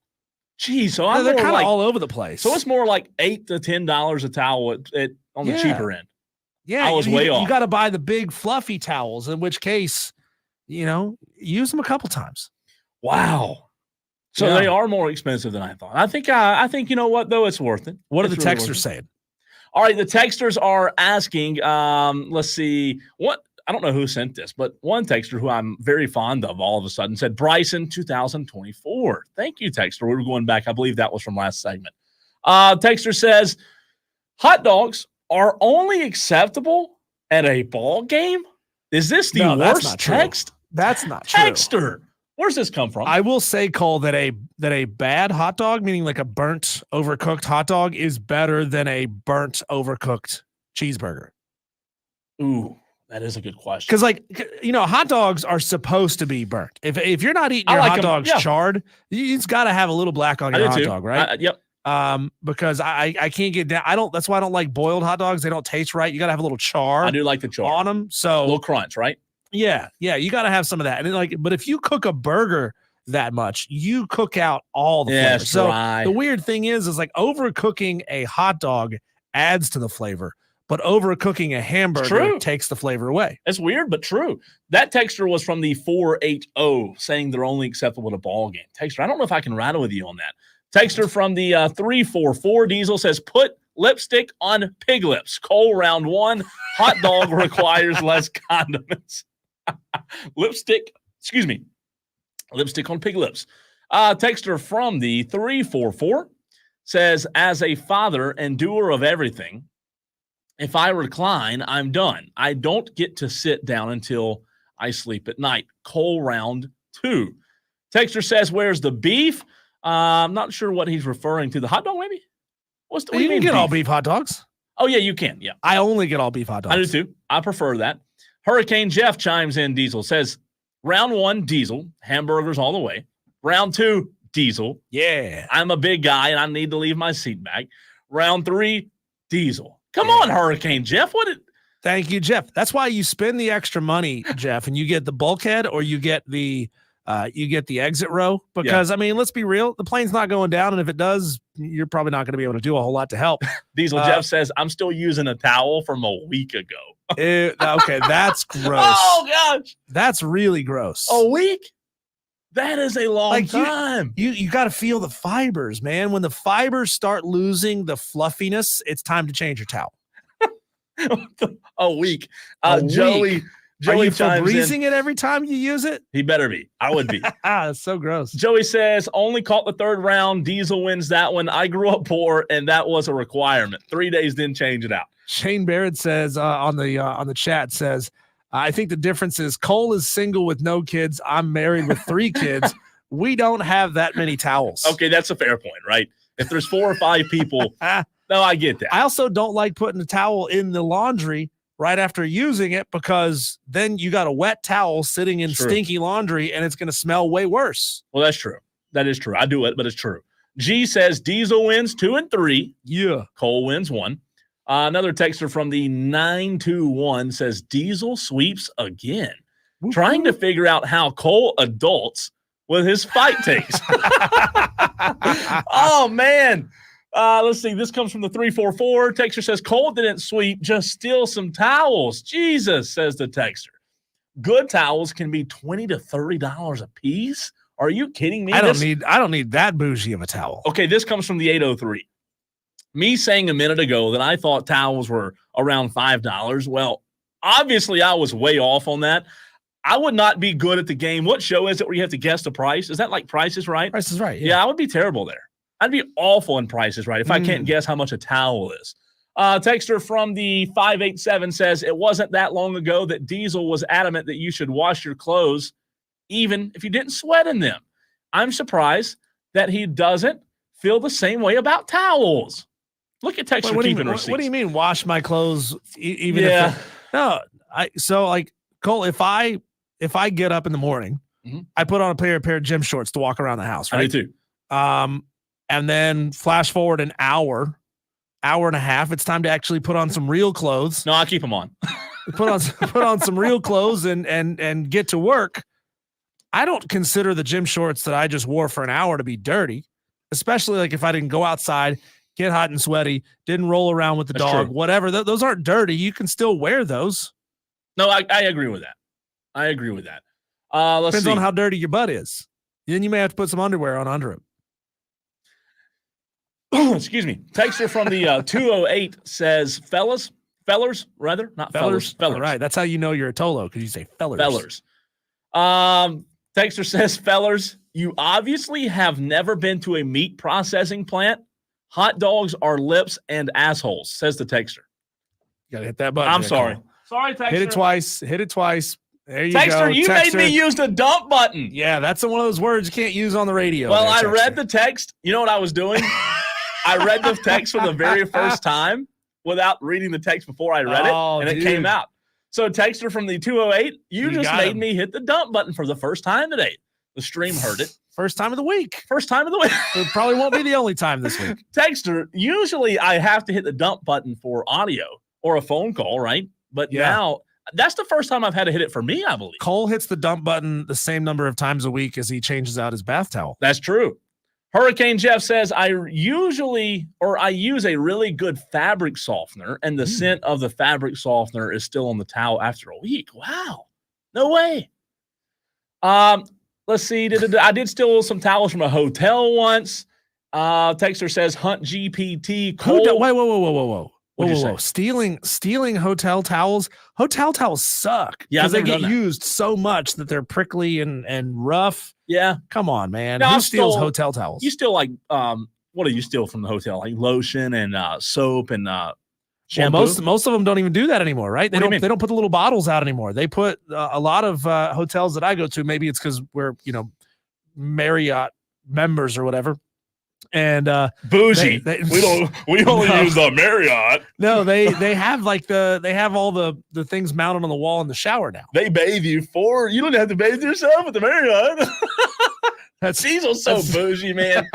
Geez, so they're kind of all over the place. So it's more like $8 to $10 a towel on the cheaper end. Yeah, I was way off. You got to buy the big fluffy towels, in which case, use them a couple times. Wow. So they are more expensive than I thought. I think you know what though, it's worth it. What are the texters saying? All right, the texters are asking. Let's see what. I don't know who sent this, but one texter who I'm very fond of all of a sudden said, Bryson 2024. Thank you, texter. We're going back. I believe that was from last segment. Texter says, hot dogs are only acceptable at a ball game? Is this the worst text? That's not true. Texter, where's this come from? I will say, Cole, that a bad hot dog, meaning like a burnt, overcooked hot dog, is better than a burnt, overcooked cheeseburger. Ooh. That is a good question. Because, hot dogs are supposed to be burnt. If you're not eating your hot dogs charred, it's got to have a little black on your hot dog, right? Yep. Because I can't get down. That's why I don't like boiled hot dogs. They don't taste right. You got to have a little char. I do like the char on them. So a little crunch, right? Yeah. You got to have some of that. And but if you cook a burger that much, you cook out all the flavor. So the weird thing is like overcooking a hot dog adds to the flavor. But overcooking a hamburger takes the flavor away. It's weird, but true. That texture was from the 480 saying they're only acceptable at a ball game. Texture, I don't know if I can rattle with you on that. Texture from the 344 Diesel says, put lipstick on pig lips. Cole round 1. Hot dog requires less condiments. Lipstick on pig lips. Texture from the 344 says, as a father and doer of everything, If I recline, I'm done. I don't get to sit down until I sleep at night. Cole round 2. Texter says, where's the beef? I'm not sure what he's referring to. The hot dog, maybe? What do You you can mean get all beef hot dogs. Oh, yeah, you can. Yeah. I only get all beef hot dogs. I do too. I prefer that. Hurricane Jeff chimes in. Diesel says, round 1, Diesel, hamburgers all the way. Round 2, Diesel. Yeah. I'm a big guy and I need to leave my seat back. Round 3, Diesel. Come on, Hurricane Jeff. Thank you, Jeff. That's why you spend the extra money, Jeff, and you get the bulkhead or you get the exit row. Because I mean, let's be real, the plane's not going down, and if it does, you're probably not going to be able to do a whole lot to help. Diesel Jeff says, I'm still using a towel from a week ago. Okay, that's gross. Oh gosh, that's really gross. A week? That is a long time. You got to feel the fibers, man. When the fibers start losing the fluffiness, it's time to change your towel. A week. A Joey. week. Are you Febrezing it every time you use it? He better be. I would be. That's so gross. Joey says, only caught the 3rd round. Diesel wins that one. I grew up poor, and that was a requirement. 3 days didn't change it out. Shane Barrett says on the chat says, I think the difference is Cole is single with no kids. I'm married with 3 kids. We don't have that many towels. Okay, that's a fair point, right? If there's 4 or 5 people, no, I get that. I also don't like putting a towel in the laundry right after using it because then you got a wet towel sitting in stinky laundry and it's going to smell way worse. Well, that's true. That is true. I do it, but it's true. G says Diesel wins 2 and 3. Yeah. Cole wins 1. Another texter from the 921 says Diesel sweeps again. Woo-hoo. Trying to figure out how Cole adults with his fight takes. Oh, man. Let's see. This comes from the 344. Texter says Cole didn't sweep, just steal some towels. Jesus, says the texter. Good towels can be $20 to $30 a piece. Are you kidding me? I don't need that bougie of a towel. Okay, this comes from the 803. Me saying a minute ago that I thought towels were around $5. Well, obviously I was way off on that. I would not be good at the game. What show is it where you have to guess the price? Is that like Price is Right? Price is Right. Yeah, I would be terrible there. I'd be awful in Price is Right if I can't guess how much a towel is. Texter from the 587 says, it wasn't that long ago that Diesel was adamant that you should wash your clothes even if you didn't sweat in them. I'm surprised that he doesn't feel the same way about towels. Look at Texter keeping receipts. What do you mean wash my clothes even if Cole, if I get up in the morning, I put on a pair of gym shorts to walk around the house, right? I do too. And then flash forward an hour and a half, it's time to actually put on some real clothes. No, I'll keep them on. put on some real clothes and get to work. I don't consider the gym shorts that I just wore for an hour to be dirty, especially like if I didn't go outside, get hot and sweaty, didn't roll around with the dog, whatever. Those aren't dirty. You can still wear those. No, I agree with that. Depends on how dirty your butt is. Then you may have to put some underwear on under it. Excuse me. Texter from the 208 says, fellers, rather, not fellers. All right. That's how you know you're a Tolo, because you say fellers. Texter says, fellers, you obviously have never been to a meat processing plant. Hot dogs are lips and assholes, says the texter. You got to hit that button. I'm sorry. Sorry, texter. Hit it twice. There you texter, go. You made me use the dump button. Yeah, that's one of those words you can't use on the radio. Well, I read the text. You know what I was doing? I read the text for the very first time without reading the text before I read it, and it came out. So, texter from the 208, you just made me hit the dump button for the first time today. The stream heard it. First time of the week. It probably won't be the only time this week. Texter, usually I have to hit the dump button for audio or a phone call, right? But now that's the first time I've had to hit it for me, I believe. Cole hits the dump button the same number of times a week as he changes out his bath towel. That's true. Hurricane Jeff says, I use a really good fabric softener, and the scent of the fabric softener is still on the towel after a week. Wow. No way. Let's see. I did steal some towels from a hotel once. Texter says, Hunt GPT. Whoa. Stealing hotel towels. Hotel towels suck. Yeah, because they get used so much that they're prickly and rough. Yeah. Come on, man. Now, Who steals hotel towels? You steal what do you steal from the hotel? Like lotion and soap and Shampoo? Well, most of them don't even do that anymore, right? What do you mean? They don't put the little bottles out anymore. They put a lot of hotels that I go to. Maybe it's because we're Marriott members or whatever. And bougie. We only use the Marriott. No, they have they have all the things mounted on the wall in the shower now. They bathe you you don't have to bathe yourself at the Marriott. Diesel's so bougie, man.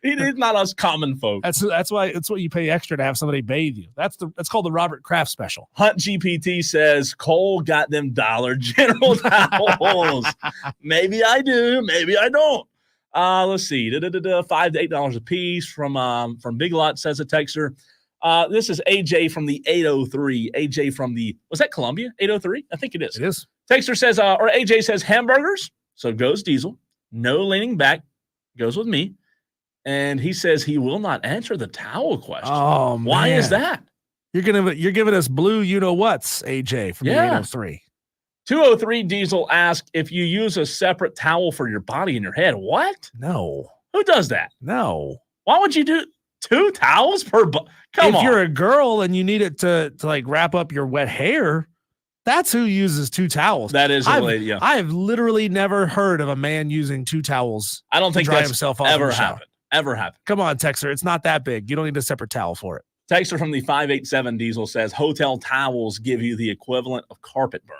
He's not us common folk. That's why it's what you pay extra to have somebody bathe you. That's called the Robert Kraft special. Hunt GPT says Cole got them Dollar General towels. Maybe I do, maybe I don't. Let's see, $5 to $8 a piece from Big Lot, says a texter. This is AJ from the 803. AJ from was that Columbia 803? I think it is. It is. Texter says, or AJ says hamburgers. So goes Diesel. No leaning back. Goes with me. And he says he will not answer the towel question. Oh, man. Why is that? You're giving us blue you-know-whats, AJ, from the 803. 203 Diesel asks if you use a separate towel for your body and your head. What? No. Who does that? No. Why would you do 2 towels per Come on. If you're a girl and you need it to like wrap up your wet hair, that's who uses 2 towels. That is a lady, yeah. I've literally never heard of a man using 2 towels. I don't think to dry that's himself off ever in the shower. happened. Ever happened. Come on, Texter. It's not that big. You don't need a separate towel for it. Texter from the 587 Diesel says hotel towels give you the equivalent of carpet burn.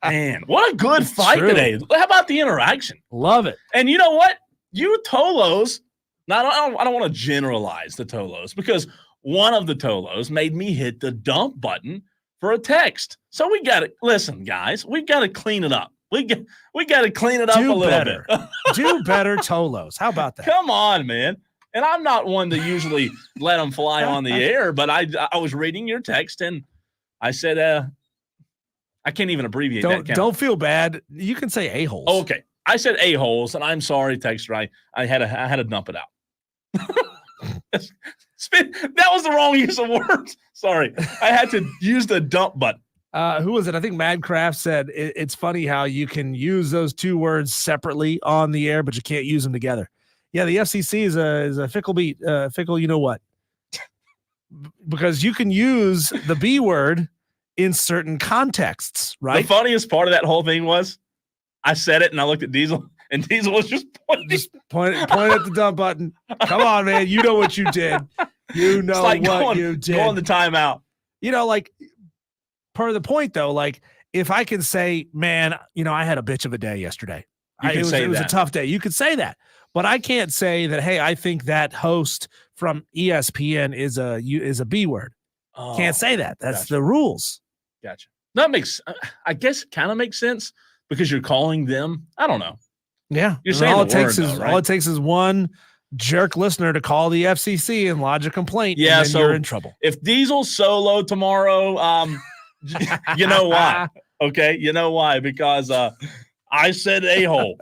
Man, what a good fight today. How about the interaction? Love it. And you know what? You Tolos, now I don't want to generalize the Tolos because one of the Tolos made me hit the dump button for a text. So we got to listen, guys. We got to clean it up. We got to clean it up a little bit. Do better, Tolos. How about that? Come on, man. And I'm not one to usually let them fly on the air, but I was reading your text and I said, I can't even abbreviate that. Don't feel bad. You can say a-holes. Oh, okay. I said a-holes, and I'm sorry, texter. I had to dump it out. That was the wrong use of words. Sorry. I had to use the dump button. Who was it? I think Madcraft said it's funny how you can use those 2 words separately on the air, but you can't use them together. Yeah, the FCC is a fickle beat, fickle you know what? Because you can use the B word in certain contexts, right? The funniest part of that whole thing was I said it and I looked at Diesel and Diesel was just pointing. Point at the dump button. Come on, man. You know what you did. You know what you did. Go on the timeout. Like part of the point though, like if I can say, man, I had a bitch of a day yesterday. It was a tough day. You could say that. But I can't say that, hey, I think that host from ESPN is a B word. Oh, can't say that. That's the rules. Gotcha. That makes, I guess, kind of makes sense because you're calling them. I don't know. Yeah. You're saying all it takes is one jerk listener to call the FCC and lodge a complaint. Yeah, and then you're in trouble. If Diesel's solo tomorrow, you know why? Okay, you know why? Because I said a-hole.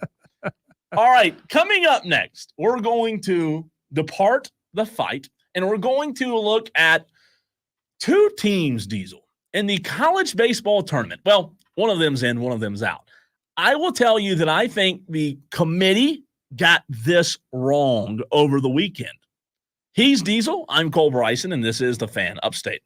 All right, coming up next, we're going to depart the fight, and we're going to look at 2 teams, Diesel, in the college baseball tournament. Well, one of them's in, one of them's out. I will tell you that I think the committee got this wrong over the weekend. He's Diesel. I'm Cole Bryson, and this is The Fan Upstate.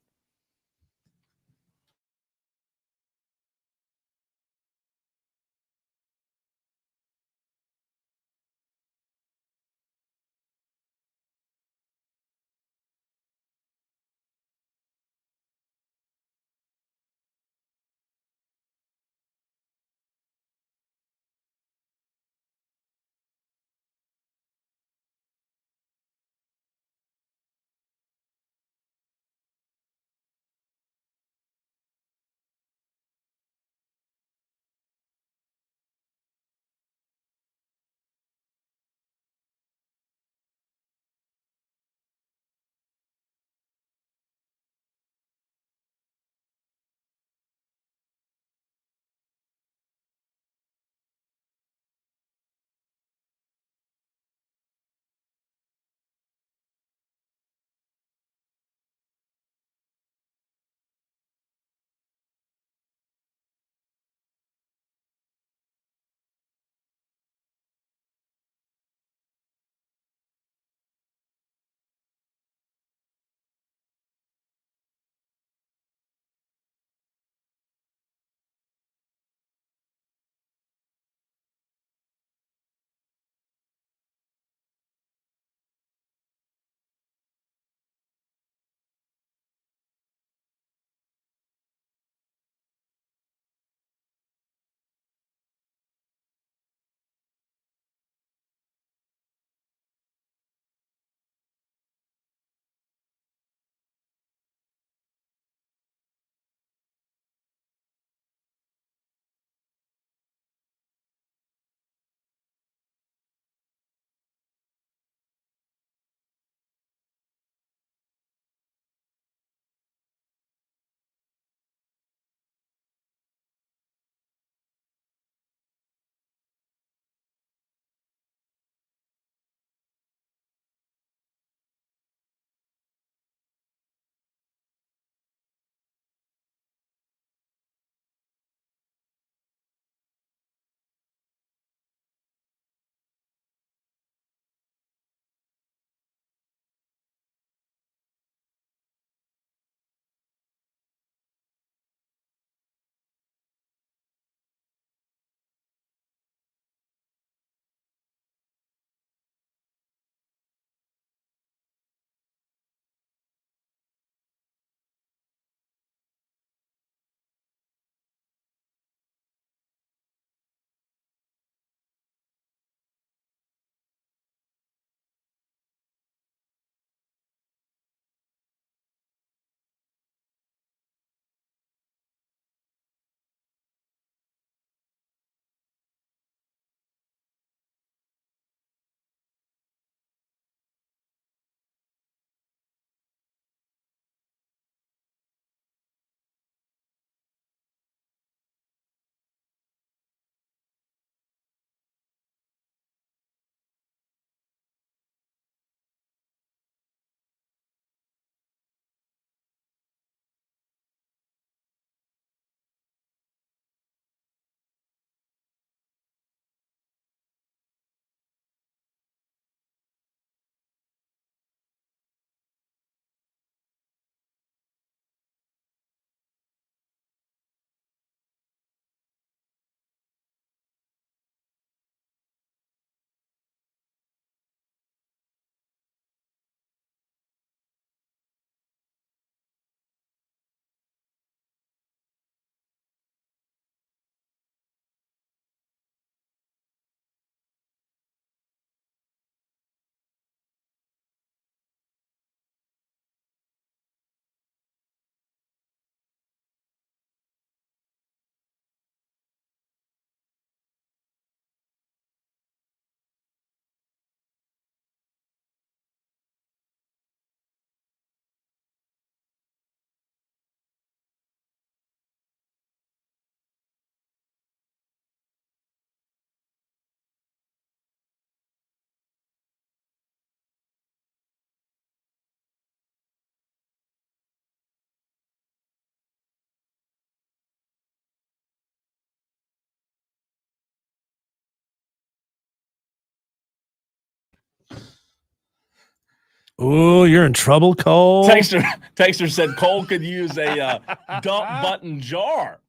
Ooh, you're in trouble, Cole. Texter said Cole could use a dump button jar.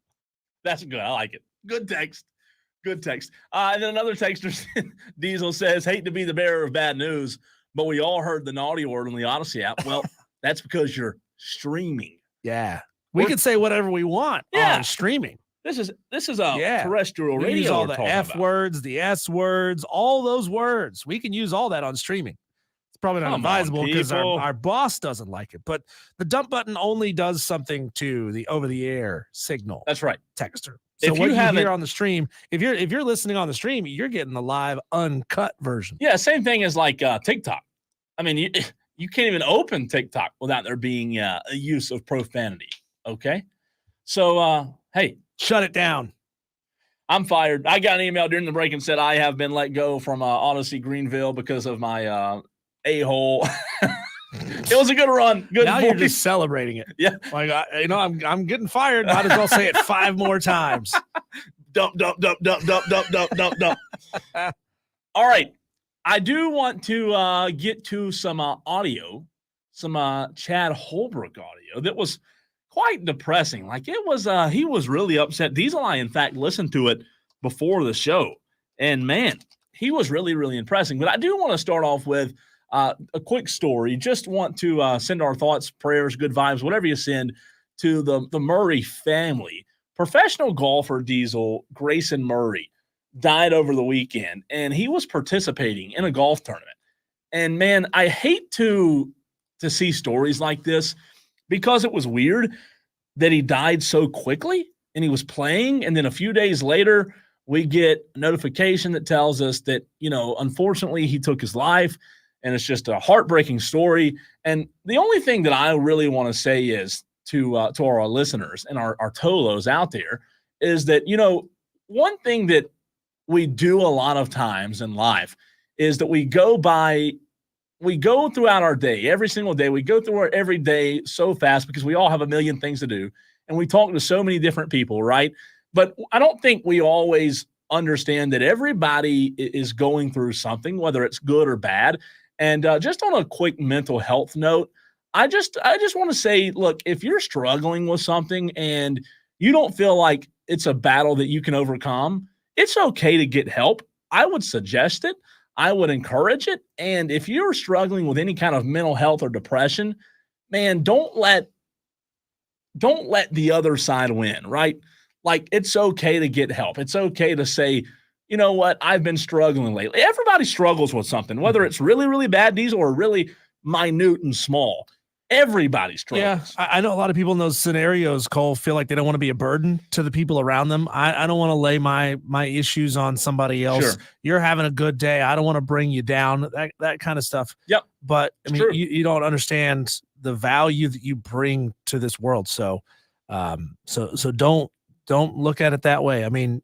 That's good. I like it. Good text. Good text. And then another texter, Diesel says, hate to be the bearer of bad news, but we all heard the naughty word on the Odyssey app. Well, that's because you're streaming. Yeah. We could say whatever we want on streaming. This is a terrestrial radio. Use all the F words, the S words, all those words. We can use all that on streaming. It's probably not advisable because our boss doesn't like it. But the dump button only does something to the over-the-air signal. That's right, texter. So if what you hear on the stream, if you're listening on the stream, you're getting the live uncut version. Yeah, same thing as like TikTok. I mean, you can't even open TikTok without there being a use of profanity. Okay, so hey. Shut it down. I'm fired. I got an email during the break and said I have been let go from Odyssey Greenville because of my a-hole. It was a good run. Good. Now you're just celebrating it. Yeah. Like, I'm getting fired. Might as well say it 5 more times. Dump. All right. I do want to get to some audio, some Chad Holbrook audio that was quite depressing. Like it was, he was really upset. Diesel and I, in fact, listened to it before the show. And man, he was really, really impressing. But I do want to start off with a quick story. Just want to send our thoughts, prayers, good vibes, whatever you send to the Murray family. Professional golfer Diesel, Grayson Murray, died over the weekend, and he was participating in a golf tournament. And man, I hate to see stories like this because it was weird that he died so quickly and he was playing. And then a few days later, we get a notification that tells us that, unfortunately he took his life, and it's just a heartbreaking story. And the only thing that I really want to say is to our listeners and our Tolos out there is that, one thing that we do a lot of times in life is that we go throughout our day, every single day. We go through our every day so fast because we all have a million things to do. And we talk to so many different people, right? But I don't think we always understand that everybody is going through something, whether it's good or bad. And just on a quick mental health note, I just want to say, look, if you're struggling with something and you don't feel like it's a battle that you can overcome, it's okay to get help. I would suggest it. I would encourage it. And if you're struggling with any kind of mental health or depression, man, don't let the other side win, right? Like, it's okay to get help. It's okay to say, you know what, I've been struggling lately. Everybody struggles with something, whether it's really, really bad, Diesel, or really minute and small. Everybody struggles. Yeah, I know a lot of people in those scenarios, Cole, feel like they don't want to be a burden to the people around them. I don't want to lay my issues on somebody else. Sure. You're having a good day. I don't want to bring you down, that kind of stuff. Yep. But, I mean, true. you don't understand the value that you bring to this world. So don't look at it that way. I mean,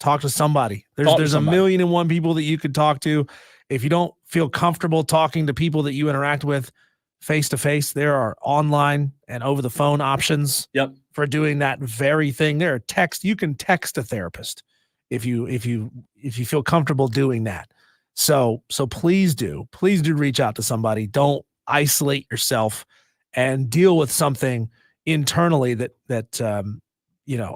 talk to somebody. There's a million and one people that you could talk to. If you don't feel comfortable talking to people that you interact with face to face, there are online and over the phone options for doing that very thing. There are you can text a therapist if you feel comfortable doing that. So please do reach out to somebody. Don't isolate yourself and deal with something internally that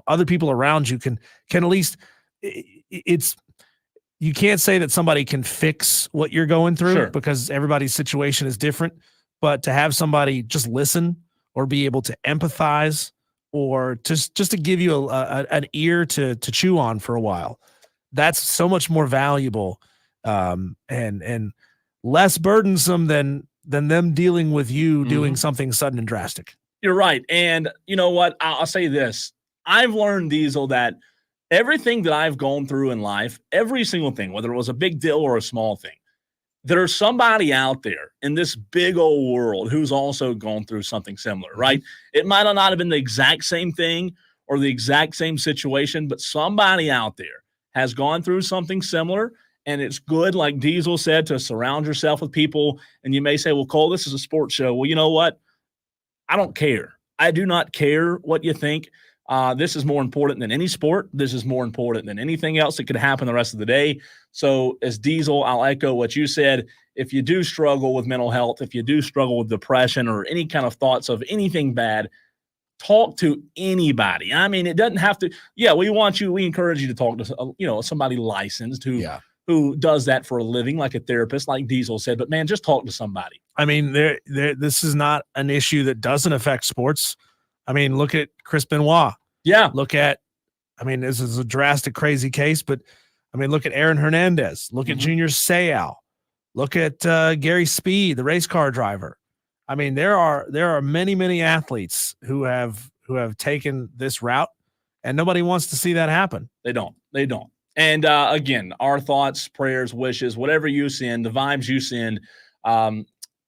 other people around you can at least. You can't say that somebody can fix what you're going through because everybody's situation is different. But to have somebody just listen or be able to empathize or just to give you an ear to chew on for a while, that's so much more valuable and less burdensome than them dealing with you doing something sudden and drastic. You're right. And you know what? I'll say this. I've learned, Diesel, that everything that I've gone through in life, every single thing, whether it was a big deal or a small thing, there's somebody out there in this big old world who's also gone through something similar, right? It might not have been the exact same thing or the exact same situation, but somebody out there has gone through something similar. And it's good, like Diesel said, to surround yourself with people. And you may say, well, Cole, this is a sports show. Well, you know what? I don't care. I do not care what you think. This is more important than any sport. This is more important than anything else that could happen the rest of the day. So as Diesel, I'll echo what you said. If you do struggle with mental health, if you do struggle with depression or any kind of thoughts of anything bad, talk to anybody. I mean, it doesn't have to. Yeah, we encourage you to talk to somebody licensed who does that for a living, like a therapist, like Diesel said. But man, just talk to somebody. I mean, this is not an issue that doesn't affect sports. I mean, look at Chris Benoit. Yeah. This is a drastic, crazy case, but I mean, look at Aaron Hernandez. Look at Junior Seau. Look at Gary Speed, the race car driver. I mean, there are many, many athletes who have taken this route, and nobody wants to see that happen. They don't. And again, our thoughts, prayers, wishes, whatever you send, the vibes you send,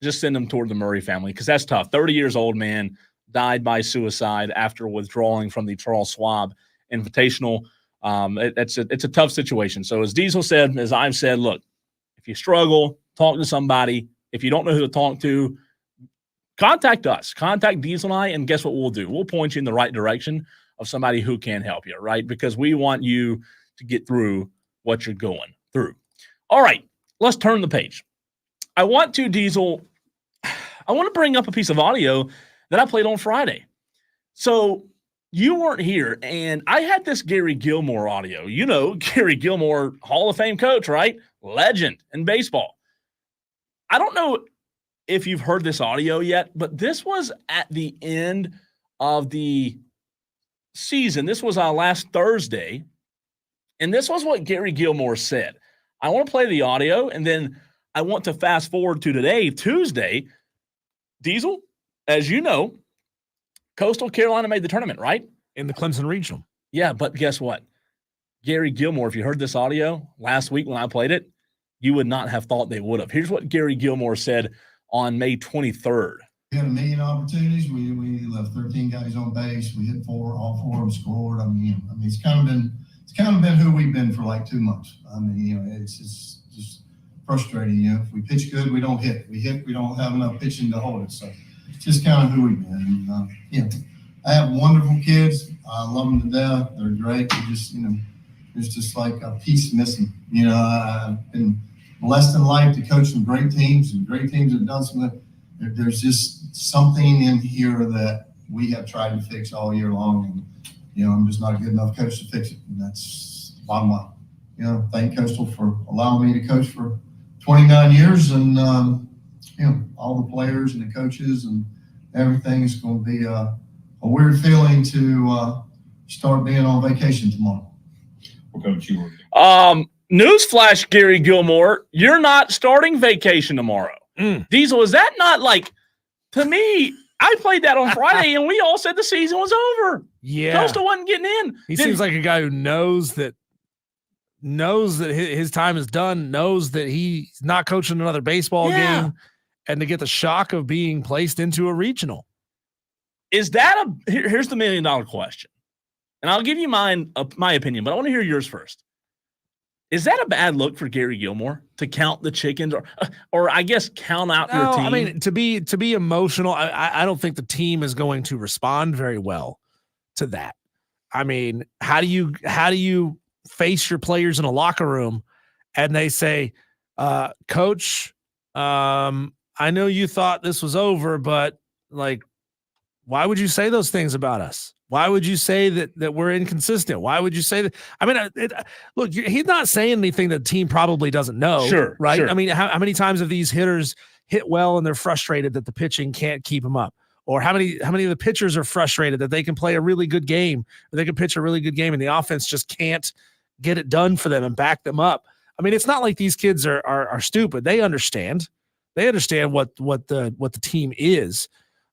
just send them toward the Murray family, because that's tough. 30 years old man died by suicide after withdrawing from the Charles Schwab Invitational. It's a tough situation. So as Diesel said, as I've said, look, if you struggle, talk to somebody. If you don't know who to talk to, contact us. Contact Diesel and I, and guess what we'll do? We'll point you in the right direction of somebody who can help you, right? Because we want you to get through what you're going through. All right, let's turn the page. I want to bring up a piece of audio that I played on Friday. So you weren't here, and I had this Gary Gilmore audio. You know, Gary Gilmore, Hall of Fame coach, right? Legend in baseball. I don't know if you've heard this audio yet, but this was at the end of the season. This was last Thursday, and this was what Gary Gilmore said. I want to play the audio, and then I want to fast forward to today, Tuesday. Diesel, as you know, Coastal Carolina made the tournament, right? In the Clemson Regional. Yeah, but guess what? Gary Gilmore, if you heard this audio last week when I played it, you would not have thought they would have. Here's what Gary Gilmore said on May 23rd. We had 1 million opportunities. We left 13 guys on base. We hit 4, all 4 of them scored. It's kind of been who we've been for like 2 months. It's just frustrating. If we pitch good, we don't hit. We hit, we don't have enough pitching to hold it. So it's just kind of who we've been. I have wonderful kids. I love them to death. They're great. There's just like a piece missing. I've been blessed in life to coach some great teams, and great teams have done something. There's just something in here that we have tried to fix all year long, and I'm just not a good enough coach to fix it, and that's the bottom line. Thank Coastal for allowing me to coach for 29 years, and all the players and the coaches and everything is going to be a weird feeling to start being on vacation tomorrow. What coach you working? Newsflash, Gary Gilmore, you're not starting vacation tomorrow. Diesel, is that not like, to me, I played that on Friday and we all said the season was over. Yeah. Coastal wasn't getting in. He seems like a guy who knows that his time is done, knows that he's not coaching another baseball game, and to get the shock of being placed into a regional. Is that here's the $1 million question. And I'll give you my opinion, but I want to hear yours first. Is that a bad look for Gary Gilmore to count the chickens, or I guess count out your team? I mean, to be emotional, I don't think the team is going to respond very well to that. I mean, how do you face your players in a locker room and they say, Coach, I know you thought this was over, but like, why would you say those things about us? Why would you say that we're inconsistent? Why would you say that? I mean, look, he's not saying anything that the team probably doesn't know. Sure, right? Sure. I mean, how many times have these hitters hit well and they're frustrated that the pitching can't keep them up? Or how many of the pitchers are frustrated that they can play a really good game, or they can pitch a really good game, and the offense just can't get it done for them and back them up? I mean, it's not like these kids are stupid. They understand. They understand what the team is.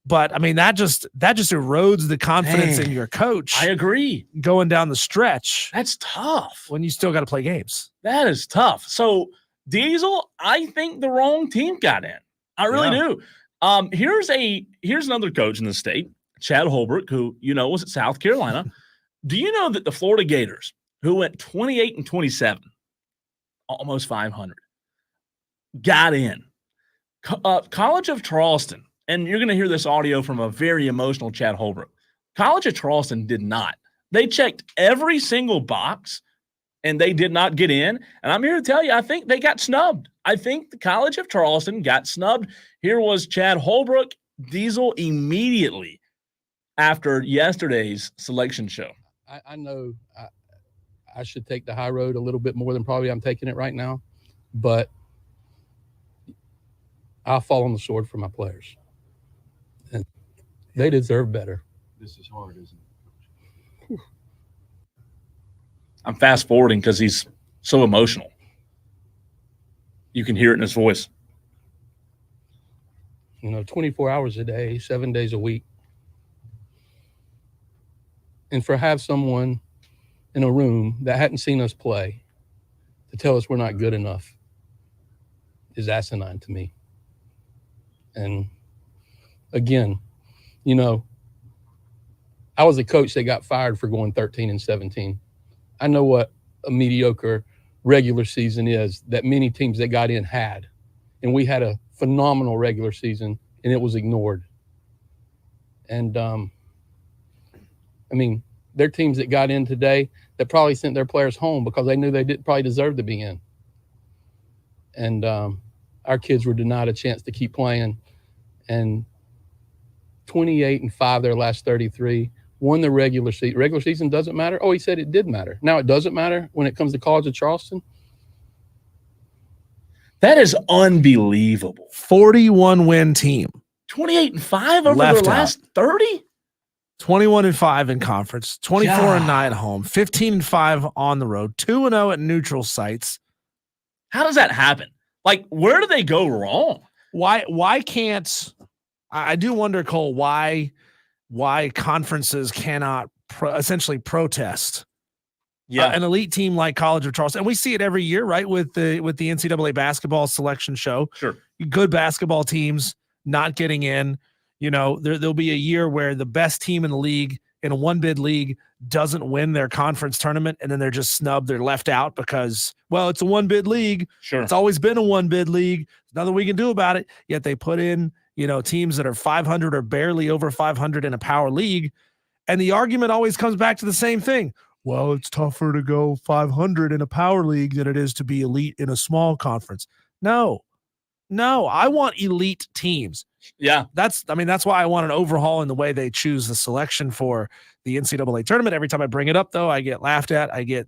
But I mean, that just erodes the confidence in your coach. I agree. Going down the stretch, that's tough when you still got to play games. That is tough. So Diesel, I think the wrong team got in. I really do. Here's another coach in the state, Chad Holbrook, who was at South Carolina. Do you know that the Florida Gators, who went 28-27, almost 500, got in? College of Charleston. And you're going to hear this audio from a very emotional Chad Holbrook. College of Charleston did not. They checked every single box, and they did not get in. And I'm here to tell you, I think they got snubbed. I think the College of Charleston got snubbed. Here was Chad Holbrook, Diesel, immediately after yesterday's selection show. I know I should take the high road a little bit more than probably I'm taking it right now, but I'll fall on the sword for my players. And they deserve better. This is hard, isn't it? I'm fast forwarding because he's so emotional. You can hear it in his voice. 24 hours a day, 7 days a week. And have someone in a room that hadn't seen us play to tell us we're not good enough is asinine to me. And again, I was a coach that got fired for going 13-17. I know what a mediocre regular season is that many teams that got in had. And we had a phenomenal regular season, and it was ignored. And, there are teams that got in today that probably sent their players home because they knew they didn't probably deserve to be in. And our kids were denied a chance to keep playing. And 28-5 their last 33, won the regular season. Regular season doesn't matter? Oh, he said it did matter. Now it doesn't matter when it comes to College of Charleston? That is unbelievable. 41-win team. 28-5 over Left their last 30? 21-5 in conference, 24-9 at home, 15-5 on the road, 2-0 at neutral sites. How does that happen? Like, where do they go wrong? Why can't I do wonder, Cole, why conferences cannot essentially protest an elite team like College of Charleston. And we see it every year, right? With the NCAA basketball selection show. Sure. Good basketball teams not getting in. There'll be a year where the best team in the league in a one-bid league doesn't win their conference tournament, and then they're just snubbed. They're left out because, well, it's a one-bid league. Sure. It's always been a one-bid league. There's nothing we can do about it. Yet they put in, teams that are 500 or barely over 500 in a power league. And the argument always comes back to the same thing. Well, it's tougher to go 500 in a power league than it is to be elite in a small conference. No, I want elite teams. Yeah. That's why I want an overhaul in the way they choose the selection for the NCAA tournament. Every time I bring it up, though, I get laughed at. I get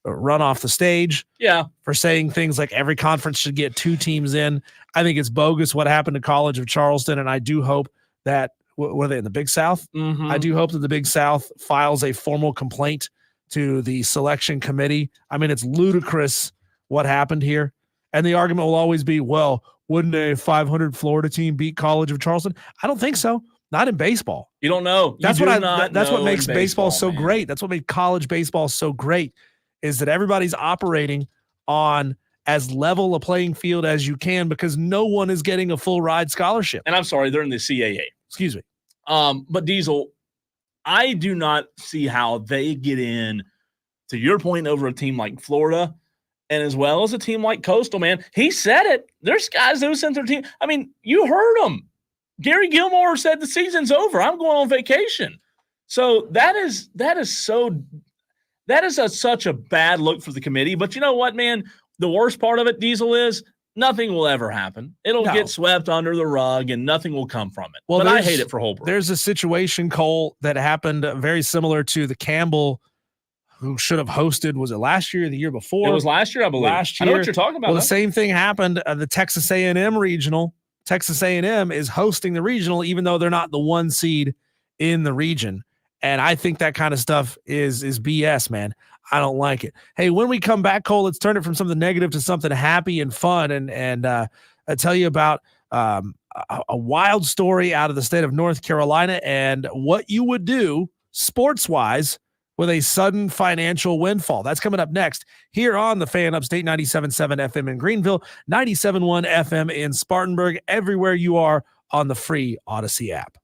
run off the stage. Yeah. For saying things like every conference should get 2 teams in. I think it's bogus what happened to College of Charleston, and I do hope that what are they in the Big South? Mm-hmm. I do hope that the Big South files a formal complaint to the selection committee. It's ludicrous what happened here. And the argument will always be, well, wouldn't a 500 Florida team beat College of Charleston? I don't think so. Not in baseball. You don't know. That's what makes baseball so man. great. That's what made college baseball so great, is that everybody's operating on as level a playing field as you can because no one is getting a full ride scholarship. And I'm sorry, they're in the CAA. Excuse me. But Diesel, I do not see how they get in, to your point, over a team like Florida, and as well as a team like Coastal, man. He said it. There's guys who sent their team. You heard him. Gary Gilmore said the season's over. I'm going on vacation. So that is such a bad look for the committee. But you know what, man? The worst part of it, Diesel, is nothing will ever happen. It'll get swept under the rug and nothing will come from it. Well, but I hate it for Holbrook. There's a situation, Cole, that happened very similar to the Campbell who should have hosted. Was it last year or the year before? It was last year, I believe. Last year. I know what you're talking about. Well, the same thing happened. The Texas A&M regional. Texas A&M is hosting the regional, even though they're not the 1 seed in the region. And I think that kind of stuff is BS, man. I don't like it. Hey, when we come back, Cole, let's turn it from something negative to something happy and fun. And I tell you about a wild story out of the state of North Carolina and what you would do sports-wise with a sudden financial windfall. That's coming up next here on the Fan Upstate 97.7 FM in Greenville, 97.1 FM in Spartanburg, everywhere you are on the free Odyssey app.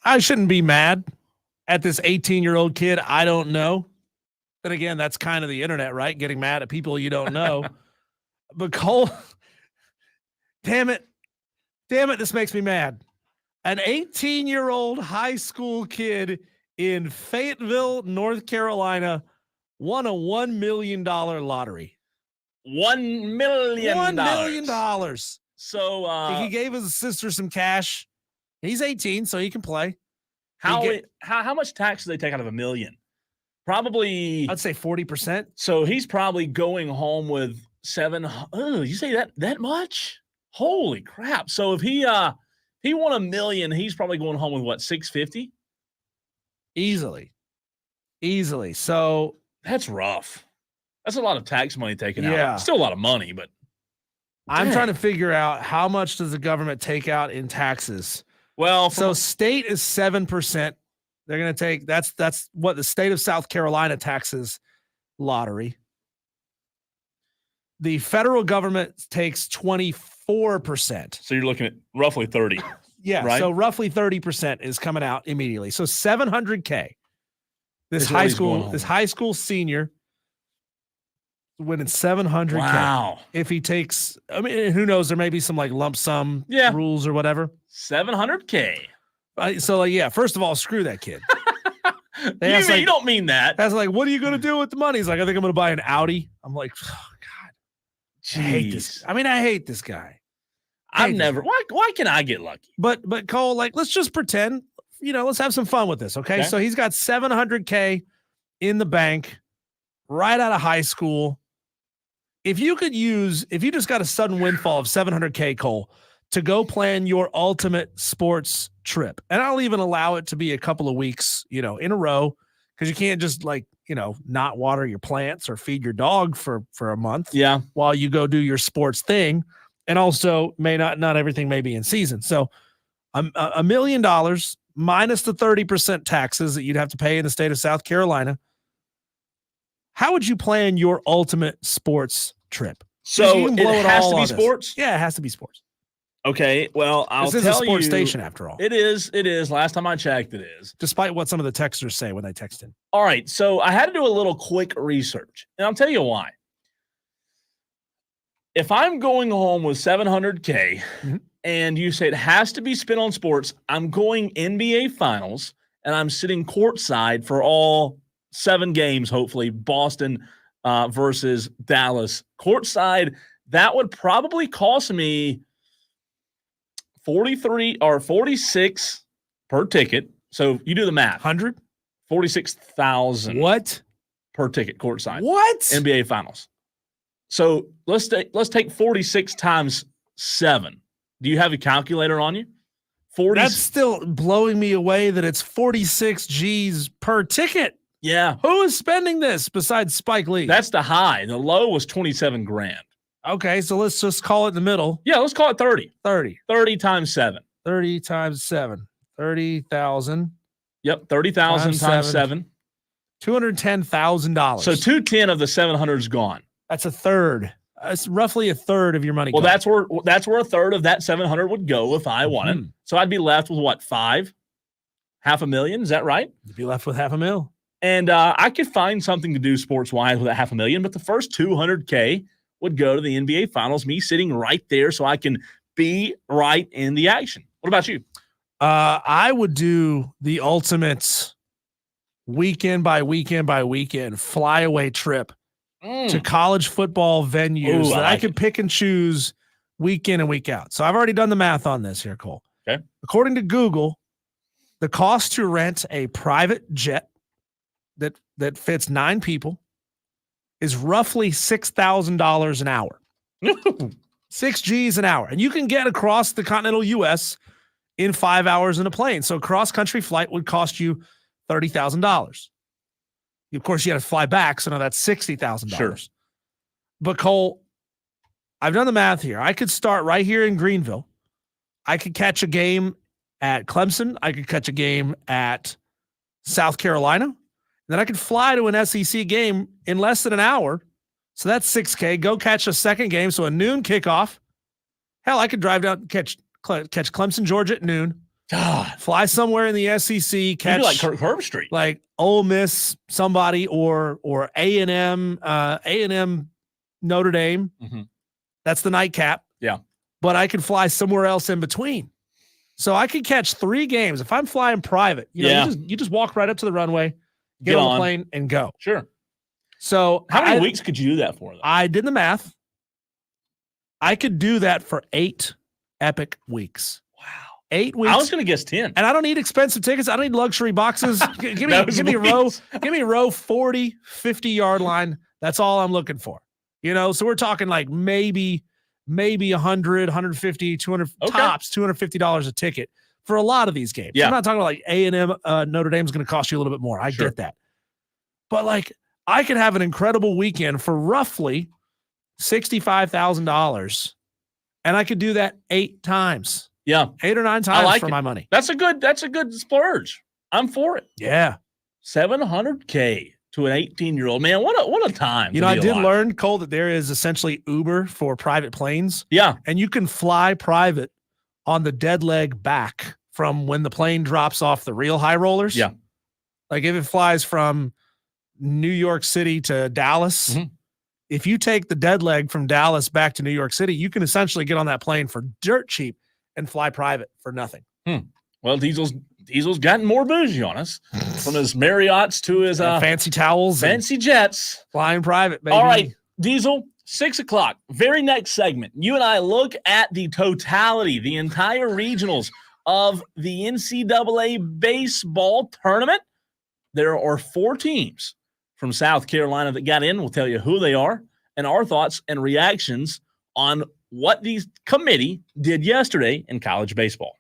I shouldn't be mad at this 18-year-old kid I don't know. But again, that's kind of the internet, right? Getting mad at people you don't know. But Cole, damn it, this makes me mad. An 18-year-old high school kid in Fayetteville, North Carolina, won a $1 million lottery. $1 million. $1 million. So he gave his sister some cash. He's 18, so he can play. How much tax do they take out of $1 million? Probably, I'd say 40%. So he's probably going home with you say that much? Holy crap! So if he won $1 million, he's probably going home with what, $650? Easily. So that's rough. That's a lot of tax money taken out. Yeah. Still a lot of money, but I'm trying to figure out how much does the government take out in taxes. Well, so state is 7%. They're going to take that's what the state of South Carolina taxes lottery. The federal government takes 24%. So you're looking at roughly 30. Yeah, right? So roughly 30% is coming out immediately. So $700K. This high school senior winning $700K. Wow. If he takes, I mean, who knows? There may be some like lump sum rules or whatever. $700K. First of all, screw that kid. You don't mean that. That's like, what are you going to do with the money? He's like, I think I'm going to buy an Audi. I'm like, oh, God. Jeez. I hate this. I mean, I hate this guy. Why can I get lucky? But Cole, like, let's just pretend, let's have some fun with this. Okay. So he's got $700K in the bank right out of high school. If you just got a sudden windfall of $700K, Cole, to go plan your ultimate sports trip, and I'll even allow it to be a couple of weeks, in a row, because you can't just not water your plants or feed your dog for a month. Yeah. While you go do your sports thing. And also not everything may be in season. So $1 million minus the 30% taxes that you'd have to pay in the state of South Carolina. How would you plan your ultimate sports trip? So it has to be sports? Yeah, it has to be sports. Okay, well, this is a sports station after all. It is. Last time I checked, it is. Despite what some of the texters say when they text in. All right, so I had to do a little quick research, and I'll tell you why. If I'm going home with $700K and you say it has to be spent on sports, I'm going NBA Finals, and I'm sitting courtside for all 7 games, hopefully, Boston versus Dallas. Courtside, that would probably cost me $43 or $46 per ticket. So you do the math. 100? $46,000. What? Per ticket courtside. What? NBA Finals. So let's take 46 times 7. Do you have a calculator on you? 40. That's still blowing me away that it's 46 G's per ticket. Yeah. Who is spending this besides Spike Lee? That's the high. The low was $27,000. Okay, so let's just call it in the middle. Yeah, let's call it 30. 30. 30 times 7. 30 times 7. 30,000. Yep, 30,000 times 7. $210,000. So 210 of the 700 is gone. That's a third. That's roughly a third of your money. Well, that's where a third of that 700 would go if I won it. So I'd be left with what, 5? $500,000? Is that right? You'd be left with $500,000. And I could find something to do sports-wise with that $500,000, but the first $200K would go to the NBA Finals, me sitting right there so I can be right in the action. What about you? I would do the ultimate weekend by weekend by weekend flyaway trip to college football venues that I could pick and choose week in and week out. So I've already done the math on this here, Cole. Okay. According to Google, the cost to rent a private jet that fits 9 people is roughly $6,000 an hour. 6 G's an hour. And you can get across the continental U.S. in 5 hours in a plane. So a cross-country flight would cost you $30,000. Of course, you got to fly back, so now that's $60,000. Sure. But Cole, I've done the math here. I could start right here in Greenville. I could catch a game at Clemson. I could catch a game at South Carolina. Then I could fly to an SEC game in less than an hour. So that's $6K. Go catch a second game. So a noon kickoff. Hell, I could drive down, catch Clemson, Georgia at noon. God, Fly somewhere in the SEC, maybe catch like Kirk Herbstreit. like Ole Miss, somebody, or A&M, Notre Dame. Mhm. That's the nightcap. Yeah. But I could fly somewhere else in between. So I could catch 3 games. If I'm flying private, you just walk right up to the runway, get on the plane, and go. Sure. So How many weeks could you do that for, though? I did the math. I could do that for 8 epic weeks. Wow. 8 weeks. I was going to guess 10. And I don't need expensive tickets. I don't need luxury boxes. Give me row 40, 50-yard line. That's all I'm looking for. So we're talking like maybe 100, 150, 200 tops, $250 a ticket for a lot of these games. Yeah. I'm not talking about like A&M, Notre Dame is going to cost you a little bit more. I get that. But like I could have an incredible weekend for roughly $65,000 and I could do that 8 times. Yeah. 8 or 9 times for my money. That's a good splurge. I'm for it. Yeah. $700K to an 18-year-old. Man, what a time. I did learn, Cole, that there is essentially Uber for private planes. Yeah. And you can fly private on the dead leg back from when the plane drops off the real high rollers. Yeah. Like if it flies from New York City to Dallas, if you take the dead leg from Dallas back to New York City, you can essentially get on that plane for dirt cheap and fly private for nothing. Well, Diesel's gotten more bougie on us, from his Marriotts to his fancy towels, fancy jets, flying private, baby. All right, Diesel, 6 o'clock, very next segment. You and I look at the totality, the entire regionals of the NCAA baseball tournament. There are 4 teams from South Carolina that got in. We'll tell you who they are and our thoughts and reactions on what the committee did yesterday in college baseball.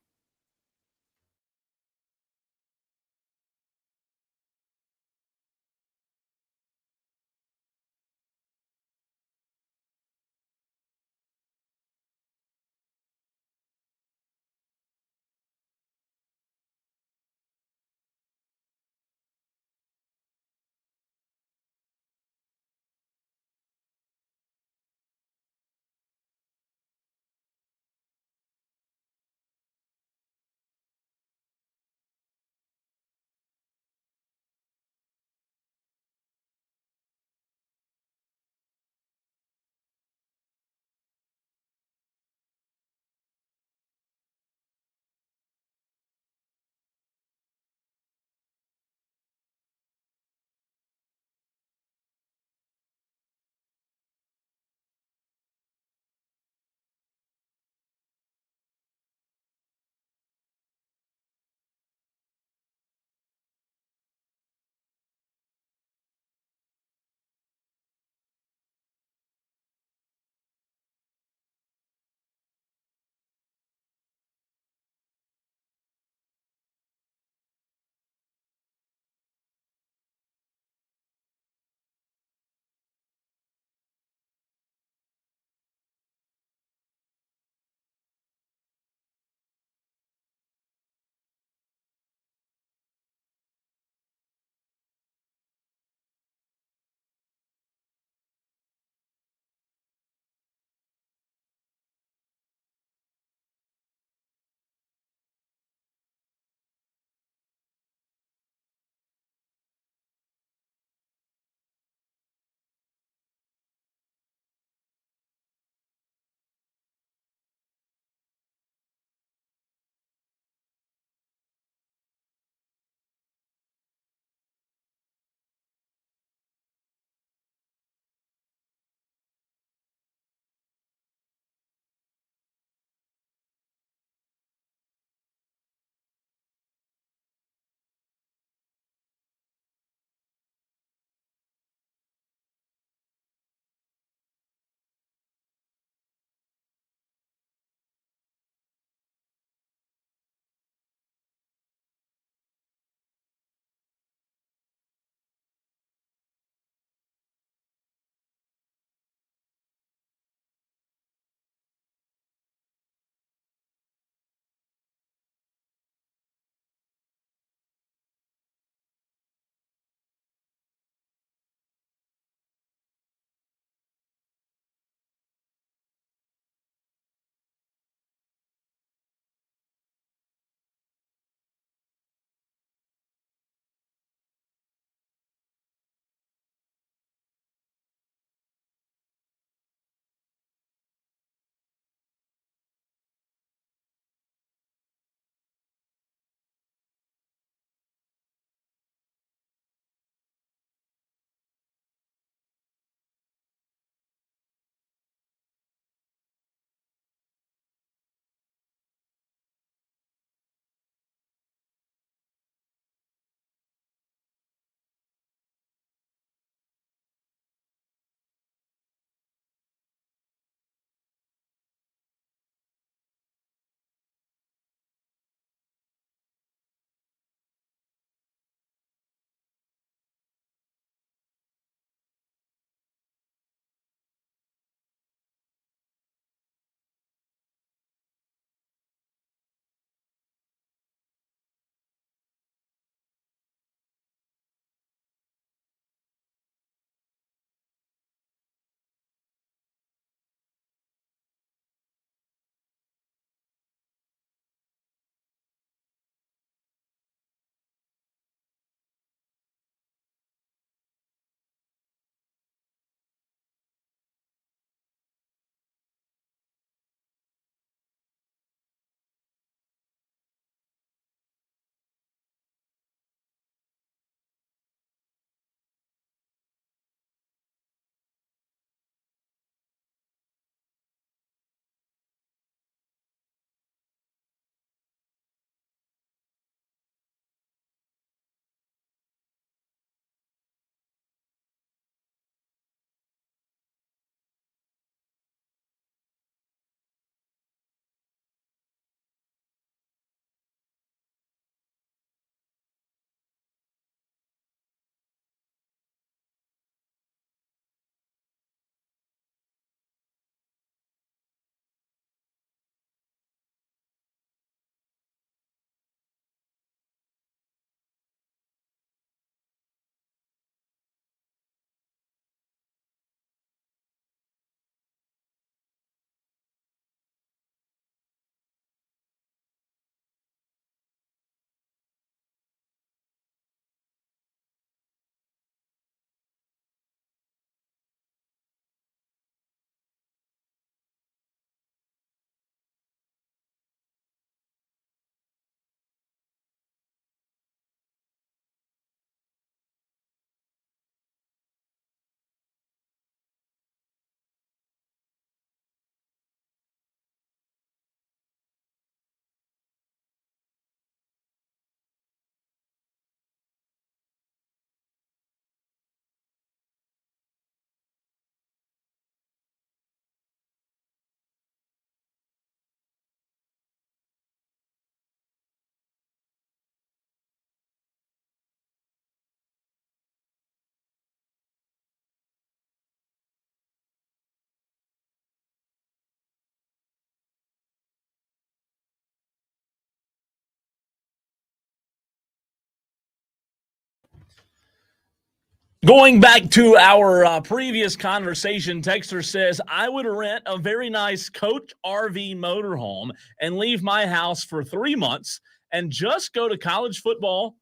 Going back to our previous conversation, Texter says, I would rent a very nice Coach RV motorhome and leave my house for 3 months and just go to college football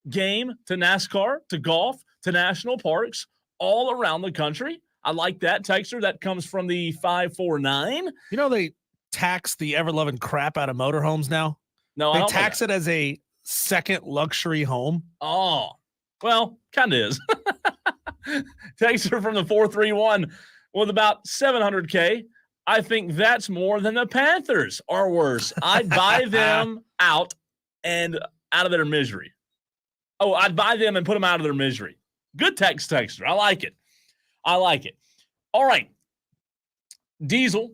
game, to NASCAR, to golf, to national parks all around the country. I like that, Texter. That comes from the 549. You know, they tax the ever-loving crap out of motorhomes now. No, I They don't know tax that. it as a second luxury home. Oh, well, kind of is. Texter from the 431 with about 700K. I think that's more than the Panthers are worse. I'd buy them out of their misery. Oh, I'd buy them and put them out of their misery. Good texter. I like it. All right. Diesel,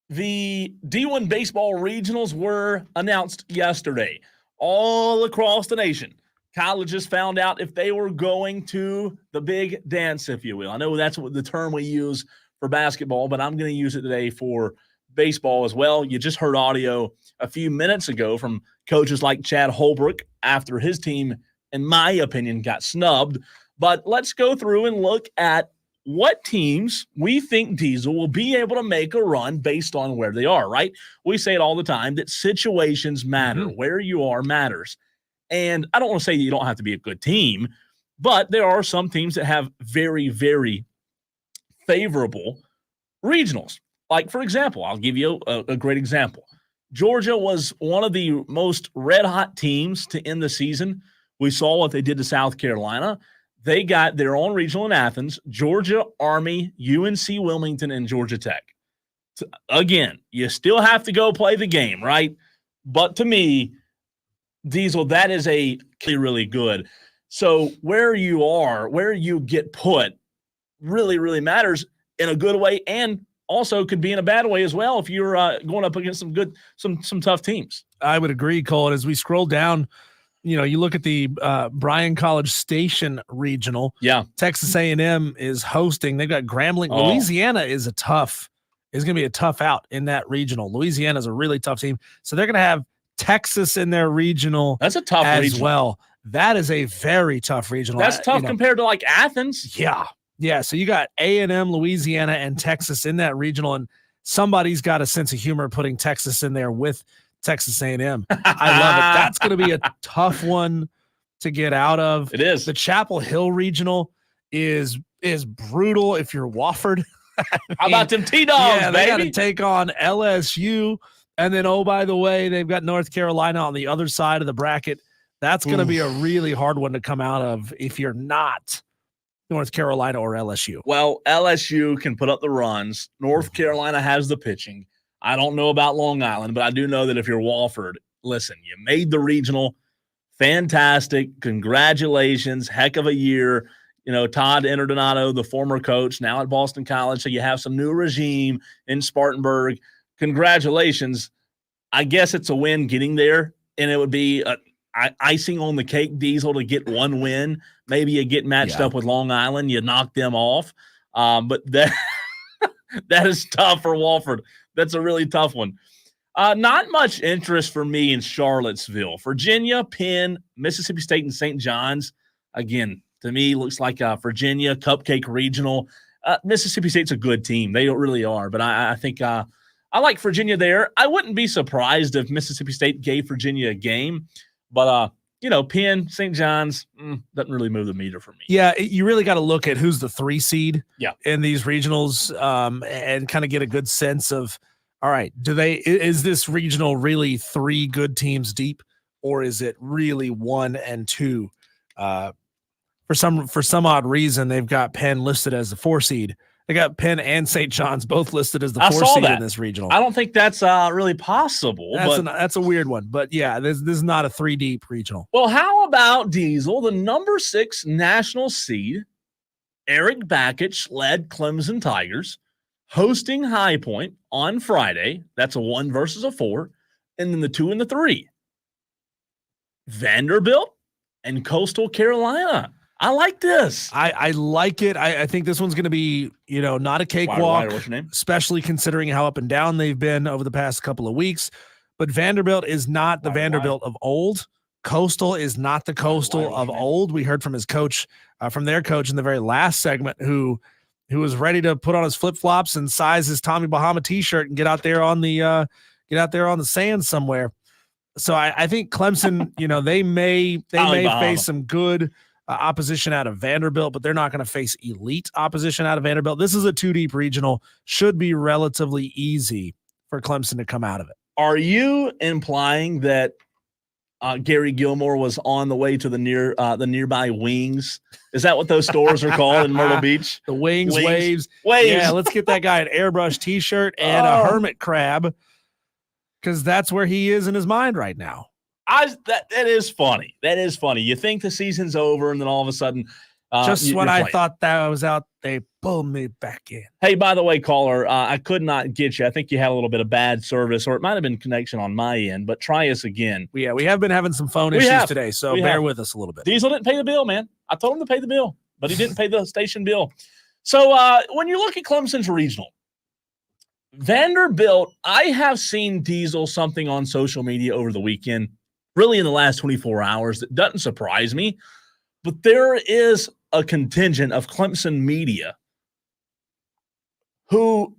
the D1 baseball regionals were announced yesterday all across the nation. Colleges found out if they were going to the big dance, if you will. I know that's what the term we use for basketball, but I'm going to use it today for baseball as well. You just heard audio a few minutes ago from coaches like Chad Holbrook after his team, in my opinion, got snubbed. But let's go through and look at what teams we think Diesel will be able to make a run based on where they are, right? We say it all the time that situations matter. Mm-hmm. Where you are matters. And I don't want to say you don't have to be a good team, but there are some teams that have very, very favorable regionals. Like, for example, I'll give you a great example. Georgia was one of the most red-hot teams to end the season. We saw what they did to South Carolina. They got their own regional in Athens, Georgia, Army, UNC Wilmington, and Georgia Tech. So, again, you still have to go play the game, right? But to me, Diesel, that is really good. So where you get put really, really matters in a good way, and also could be in a bad way as well if you're going up against some tough teams. I would agree, Cole. And as we scroll down, you look at the Bryan College Station Regional. Yeah. Texas A&M is hosting. They've got Grambling. Oh. Louisiana is going to be a tough out in that regional. Louisiana is a really tough team. So they're going to have Texas in their regional. That's a tough as regional. well. That is a very tough regional. That's tough compared to like Athens. Yeah. So you got A&M, Louisiana, and Texas in that regional, and somebody's got a sense of humor putting Texas in there with Texas A&M. I love it. That's going to be a tough one to get out of. It is. The Chapel Hill regional is brutal if you're Wofford. How about them T-Dogs, Yeah, they got baby? to take on LSU. And then, oh, by the way, they've got North Carolina on the other side of the bracket. That's going to be a really hard one to come out of if you're not North Carolina or LSU. Well, LSU can put up the runs. North Carolina has the pitching. I don't know about Long Island, but I do know that if you're Wofford, listen, you made the regional. Fantastic. Congratulations. Heck of a year. Todd Interdonato, the former coach, now at Boston College. So you have some new regime in Spartanburg. Congratulations. I guess it's a win getting there, and it would be icing on the cake, Diesel, to get one win. Maybe you get matched up with Long Island, you knock them off. But that is tough for Wofford. That's a really tough one. Not much interest for me in Charlottesville. Virginia, Penn, Mississippi State, and St. John's. Again, to me, looks like Virginia, Cupcake Regional. Mississippi State's a good team. They really are. But I think I like Virginia there. I wouldn't be surprised if Mississippi State gave Virginia a game. But, Penn, St. John's, doesn't really move the meter for me. Yeah, you really got to look at who's the 3 seed in these regionals and kind of get a good sense of, all right, is this regional really 3 good teams deep, or is it really 1 and 2? For some odd reason, they've got Penn listed as the 4 seed. They got Penn and St. John's both listed as the 4 seed in this regional. I don't think that's really possible. That's a weird one. But, yeah, this is not a 3-deep regional. Well, how about Diesel, the number 6 national seed, Eric Bakich led Clemson Tigers, hosting High Point on Friday. That's a 1 versus a 4. And then the 2 and the 3. Vanderbilt and Coastal Carolina. I like this. I like it. I think this one's going to be, not a cakewalk, what's your name? Especially considering how up and down they've been over the past couple of weeks. But Vanderbilt is not the Vanderbilt of old. Coastal is not the Coastal of old. We heard from his coach, from their coach in the very last segment, who was ready to put on his flip flops and size his Tommy Bahama T-shirt and get out there on the sand somewhere. So I think Clemson, they may face some good opposition out of Vanderbilt, but they're not going to face elite opposition out of Vanderbilt. This is a 2-deep regional. Should be relatively easy for Clemson to come out of it. Are you implying that Gary Gilmore was on the way to the nearby Wings? Is that what those stores are called in Myrtle Beach? The Wings. Waves. Yeah, let's get that guy an airbrush T-shirt and a hermit crab, because that's where he is in his mind right now. That is funny. That is funny. You think the season's over, and then all of a sudden, just when I thought that I was out, they pulled me back in. Hey, by the way, caller, I could not get you. I think you had a little bit of bad service, or it might have been connection on my end, but try us again. Yeah, we have been having some phone issues today, so bear with us a little bit. Diesel didn't pay the bill, man. I told him to pay the bill, but he didn't pay the station bill. So when you look at Clemson's regional, Vanderbilt, I have seen Diesel something on social media over the weekend, really in the last 24 hours, that doesn't surprise me, but there is a contingent of Clemson media who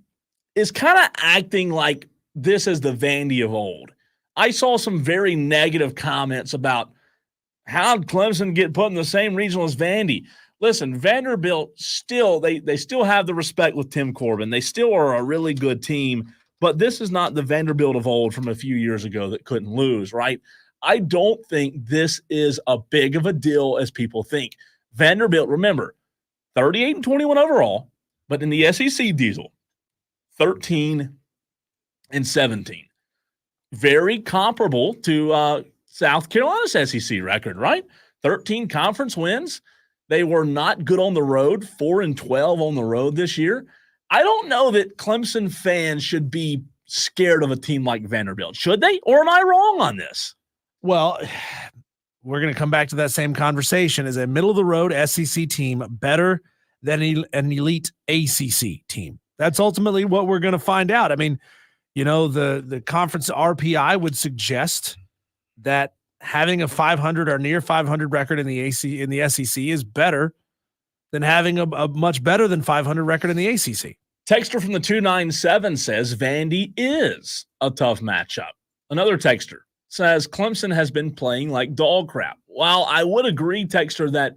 is kind of acting like this is the Vandy of old. I saw some very negative comments about how Clemson get put in the same regional as Vandy. Listen, Vanderbilt still, they still have the respect with Tim Corbin. They still are a really good team, but this is not the Vanderbilt of old from a few years ago that couldn't lose, right? I don't think this is a big of a deal as people think. Vanderbilt, remember, 38-21 overall, but in the SEC, Diesel, 13-17. Very comparable to South Carolina's SEC record, right? 13 conference wins. They were not good on the road, 4-12 on the road this year. I don't know that Clemson fans should be scared of a team like Vanderbilt. Should they? Or am I wrong on this? Well, we're going to come back to that same conversation. Is a middle-of-the-road SEC team better than an elite ACC team? That's ultimately what we're going to find out. I mean, the conference RPI would suggest that having a 500 or near 500 record in the SEC is better than having a much better than 500 record in the ACC. Texter from the 297 says Vandy is a tough matchup. Another texter says Clemson has been playing like dog crap. While I would agree, texter, that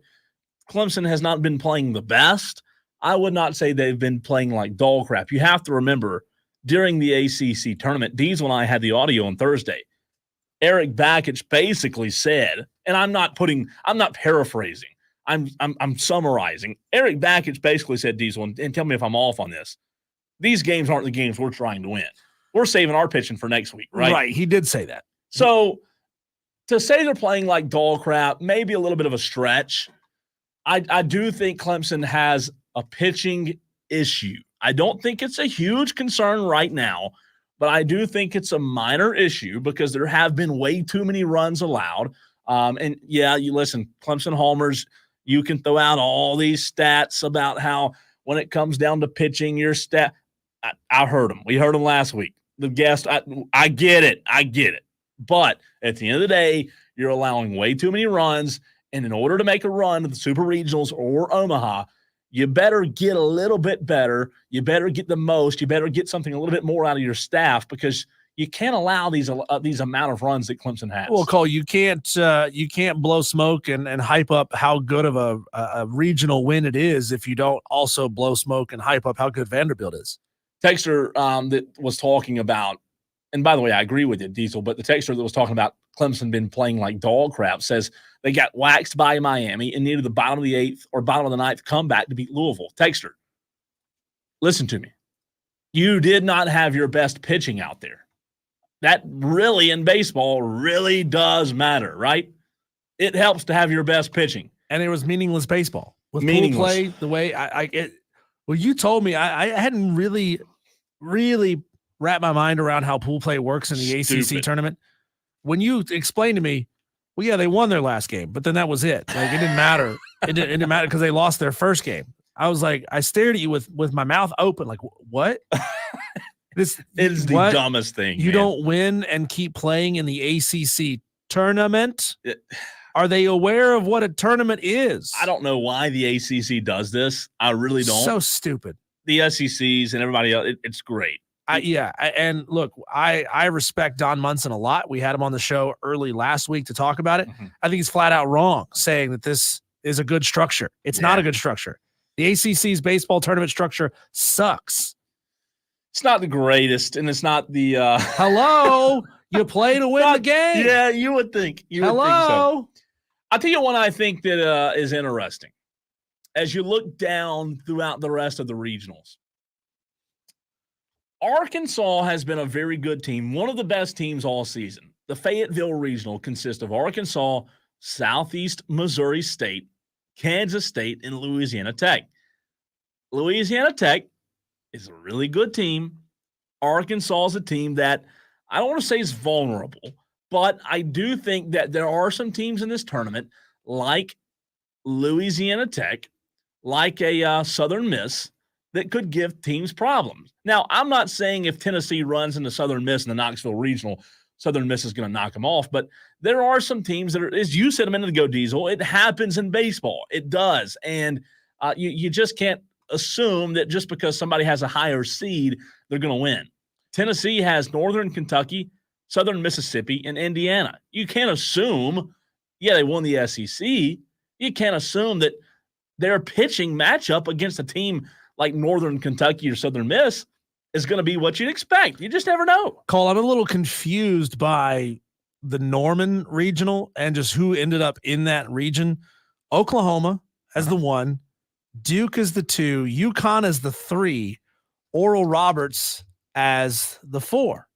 Clemson has not been playing the best, I would not say they've been playing like dog crap. You have to remember, during the ACC tournament, Diesel and I had the audio on Thursday. Eric Bakich basically said, and I'm not paraphrasing, I'm summarizing. Eric Bakich basically said, Diesel, and tell me if I'm off on this, these games aren't the games we're trying to win. We're saving our pitching for next week, right? Right, he did say that. So to say they're playing like dog crap, maybe a little bit of a stretch. I do think Clemson has a pitching issue. I don't think it's a huge concern right now, but I do think it's a minor issue because there have been way too many runs allowed. And yeah, you listen, Clemson homers, you can throw out all these stats about how when it comes down to pitching, your stat. I heard them. We heard them last week. The guest, I get it. But at the end of the day, you're allowing way too many runs. And in order to make a run to the Super Regionals or Omaha, you better get a little bit better. You better get the most. You better get something a little bit more out of your staff because you can't allow these amount of runs that Clemson has. Well, Cole, you can't blow smoke and hype up how good of a regional win it is if you don't also blow smoke and hype up how good Vanderbilt is. Texter that was talking about, and by the way, I agree with you, Diesel, but the texter that was talking about Clemson been playing like dog crap says they got waxed by Miami and needed the bottom of the eighth or bottom of the ninth comeback to beat Louisville. Texter, listen to me. You did not have your best pitching out there. That really, in baseball, really does matter, right? It helps to have your best pitching. And it was meaningless baseball. With pool play, the way you told me, I hadn't really wrapped my mind around how pool play works in the ACC tournament. When you explained to me, well, yeah, they won their last game, but then that was it. Like, it didn't matter. It didn't matter because they lost their first game. I was like, I stared at you with my mouth open, like, what? This is the dumbest thing. You don't win and keep playing in the ACC tournament? Are they aware of what a tournament is? I don't know why the ACC does this. I really don't. So stupid. The SECs and everybody else, it's great. And look, I respect Don Munson a lot. We had him on the show early last week to talk about it. Mm-hmm. I think he's flat out wrong saying that this is a good structure. It's not a good structure. The ACC's baseball tournament structure sucks. It's not the greatest, and it's not the hello. You play to win the game. Yeah, you would think. You would think so. I'll tell you one I think that is interesting. As you look down throughout the rest of the regionals, Arkansas has been a very good team, one of the best teams all season. The Fayetteville Regional consists of Arkansas, Southeast Missouri State, Kansas State, and Louisiana Tech. Louisiana Tech is a really good team. Arkansas is a team that I don't want to say is vulnerable, but I do think that there are some teams in this tournament like Louisiana Tech, like a Southern Miss, that could give teams problems. Now, I'm not saying if Tennessee runs into Southern Miss in the Knoxville Regional, Southern Miss is going to knock them off, but there are some teams that are, as you said a minute ago, Diesel, it happens in baseball. It does. And you just can't assume that just because somebody has a higher seed, they're going to win. Tennessee has Northern Kentucky, Southern Mississippi, and Indiana. You can't assume, they won the SEC. You can't assume that their pitching matchup against a team like Northern Kentucky or Southern Miss is going to be what you'd expect. You just never know. Cole, I'm a little confused by the Norman Regional and just who ended up in that region. Oklahoma as the 1, Duke as the 2, UConn as the 3, Oral Roberts as the 4.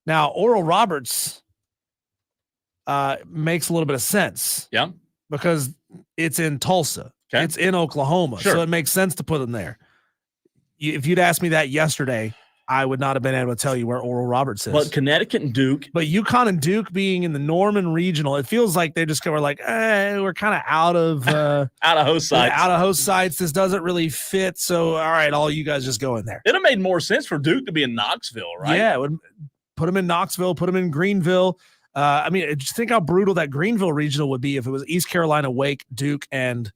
Now, Oral Roberts makes a little bit of sense. Yeah. Because it's in Tulsa. Okay. It's in Oklahoma. Sure. So it makes sense to put them there. If you'd asked me that yesterday, I would not have been able to tell you where Oral Roberts is. But Connecticut and Duke. But UConn and Duke being in the Norman Regional, it feels like they just were like, we're kind of out of out of host sites. Out of host sites. This doesn't really fit. So, all right, all you guys just go in there. It'd have made more sense for Duke to be in Knoxville, right? Yeah, it would put them in Knoxville, put them in Greenville. Just think how brutal that Greenville Regional would be if it was East Carolina, Wake, Duke, and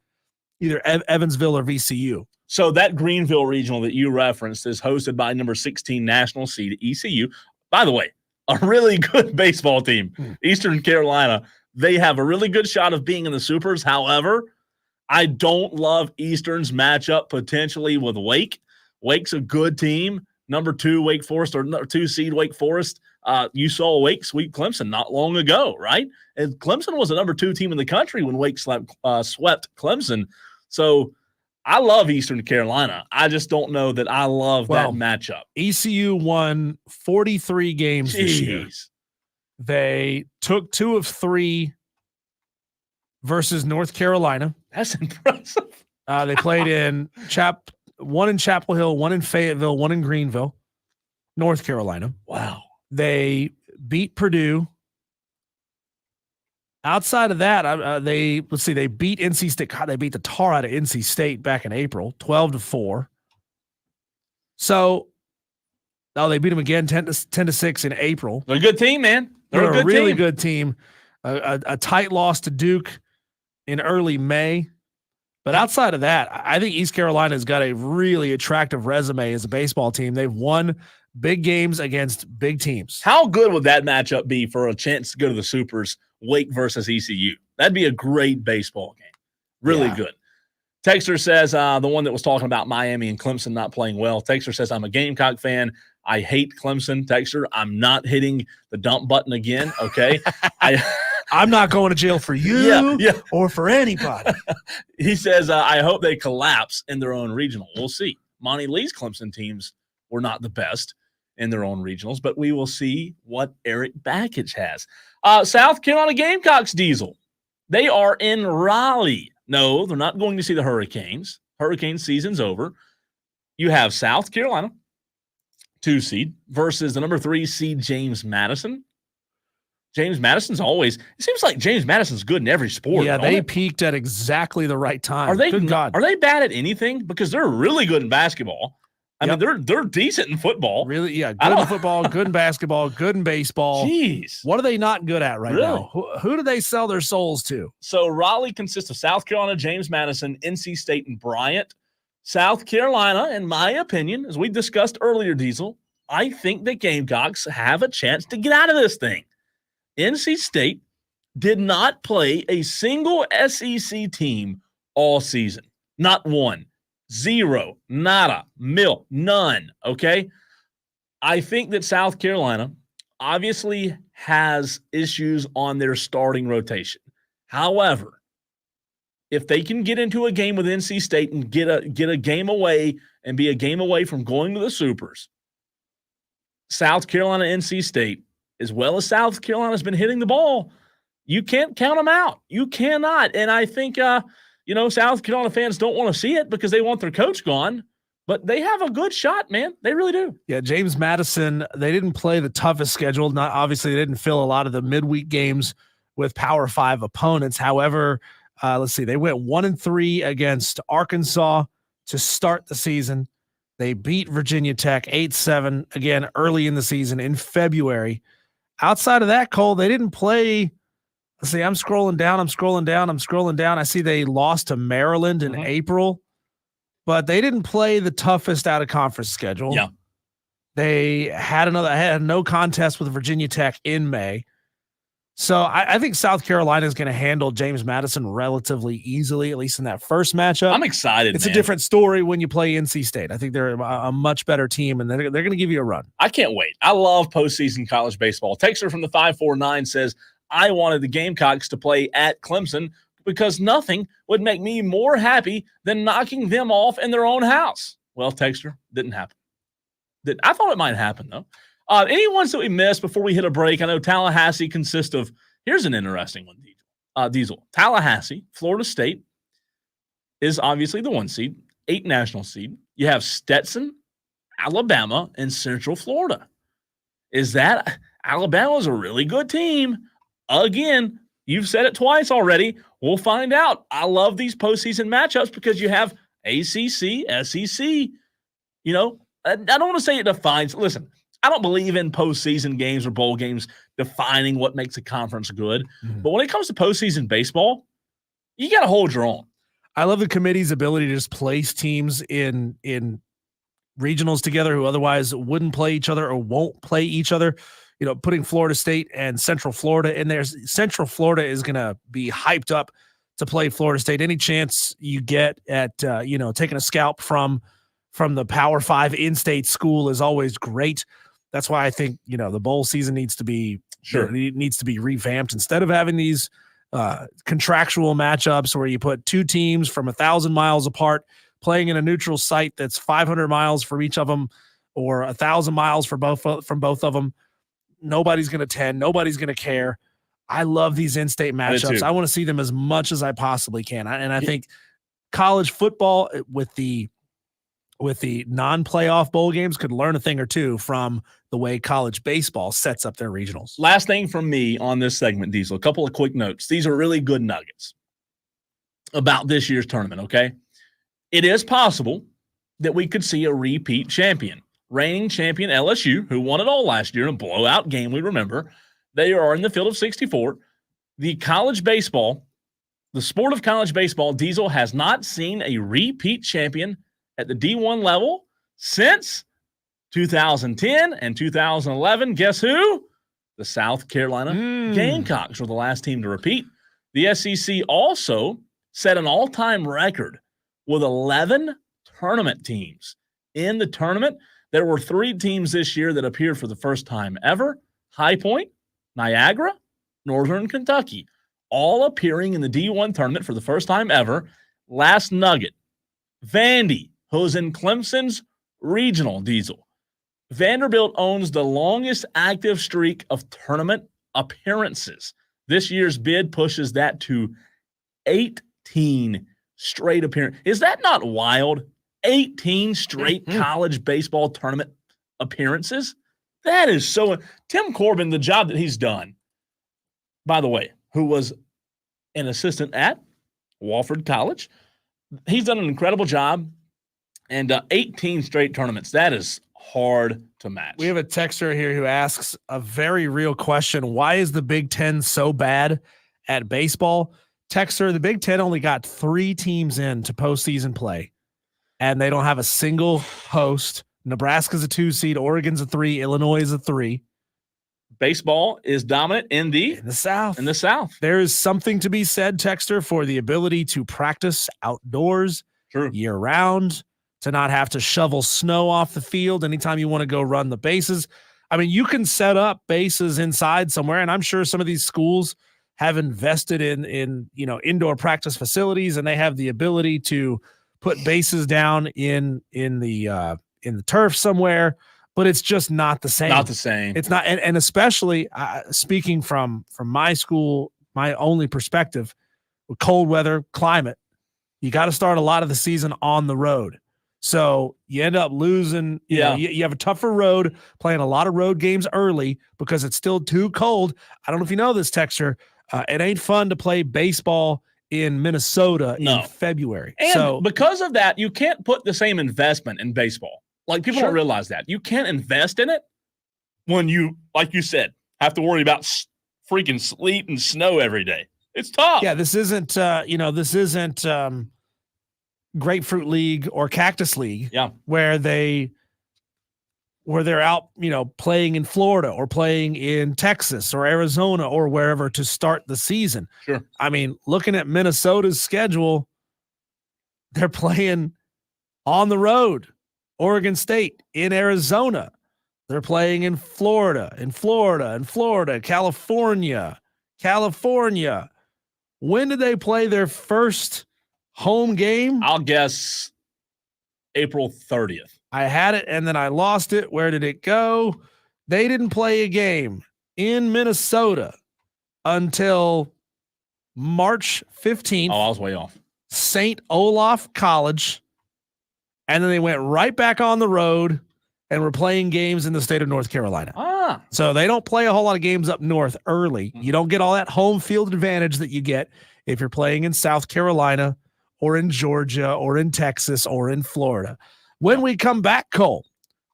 either Evansville or VCU. So that Greenville Regional that you referenced is hosted by number 16 national seed ECU. By the way, a really good baseball team. Eastern Carolina, they have a really good shot of being in the Supers. However, I don't love Eastern's matchup potentially with Wake. Wake's a good team. Number 2 Wake Forest or number 2 seed Wake Forest. You saw Wake sweep Clemson not long ago, right? And Clemson was the number 2 team in the country when Wake swept Clemson. So I love Eastern Carolina. I just don't know that I love that matchup. ECU won 43 games this year. They took 2 of 3 versus North Carolina. That's impressive. They played in 1 in Chapel Hill, 1 in Fayetteville, 1 in Greenville, North Carolina. Wow. They beat Purdue. Outside of that, they beat NC State. God, they beat the tar out of NC State back in April, 12-4. So, they beat them again, 10-6 in April. They're a good team, man. They're a really good team. A tight loss to Duke in early May. But outside of that, I think East Carolina's got a really attractive resume as a baseball team. They've won big games against big teams. How good would that matchup be for a chance to go to the Supers, Wake versus ECU? That'd be a great baseball game. Really good. Texter says, the one that was talking about Miami and Clemson not playing well. Texter says, I'm a Gamecock fan. I hate Clemson. Texter, I'm not hitting the dump button again, okay? I'm not going to jail for you or for anybody. He says, I hope they collapse in their own regional. We'll see. Monty Lee's Clemson teams were not the best in their own regionals, but we will see what Eric Backage has. South Carolina Gamecocks, Diesel. They are in Raleigh. No, they're not going to see the Hurricanes. Hurricane season's over. You have South Carolina, 2 seed, versus the number 3 seed, James Madison. James Madison's it seems like James Madison's good in every sport. Yeah, they peaked at exactly the right time. Are they Good God. Are they bad at anything? Because they're really good in basketball. I mean, they're decent in football. Really? Yeah. Good in football, good in basketball, good in baseball. Jeez. What are they not good at right now? Who do they sell their souls to? So Raleigh consists of South Carolina, James Madison, NC State, and Bryant. South Carolina, in my opinion, as we discussed earlier, Diesel, I think the Gamecocks have a chance to get out of this thing. NC State did not play a single SEC team all season. Not one. Zero. Nada. Mil. None. Okay? I think that South Carolina obviously has issues on their starting rotation. However, if they can get into a game with NC State and get a game away and be a game away from going to the Supers, South Carolina, NC State, as well as South Carolina's been hitting the ball, you can't count them out. You cannot. And I think, South Carolina fans don't want to see it because they want their coach gone, but they have a good shot, man. They really do. Yeah, James Madison, they didn't play the toughest schedule. Not obviously, they didn't fill a lot of the midweek games with Power 5 opponents. However, let's see, they went 1-3 against Arkansas to start the season. They beat Virginia Tech 8-7 again early in the season in February. Outside of that, Cole, they didn't play. Let's see, I'm scrolling down. I see they lost to Maryland in April, but they didn't play the toughest out of conference schedule. Yeah. They had no contest with Virginia Tech in May. So I think South Carolina is going to handle James Madison relatively easily, at least in that first matchup. I'm excited. It's a different story when you play NC State. I think they're a much better team, and they're going to give you a run. I can't wait. I love postseason college baseball. Texter from the 549 says, I wanted the Gamecocks to play at Clemson because nothing would make me more happy than knocking them off in their own house. Well, Texter, didn't happen. I thought it might happen, though. Any ones that we missed before we hit a break? I know Tallahassee consists of – here's an interesting one, Diesel. Tallahassee, Florida State is obviously the 1 seed, 8 national seed. You have Stetson, Alabama, and Central Florida. Alabama's a really good team. Again, you've said it twice already. We'll find out. I love these postseason matchups because you have ACC, SEC. I don't want to say it defines – listen – I don't believe in postseason games or bowl games defining what makes a conference good. Mm-hmm. But when it comes to postseason baseball, you got to hold your own. I love the committee's ability to just place teams in regionals together who otherwise wouldn't play each other or won't play each other. Putting Florida State and Central Florida in there. Central Florida is going to be hyped up to play Florida State. Any chance you get at, taking a scalp from the Power 5 in-state school is always great. That's why I think, the bowl season needs to be revamped. Instead of having these contractual matchups where you put two teams from 1,000 miles apart playing in a neutral site that's 500 miles from each of them or 1,000 miles from both of them, nobody's going to attend. Nobody's going to care. I love these in-state matchups. I want to see them as much as I possibly can. I think college football with the non-playoff bowl games could learn a thing or two from the way college baseball sets up their regionals. Last thing from me on this segment, Diesel, a couple of quick notes. These are really good nuggets about this year's tournament, okay? It is possible that we could see a repeat champion. Reigning champion LSU, who won it all last year in a blowout game, we remember. They are in the field of 64. The sport of college baseball, Diesel, has not seen a repeat champion at the D1 level since 2010 and 2011. Guess who? The South Carolina Gamecocks were the last team to repeat. The SEC also set an all-time record with 11 tournament teams. In the tournament, there were 3 teams this year that appeared for the first time ever. High Point, Niagara, Northern Kentucky, all appearing in the D1 tournament for the first time ever. Last nugget, Vandy, who's in Clemson's regional, Diesel. Vanderbilt owns the longest active streak of tournament appearances. This year's bid pushes that to 18 straight appearances. Is that not wild? 18 straight college baseball tournament appearances? That is so – Tim Corbin, the job that he's done, by the way, who was an assistant at Wofford College, he's done an incredible job. And 18 straight tournaments. That is hard to match. We have a texter here who asks a very real question. Why is the Big Ten so bad at baseball? Texter, the Big Ten only got 3 teams in to postseason play, and they don't have a single host. Nebraska's a 2 seed, Oregon's a 3, Illinois is a 3. Baseball is dominant in the South. In the South. There is something to be said, texter, for the ability to practice outdoors year round, to not have to shovel snow off the field anytime you want to go run the bases. I mean, you can set up bases inside somewhere, and I'm sure some of these schools have invested in indoor practice facilities, and they have the ability to put bases down in the turf somewhere, but it's just not the same. Not the same. It's not, and especially speaking from my school, my only perspective, with cold weather climate, you got to start a lot of the season on the road. So you end up losing. You have a tougher road, playing a lot of road games early because it's still too cold. I don't know if you know this, texture. It ain't fun to play baseball in Minnesota in February. And so because of that, you can't put the same investment in baseball. Like, people don't realize that. You can't invest in it when you, like you said, have to worry about freaking sleet and snow every day. It's tough. Yeah, this isn't Grapefruit League or Cactus League. Yeah. Where they're out, playing in Florida or playing in Texas or Arizona or wherever to start the season. Sure. I mean, looking at Minnesota's schedule, they're playing on the road. Oregon State, in Arizona. They're playing in Florida, California. When did they play their first home game? I'll guess April 30th. I had it and then I lost it. Where did it go? They didn't play a game in Minnesota until March 15th. Oh, I was way off. St. Olaf College. And then they went right back on the road and were playing games in the state of North Carolina. So they don't play a whole lot of games up north early. You don't get all that home field advantage that you get if you're playing in South Carolina or in Georgia or in Texas or in Florida. When we come back, Cole,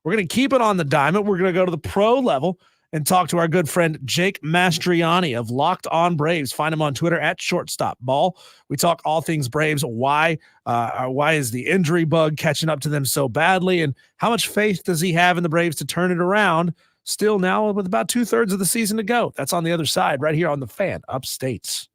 we're going to keep it on the diamond. We're going to go to the pro level and talk to our good friend Jake Mastriani of Locked On Braves. Find him on Twitter at ShortstopBall. We talk all things Braves. Why is the injury bug catching up to them so badly, and how much faith does he have in the Braves to turn it around? Still now with about 2/3 of the season to go. That's on the other side, right here on the Fan Upstates.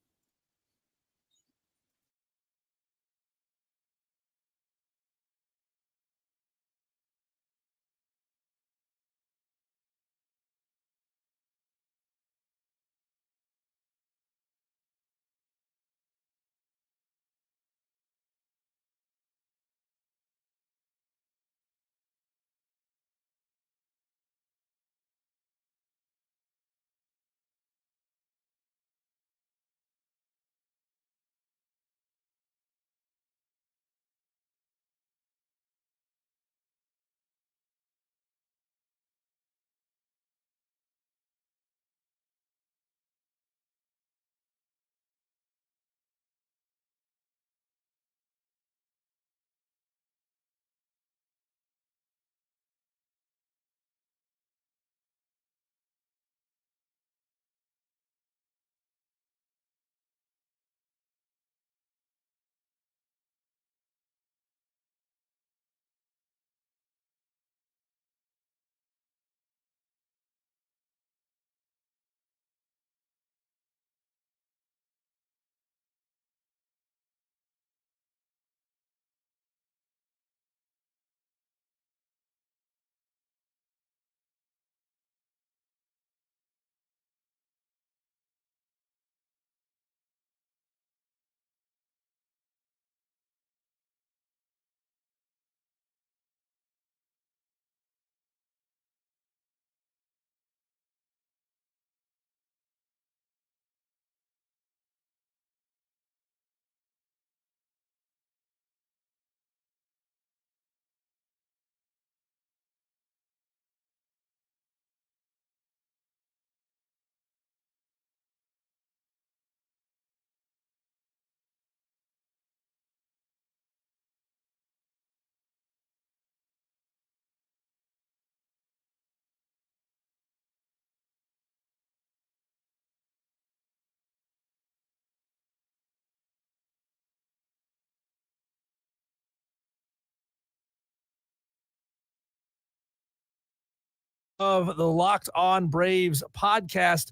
of the Locked On Braves podcast.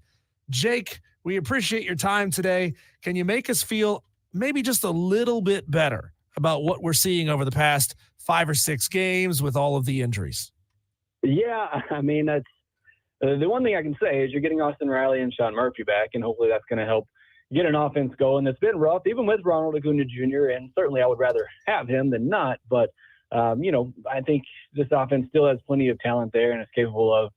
Jake, we appreciate your time today. Can you make us feel maybe just a little bit better about what we're seeing over the past 5 or 6 games with all of the injuries? Yeah, I mean, that's the one thing I can say is you're getting Austin Riley and Sean Murphy back, and hopefully that's going to help get an offense going. It's been rough, even with Ronald Acuna Jr., and certainly I would rather have him than not. But, I think this offense still has plenty of talent there and is capable of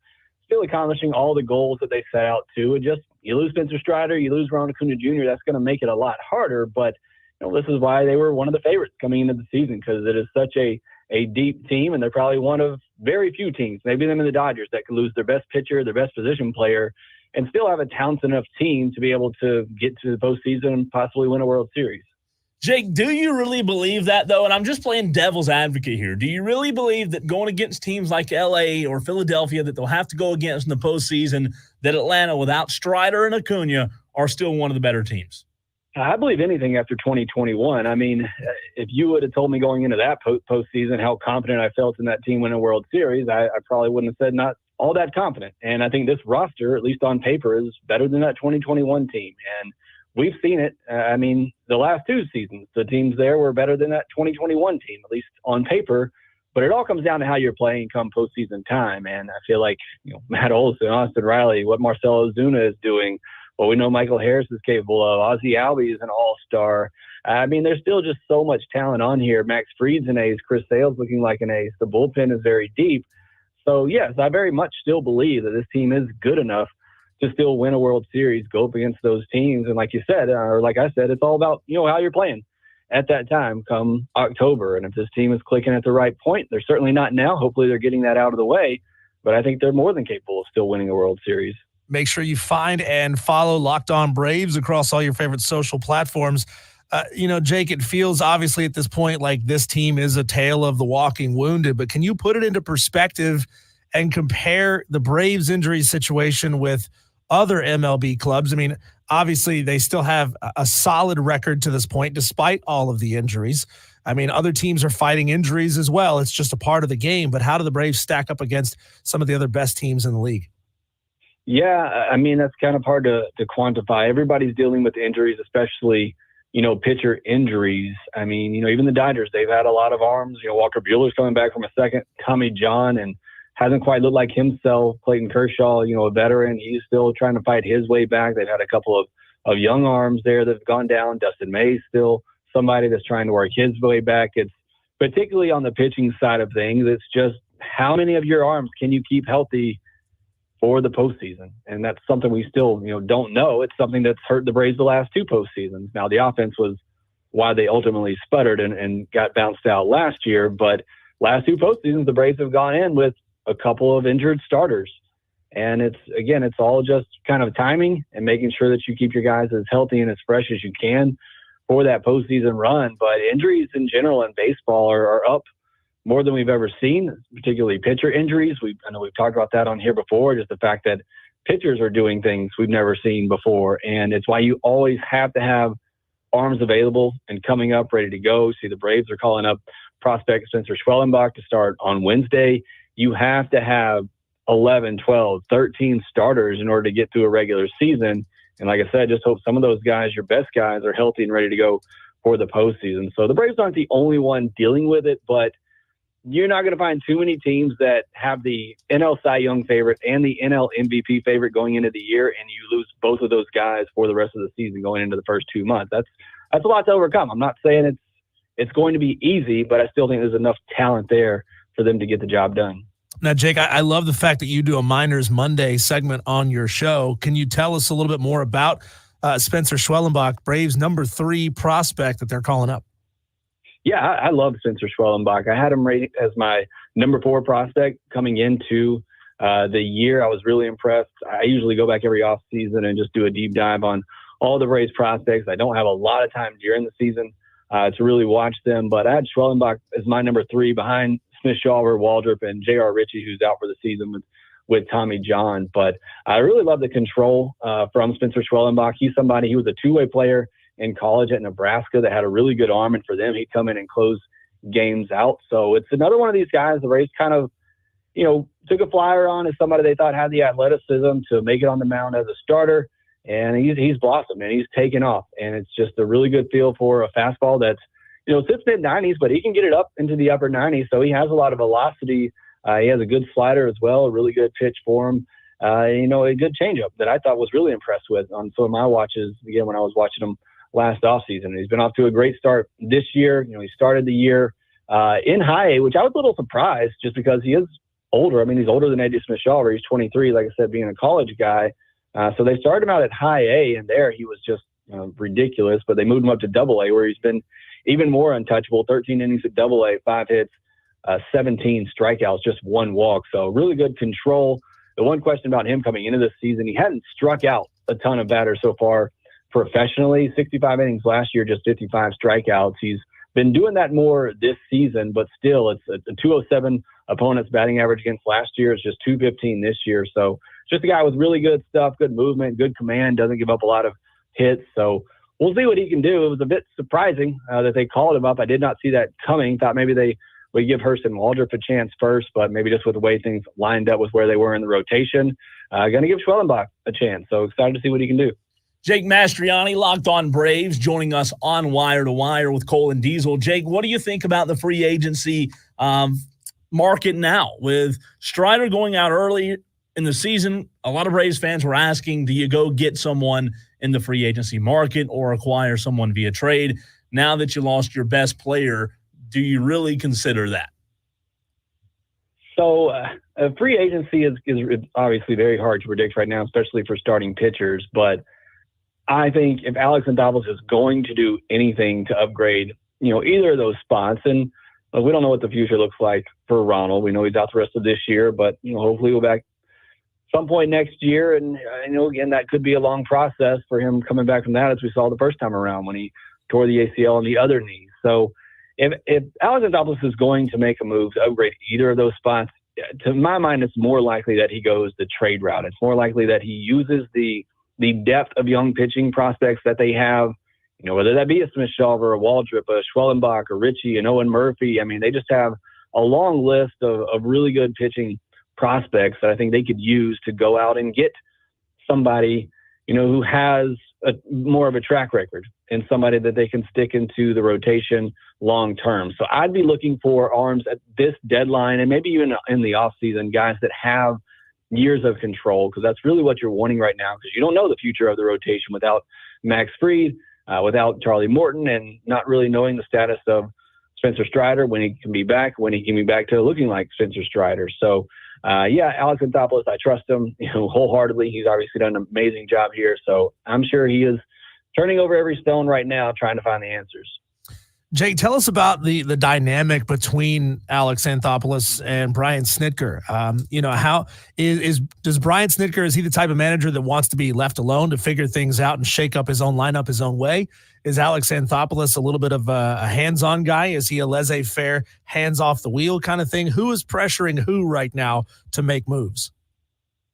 still accomplishing all the goals that they set out to. And just you lose Spencer Strider, you lose Ronald Acuna Jr., that's going to make it a lot harder. But, this is why they were one of the favorites coming into the season, because it is such a deep team, and they're probably one of very few teams, maybe them and the Dodgers, that can lose their best pitcher, their best position player, and still have a talented enough team to be able to get to the postseason and possibly win a World Series. Jake, do you really believe that, though? And I'm just playing devil's advocate here. Do you really believe that going against teams like L.A. or Philadelphia that they'll have to go against in the postseason, that Atlanta, without Strider and Acuna, are still one of the better teams? I believe anything after 2021. I mean, if you would have told me going into that postseason how confident I felt in that team winning a World Series, I probably wouldn't have said not all that confident. And I think this roster, at least on paper, is better than that 2021 team. And we've seen it. The last 2 seasons, the teams there were better than that 2021 team, at least on paper. But it all comes down to how you're playing come postseason time. And I feel like, Matt Olson, Austin Riley, what Marcell Ozuna is doing, what we know Michael Harris is capable of, Ozzie Albies is an all-star. There's still just so much talent on here. Max Fried's an ace. Chris Sale's looking like an ace. The bullpen is very deep. So, yes, I very much still believe that this team is good enough to still win a World Series, go up against those teams. And like you said, or like I said, it's all about, how you're playing at that time come October. And if this team is clicking at the right point, they're certainly not now. Hopefully they're getting that out of the way. But I think they're more than capable of still winning a World Series. Make sure you find and follow Locked On Braves across all your favorite social platforms. Jake, it feels obviously at this point like this team is a tale of the walking wounded, but can you put it into perspective and compare the Braves injury situation with other MLB clubs? Obviously they still have a solid record to this point, despite all of the injuries. Other teams are fighting injuries as well. It's just a part of the game, but how do the Braves stack up against some of the other best teams in the league? Yeah, that's kind of hard to quantify. Everybody's dealing with injuries, especially, pitcher injuries. Even the Dodgers, they've had a lot of arms. Walker Buehler's coming back from a second. Tommy John, and hasn't quite looked like himself. Clayton Kershaw, a veteran, he's still trying to fight his way back. They've had a couple of young arms there that have gone down. Dustin May's still somebody that's trying to work his way back. It's particularly on the pitching side of things. It's just how many of your arms can you keep healthy for the postseason? And that's something we still, don't know. It's something that's hurt the Braves the last 2 postseasons. Now, the offense was why they ultimately sputtered and got bounced out last year. But last 2 postseasons, the Braves have gone in with a couple of injured starters. And it's all just kind of timing and making sure that you keep your guys as healthy and as fresh as you can for that postseason run. But injuries in general in baseball are up more than we've ever seen, particularly pitcher injuries. I know we've talked about that on here before, just the fact that pitchers are doing things we've never seen before. And it's why you always have to have arms available and coming up ready to go. See, the Braves are calling up prospect Spencer Schwellenbach to start on Wednesday. You have to have 11, 12, 13 starters in order to get through a regular season. And like I said, just hope some of those guys, your best guys, are healthy and ready to go for the postseason. So the Braves aren't the only one dealing with it, but you're not going to find too many teams that have the NL Cy Young favorite and the NL MVP favorite going into the year, and you lose both of those guys for the rest of the season going into the first 2 months. That's a lot to overcome. I'm not saying it's going to be easy, but I still think there's enough talent there for them to get the job done. Now, Jake, I love the fact that you do a Miners Monday segment on your show. Can you tell us a little bit more about Spencer Schwellenbach, Braves number 3 prospect that they're calling up? Yeah, I love Spencer Schwellenbach. I had him rated as my number 4 prospect coming into the year. I was really impressed. I usually go back every offseason and just do a deep dive on all the Braves prospects. I don't have a lot of time during the season to really watch them, but I had Schwellenbach as my number 3 behind Smith Shawver, Waldrop, and J.R. Ritchie, who's out for the season with Tommy John. But I really love the control from Spencer Schwellenbach. He's somebody, he was a 2-way player in college at Nebraska that had a really good arm, and for them, he'd come in and close games out. So it's another one of these guys the Braves kind of took a flyer on as somebody they thought had the athleticism to make it on the mound as a starter. And he's blossomed and he's taken off. And it's just a really good feel for a fastball that's, sits mid-90s, but he can get it up into the upper 90s. So he has a lot of velocity. He has a good slider as well, a really good pitch for him. A good changeup that I thought was really impressed with on some of my watches, again, when I was watching him last offseason. He's been off to a great start this year. He started the year in high A, which I was a little surprised just because he is older. I mean, he's older than A.J. Smith-Shawver. He's 23, like I said, being a college guy. So they started him out at high A, and there he was just ridiculous. But they moved him up to double A, where he's been even more untouchable. 13 innings at double A, 5 hits, 17 strikeouts, just 1 walk. So really good control. The one question about him coming into this season, he hadn't struck out a ton of batters so far professionally. 65 innings last year, just 55 strikeouts. He's been doing that more this season, but still it's a 207 opponent's batting average against last year. It's just 215 this year. So just a guy with really good stuff, good movement, good command, doesn't give up a lot of hits. So we'll see what he can do. It was a bit surprising that they called him up. I did not see that coming. Thought maybe they would give Hurston Waldrop a chance first, but maybe just with the way things lined up with where they were in the rotation, going to give Schwellenbach a chance. So excited to see what he can do. Jake Mastriani, Locked On Braves, joining us on Wire to Wire with Cole and Diesel. Jake, what do you think about the free agency market now? With Strider going out early in the season, a lot of Braves fans were asking, do you go get someone in the free agency market or acquire someone via trade? Now that you lost your best player, do you really consider that? So free agency is obviously very hard to predict right now, especially for starting pitchers. But I think if Alex Anthopoulos is going to do anything to upgrade, either of those spots, and we don't know what the future looks like for Ronald. We know he's out the rest of this year, but hopefully we'll back some point next year. And again, that could be a long process for him coming back from that, as we saw the first time around when he tore the ACL on the other knee. So if Alex Anthopoulos is going to make a move to upgrade either of those spots, to my mind, it's more likely that he goes the trade route. It's more likely that he uses the depth of young pitching prospects that they have, whether that be a Smith-Shawver, a Waldrop, a Schwellenbach, a Ritchie, an Owen Murphy. I mean, they just have a long list of really good pitching prospects that I think they could use to go out and get somebody, who has more of a track record and somebody that they can stick into the rotation long term. So I'd be looking for arms at this deadline and maybe even in the offseason, guys that have years of control, because that's really what you're wanting right now, because you don't know the future of the rotation without Max Fried, without Charlie Morton, and not really knowing the status of Spencer Strider, when he can be back to looking like Spencer Strider. So Alex Anthopoulos, I trust him wholeheartedly. He's obviously done an amazing job here. So I'm sure he is turning over every stone right now, trying to find the answers. Jake, tell us about the dynamic between Alex Anthopoulos and Brian Snitker. How does Brian Snitker, is he the type of manager that wants to be left alone to figure things out and shake up his own lineup his own way? Is Alex Anthopoulos a little bit of a hands-on guy? Is he a laissez-faire, hands-off-the-wheel kind of thing? Who is pressuring who right now to make moves?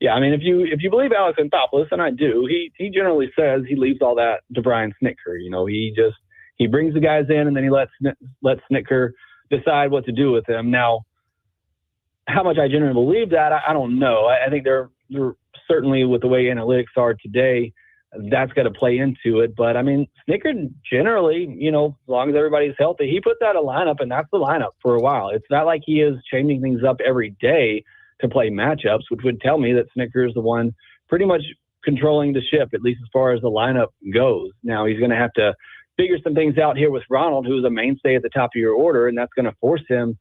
Yeah, I mean, if you believe Alex Anthopoulos, and I do, he generally says he leaves all that to Brian Snitker. He brings the guys in, and then he lets Snitker decide what to do with them. Now, how much I genuinely believe that, I don't know. I think they're certainly, with the way analytics are today, that's got to play into it. But, I mean, Snitker generally, as long as everybody's healthy, he puts out a lineup, and that's the lineup for a while. It's not like he is changing things up every day to play matchups, which would tell me that Snitker is the one pretty much controlling the ship, at least as far as the lineup goes. Now, he's going to have to figure some things out here with Ronald, who's a mainstay at the top of your order, and that's going to force him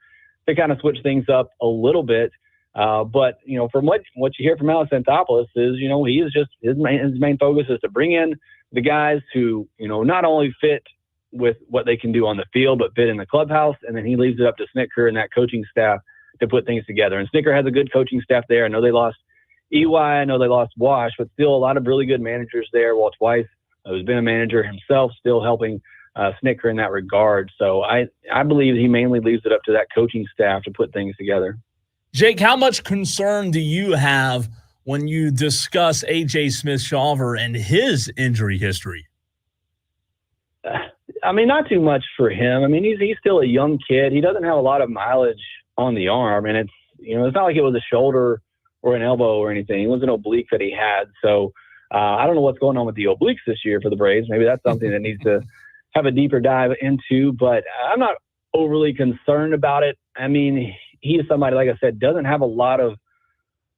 to kind of switch things up a little bit. But from what you hear from Alex Anthopoulos is, he is just his main focus is to bring in the guys who, not only fit with what they can do on the field, but fit in the clubhouse. And then he leaves it up to Snitker and that coaching staff to put things together. And Snitker has a good coaching staff there. I know they lost EY, I know they lost Wash, but still a lot of really good managers there. Walt Weiss, who's been a manager himself, still helping Snitker in that regard. So I believe he mainly leaves it up to that coaching staff to put things together. Jake, how much concern do you have when you discuss A.J. Smith-Shawver and his injury history? I mean, not too much for him. I mean, he's still a young kid. He doesn't have a lot of mileage on the arm, and it's not like it was a shoulder or an elbow or anything. It was an oblique that he had. So I don't know what's going on with the obliques this year for the Braves. Maybe that's something that needs to have a deeper dive into, but I'm not overly concerned about it. I mean, he is somebody, like I said, doesn't have a lot of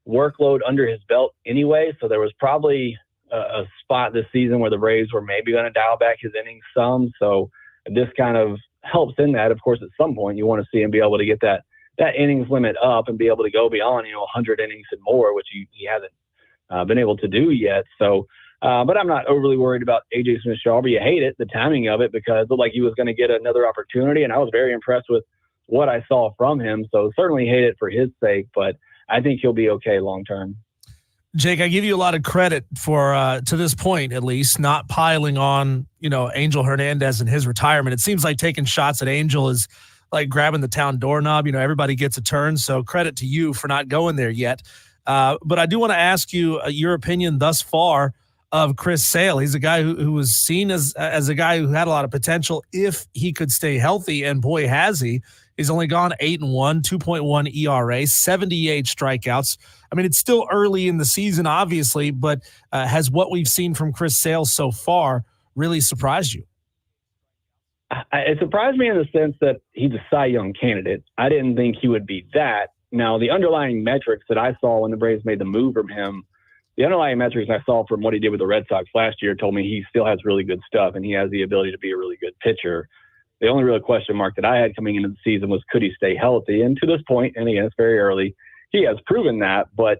workload under his belt anyway. So there was probably a spot this season where the Braves were maybe going to dial back his innings some. So this kind of helps in that. Of course, at some point you want to see him be able to get that innings limit up and be able to go beyond, 100 innings and more, which he hasn't been able to do yet. So, but I'm not overly worried about A.J. Smith-Shawver. You hate it, the timing of it, because it looked like he was going to get another opportunity, and I was very impressed with what I saw from him. So certainly hate it for his sake, but I think he'll be okay long term. Jake, I give you a lot of credit for, to this point at least, not piling on, Angel Hernandez and his retirement. It seems like taking shots at Angel is like grabbing the town doorknob. Everybody gets a turn. So credit to you for not going there yet. But I do want to ask you your opinion thus far of Chris Sale. He's a guy who was seen as a guy who had a lot of potential if he could stay healthy. And boy, has he. He's only gone 8-1, 2.1 ERA, 78 strikeouts. I mean, it's still early in the season, obviously, but has what we've seen from Chris Sale so far really surprised you? It surprised me in the sense that he's a Cy Young candidate. I didn't think he would be that. Now, the underlying metrics that I saw when the Braves made the move from him, the underlying metrics I saw from what he did with the Red Sox last year told me he still has really good stuff and he has the ability to be a really good pitcher. The only real question mark that I had coming into the season was, could he stay healthy? And to this point, and again, it's very early, he has proven that. But,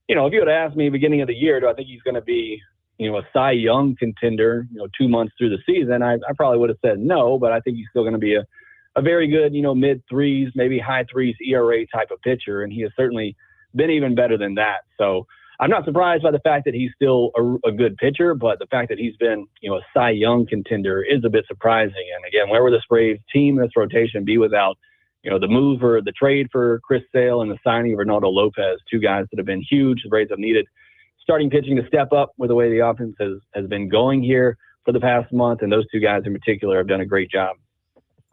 if you had asked me beginning of the year, do I think he's going to be, a Cy Young contender, 2 months through the season, I probably would have said no, but I think he's still going to be a very good, mid threes, maybe high threes ERA type of pitcher. And he has certainly been even better than that. So I'm not surprised by the fact that he's still a good pitcher, but the fact that he's been, a Cy Young contender is a bit surprising. And again, where would this Braves team, this rotation be without, the move or the trade for Chris Sale and the signing of Ronaldo Lopez, two guys that have been huge. The Braves have needed starting pitching to step up with the way the offense has been going here for the past month. And those two guys in particular have done a great job.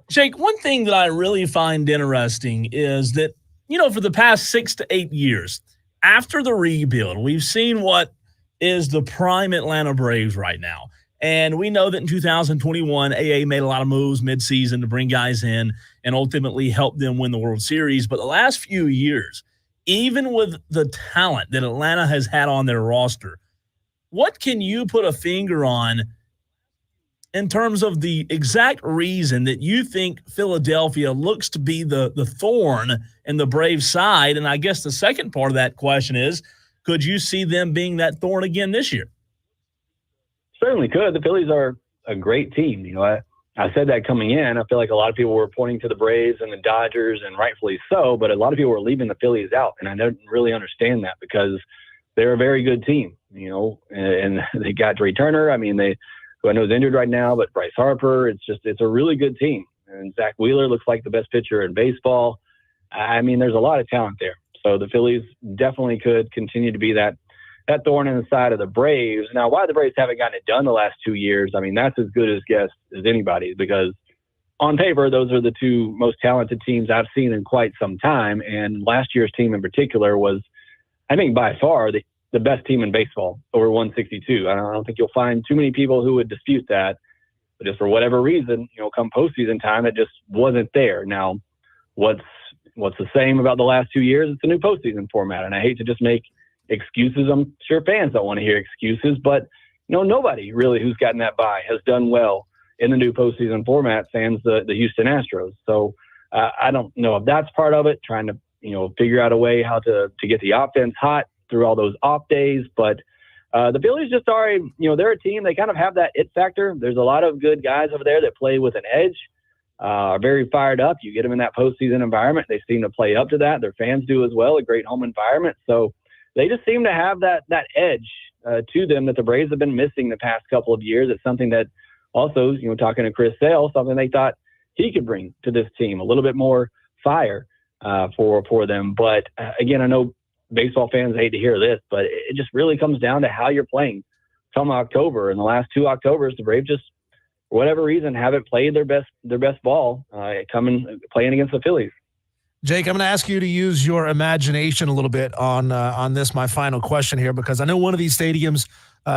Jake, one thing that I really find interesting is that, for the past 6 to 8 years, after the rebuild, we've seen what is the prime Atlanta Braves right now. And we know that in 2021, AA made a lot of moves midseason to bring guys in and ultimately help them win the World Series. But the last few years, even with the talent that Atlanta has had on their roster, what can you put a finger on in terms of the exact reason that you think Philadelphia looks to be the thorn in the Braves' side? And I guess the second part of that question is, could you see them being that thorn again this year? Certainly could. The Phillies are a great team. I said that coming in. I feel like a lot of people were pointing to the Braves and the Dodgers, and rightfully so, but a lot of people were leaving the Phillies out, and I don't really understand that because they're a very good team, and they got Trey Turner. I mean, who I know is injured right now, but Bryce Harper, it's a really good team. And Zach Wheeler looks like the best pitcher in baseball. I mean, there's a lot of talent there. So the Phillies definitely could continue to be that thorn in the side of the Braves. Now, why the Braves haven't gotten it done the last 2 years, I mean, that's as good a guess as anybody's, because on paper, those are the two most talented teams I've seen in quite some time. And last year's team in particular was, I think, by far the best team in baseball, over 162. I don't think you'll find too many people who would dispute that. But just for whatever reason, come postseason time, it just wasn't there. Now, what's the same about the last 2 years? It's a new postseason format, and I hate to just make excuses. I'm sure fans don't want to hear excuses, but nobody really who's gotten that bye has done well in the new postseason format, sans the Houston Astros. So I don't know if that's part of it, trying to figure out a way how to get the offense hot through all those off days. But the Phillies just are, they're a team. They kind of have that it factor. There's a lot of good guys over there that play with an edge, are very fired up. You get them in that postseason environment, they seem to play up to that. Their fans do as well, a great home environment. So they just seem to have that edge to them that the Braves have been missing the past couple of years. It's something that also, talking to Chris Sale, something they thought he could bring to this team, a little bit more fire for them. But again, I know baseball fans hate to hear this, but it just really comes down to how you're playing come October. In the last 2 Octobers, the Braves just, for whatever reason, haven't played their best ball playing against the Phillies. Jake, I'm going to ask you to use your imagination a little bit on this, my final question here, because I know one of these stadiums,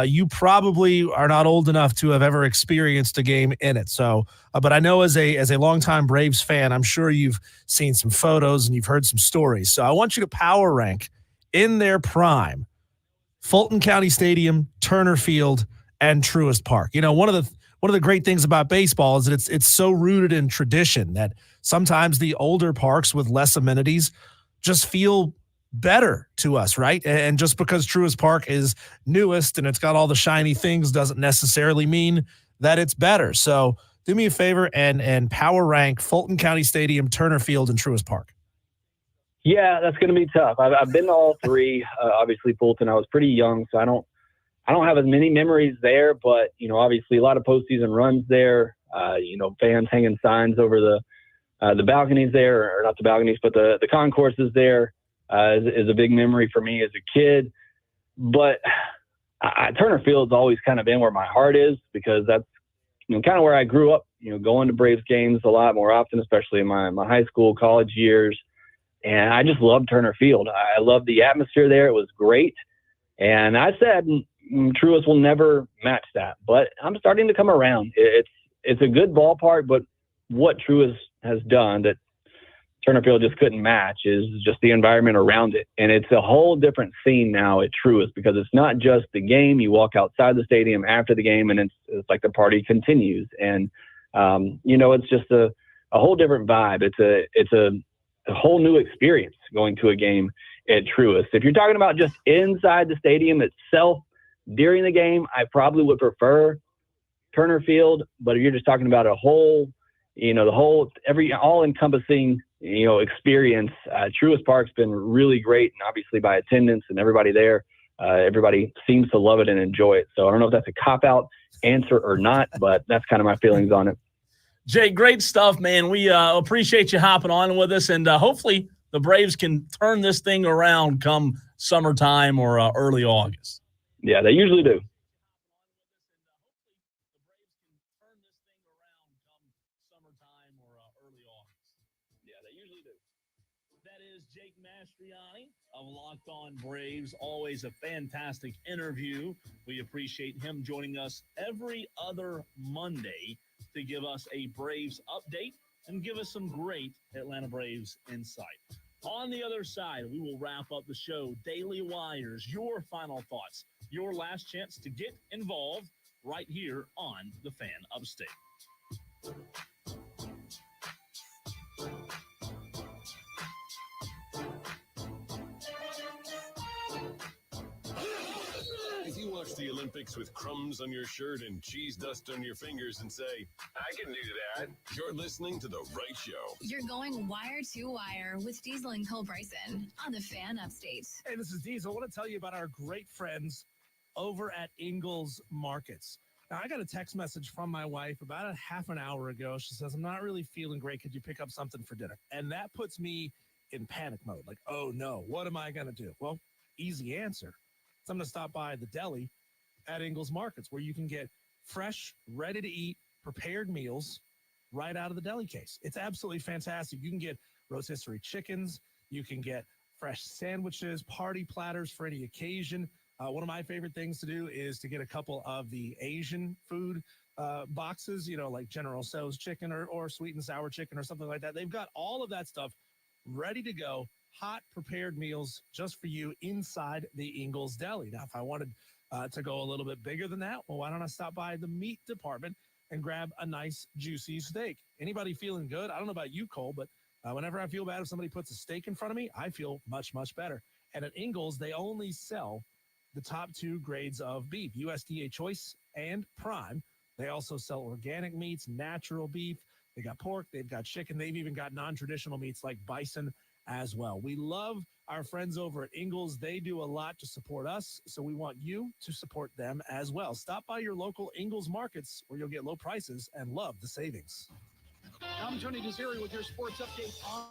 you probably are not old enough to have ever experienced a game in it. So, but I know as a longtime Braves fan, I'm sure you've seen some photos and you've heard some stories. So I want you to power rank in their prime Fulton County Stadium, Turner Field, and Truist Park. You know, one of the great things about baseball is that it's so rooted in tradition that sometimes the older parks with less amenities just feel better to us, right? And just because Truist Park is newest and it's got all the shiny things doesn't necessarily mean that it's better. So do me a favor and power rank Fulton County Stadium, Turner Field, and Truist Park. Yeah, that's going to be tough. I've been to all three. Obviously, Fulton, I was pretty young, so I don't have as many memories there, but, you know, obviously a lot of postseason runs there, fans hanging signs over the balconies there, or not the balconies, but the concourses there is a big memory for me as a kid. But Turner Field's always kind of been where my heart is, because that's, kind of where I grew up, going to Braves games a lot more often, especially in my high school, college years. And I just love Turner Field. I love the atmosphere there. It was great. And I said Truist will never match that, but I'm starting to come around. It's a good ballpark, but what Truist has done that Turner Field just couldn't match is just the environment around it. And it's a whole different scene now at Truist, because it's not just the game. You walk outside the stadium after the game, and it's like the party continues. And, it's just a whole different vibe. It's a whole new experience going to a game at Truist. If you're talking about just inside the stadium itself during the game, I probably would prefer Turner Field. But if you're just talking about every all-encompassing, experience, Truist Park's been really great, and obviously by attendance and everybody there, everybody seems to love it and enjoy it. So I don't know if that's a cop-out answer or not, but that's kind of my feelings on it. Jake, great stuff, man. We appreciate you hopping on with us, and hopefully the Braves can turn this thing around come summertime or early August. Yeah, they usually do. That is Jake Mastriani of Locked On Braves. Always a fantastic interview. We appreciate him joining us every other Monday to give us a Braves update and give us some great Atlanta Braves insight. On the other side, we will wrap up the show. Daily Wires, your final thoughts, your last chance to get involved right here on The Fan Upstate. If you watch the Olympics with crumbs on your shirt and cheese dust on your fingers and say, I can do that, you're listening to The Right Show. You're going wire to wire with Diesel and Cole Bryson on The Fan Upstate. Hey, this is Diesel. I want to tell you about our great friends over at Ingles Markets. Now, I got a text message from my wife about a half an hour ago. She says, I'm not really feeling great. Could you pick up something for dinner? And that puts me in panic mode. Like, oh no, what am I going to do? Well, easy answer. So I'm going to stop by the deli at Ingles Markets, where you can get fresh, ready-to-eat, prepared meals right out of the deli case. It's absolutely fantastic. You can get rotisserie chickens. You can get fresh sandwiches, party platters for any occasion. One of my favorite things to do is to get a couple of the Asian food boxes, like General Tso's chicken or sweet and sour chicken or something like that. They've got all of that stuff ready to go. Hot prepared meals just for you inside the Ingles Deli. Now, if I wanted to go a little bit bigger than that, well, why don't I stop by the meat department and grab a nice juicy steak? Anybody feeling good? I don't know about you, Cole, but whenever I feel bad, if somebody puts a steak in front of me, I feel much, much better. And at Ingles, they only sell the top two grades of beef, USDA Choice and Prime. They also sell organic meats, natural beef. They got pork, they've got chicken. They've even got non-traditional meats like bison as well. We love our friends over at Ingles. They do a lot to support us, so we want you to support them as well. Stop by your local Ingles Markets, where you'll get low prices and love the savings. I'm Tony Desiri with your sports update on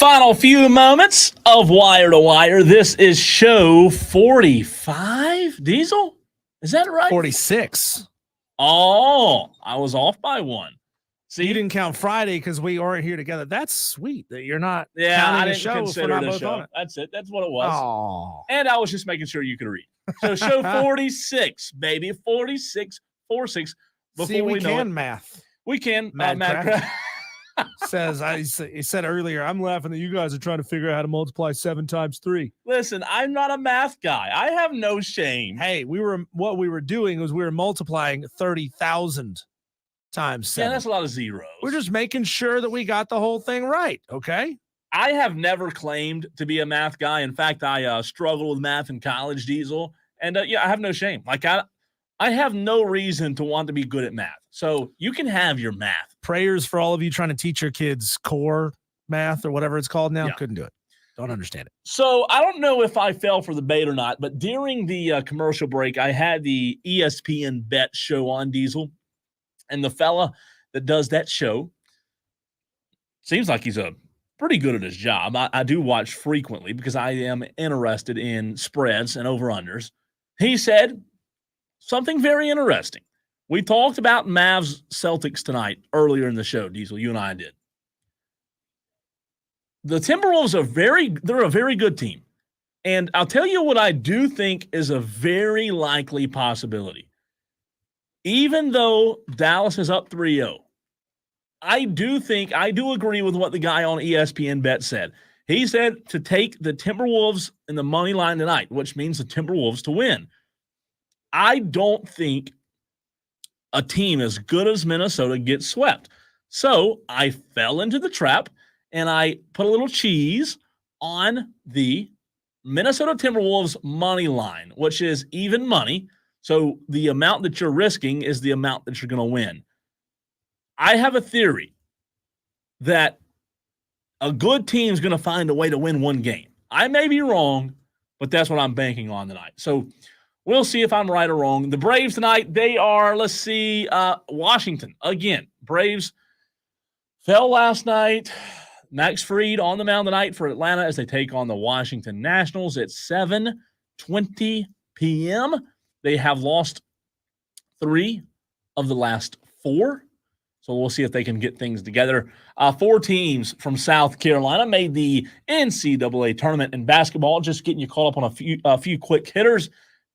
Final few moments of Wire to Wire. This is show 45. Diesel? Is that right? 46. Oh, I was off by one. So you didn't count Friday because we aren't here together. That's sweet that you're not Yeah, counting I the didn't show if we're consider not the both on show. it. That's it. That's what it was. Oh. And I was just making sure you could read. So show 46, baby. 46, 46. See, we can math. We can. Mad Matt Crack. Crack. He said earlier, I'm laughing that you guys are trying to figure out how to multiply 7 times 3. Listen, I'm not a math guy. I have no shame. Hey, what we were doing was we were multiplying 30,000 times 7. Yeah, that's a lot of zeros. We're just making sure that we got the whole thing right, okay? I have never claimed to be a math guy. In fact, I struggled with math in college, Diesel. And, I have no shame. Like, I have no reason to want to be good at math. So you can have your math. Prayers for all of you trying to teach your kids core math or whatever it's called now. Yeah. Couldn't do it. Don't understand it. So I don't know if I fell for the bait or not, but during the commercial break, I had the ESPN Bet show on, Diesel. And the fella that does that show seems like he's pretty good at his job. I do watch frequently because I am interested in spreads and over-unders. He said something very interesting. We talked about Mavs Celtics tonight earlier in the show, Diesel. You and I did. The Timberwolves they're a very good team. And I'll tell you what I do think is a very likely possibility. Even though Dallas is up 3-0, I do agree with what the guy on ESPN Bet said. He said to take the Timberwolves in the money line tonight, which means the Timberwolves to win. I don't think a team as good as Minnesota gets swept. So I fell into the trap and I put a little cheese on the Minnesota Timberwolves money line, which is even money. So the amount that you're risking is the amount that you're going to win. I have a theory that a good team is going to find a way to win one game. I may be wrong, but that's what I'm banking on tonight. So we'll see if I'm right or wrong. The Braves tonight, they are, Washington. Again, Braves fell last night. Max Fried on the mound tonight for Atlanta as they take on the Washington Nationals at 7:20 p.m. They have lost 3 of the last 4. So we'll see if they can get things together. 4 teams from South Carolina made the NCAA tournament in basketball. Just getting you caught up on a few quick hitters.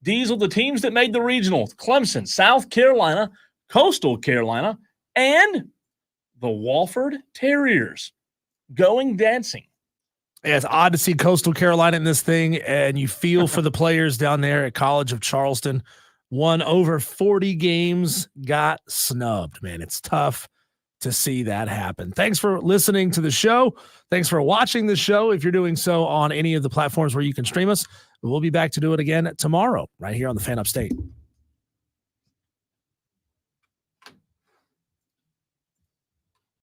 Diesel, the teams that made the regional: Clemson, South Carolina, Coastal Carolina, and the Wofford Terriers going dancing. Yeah, it's odd to see Coastal Carolina in this thing, and you feel for the players down there at College of Charleston. Won over 40 games, got snubbed. Man, it's tough to see that happen. Thanks for listening to the show. Thanks for watching the show. If you're doing so on any of the platforms where you can stream us, we'll be back to do it again tomorrow right here on the Fan Upstate.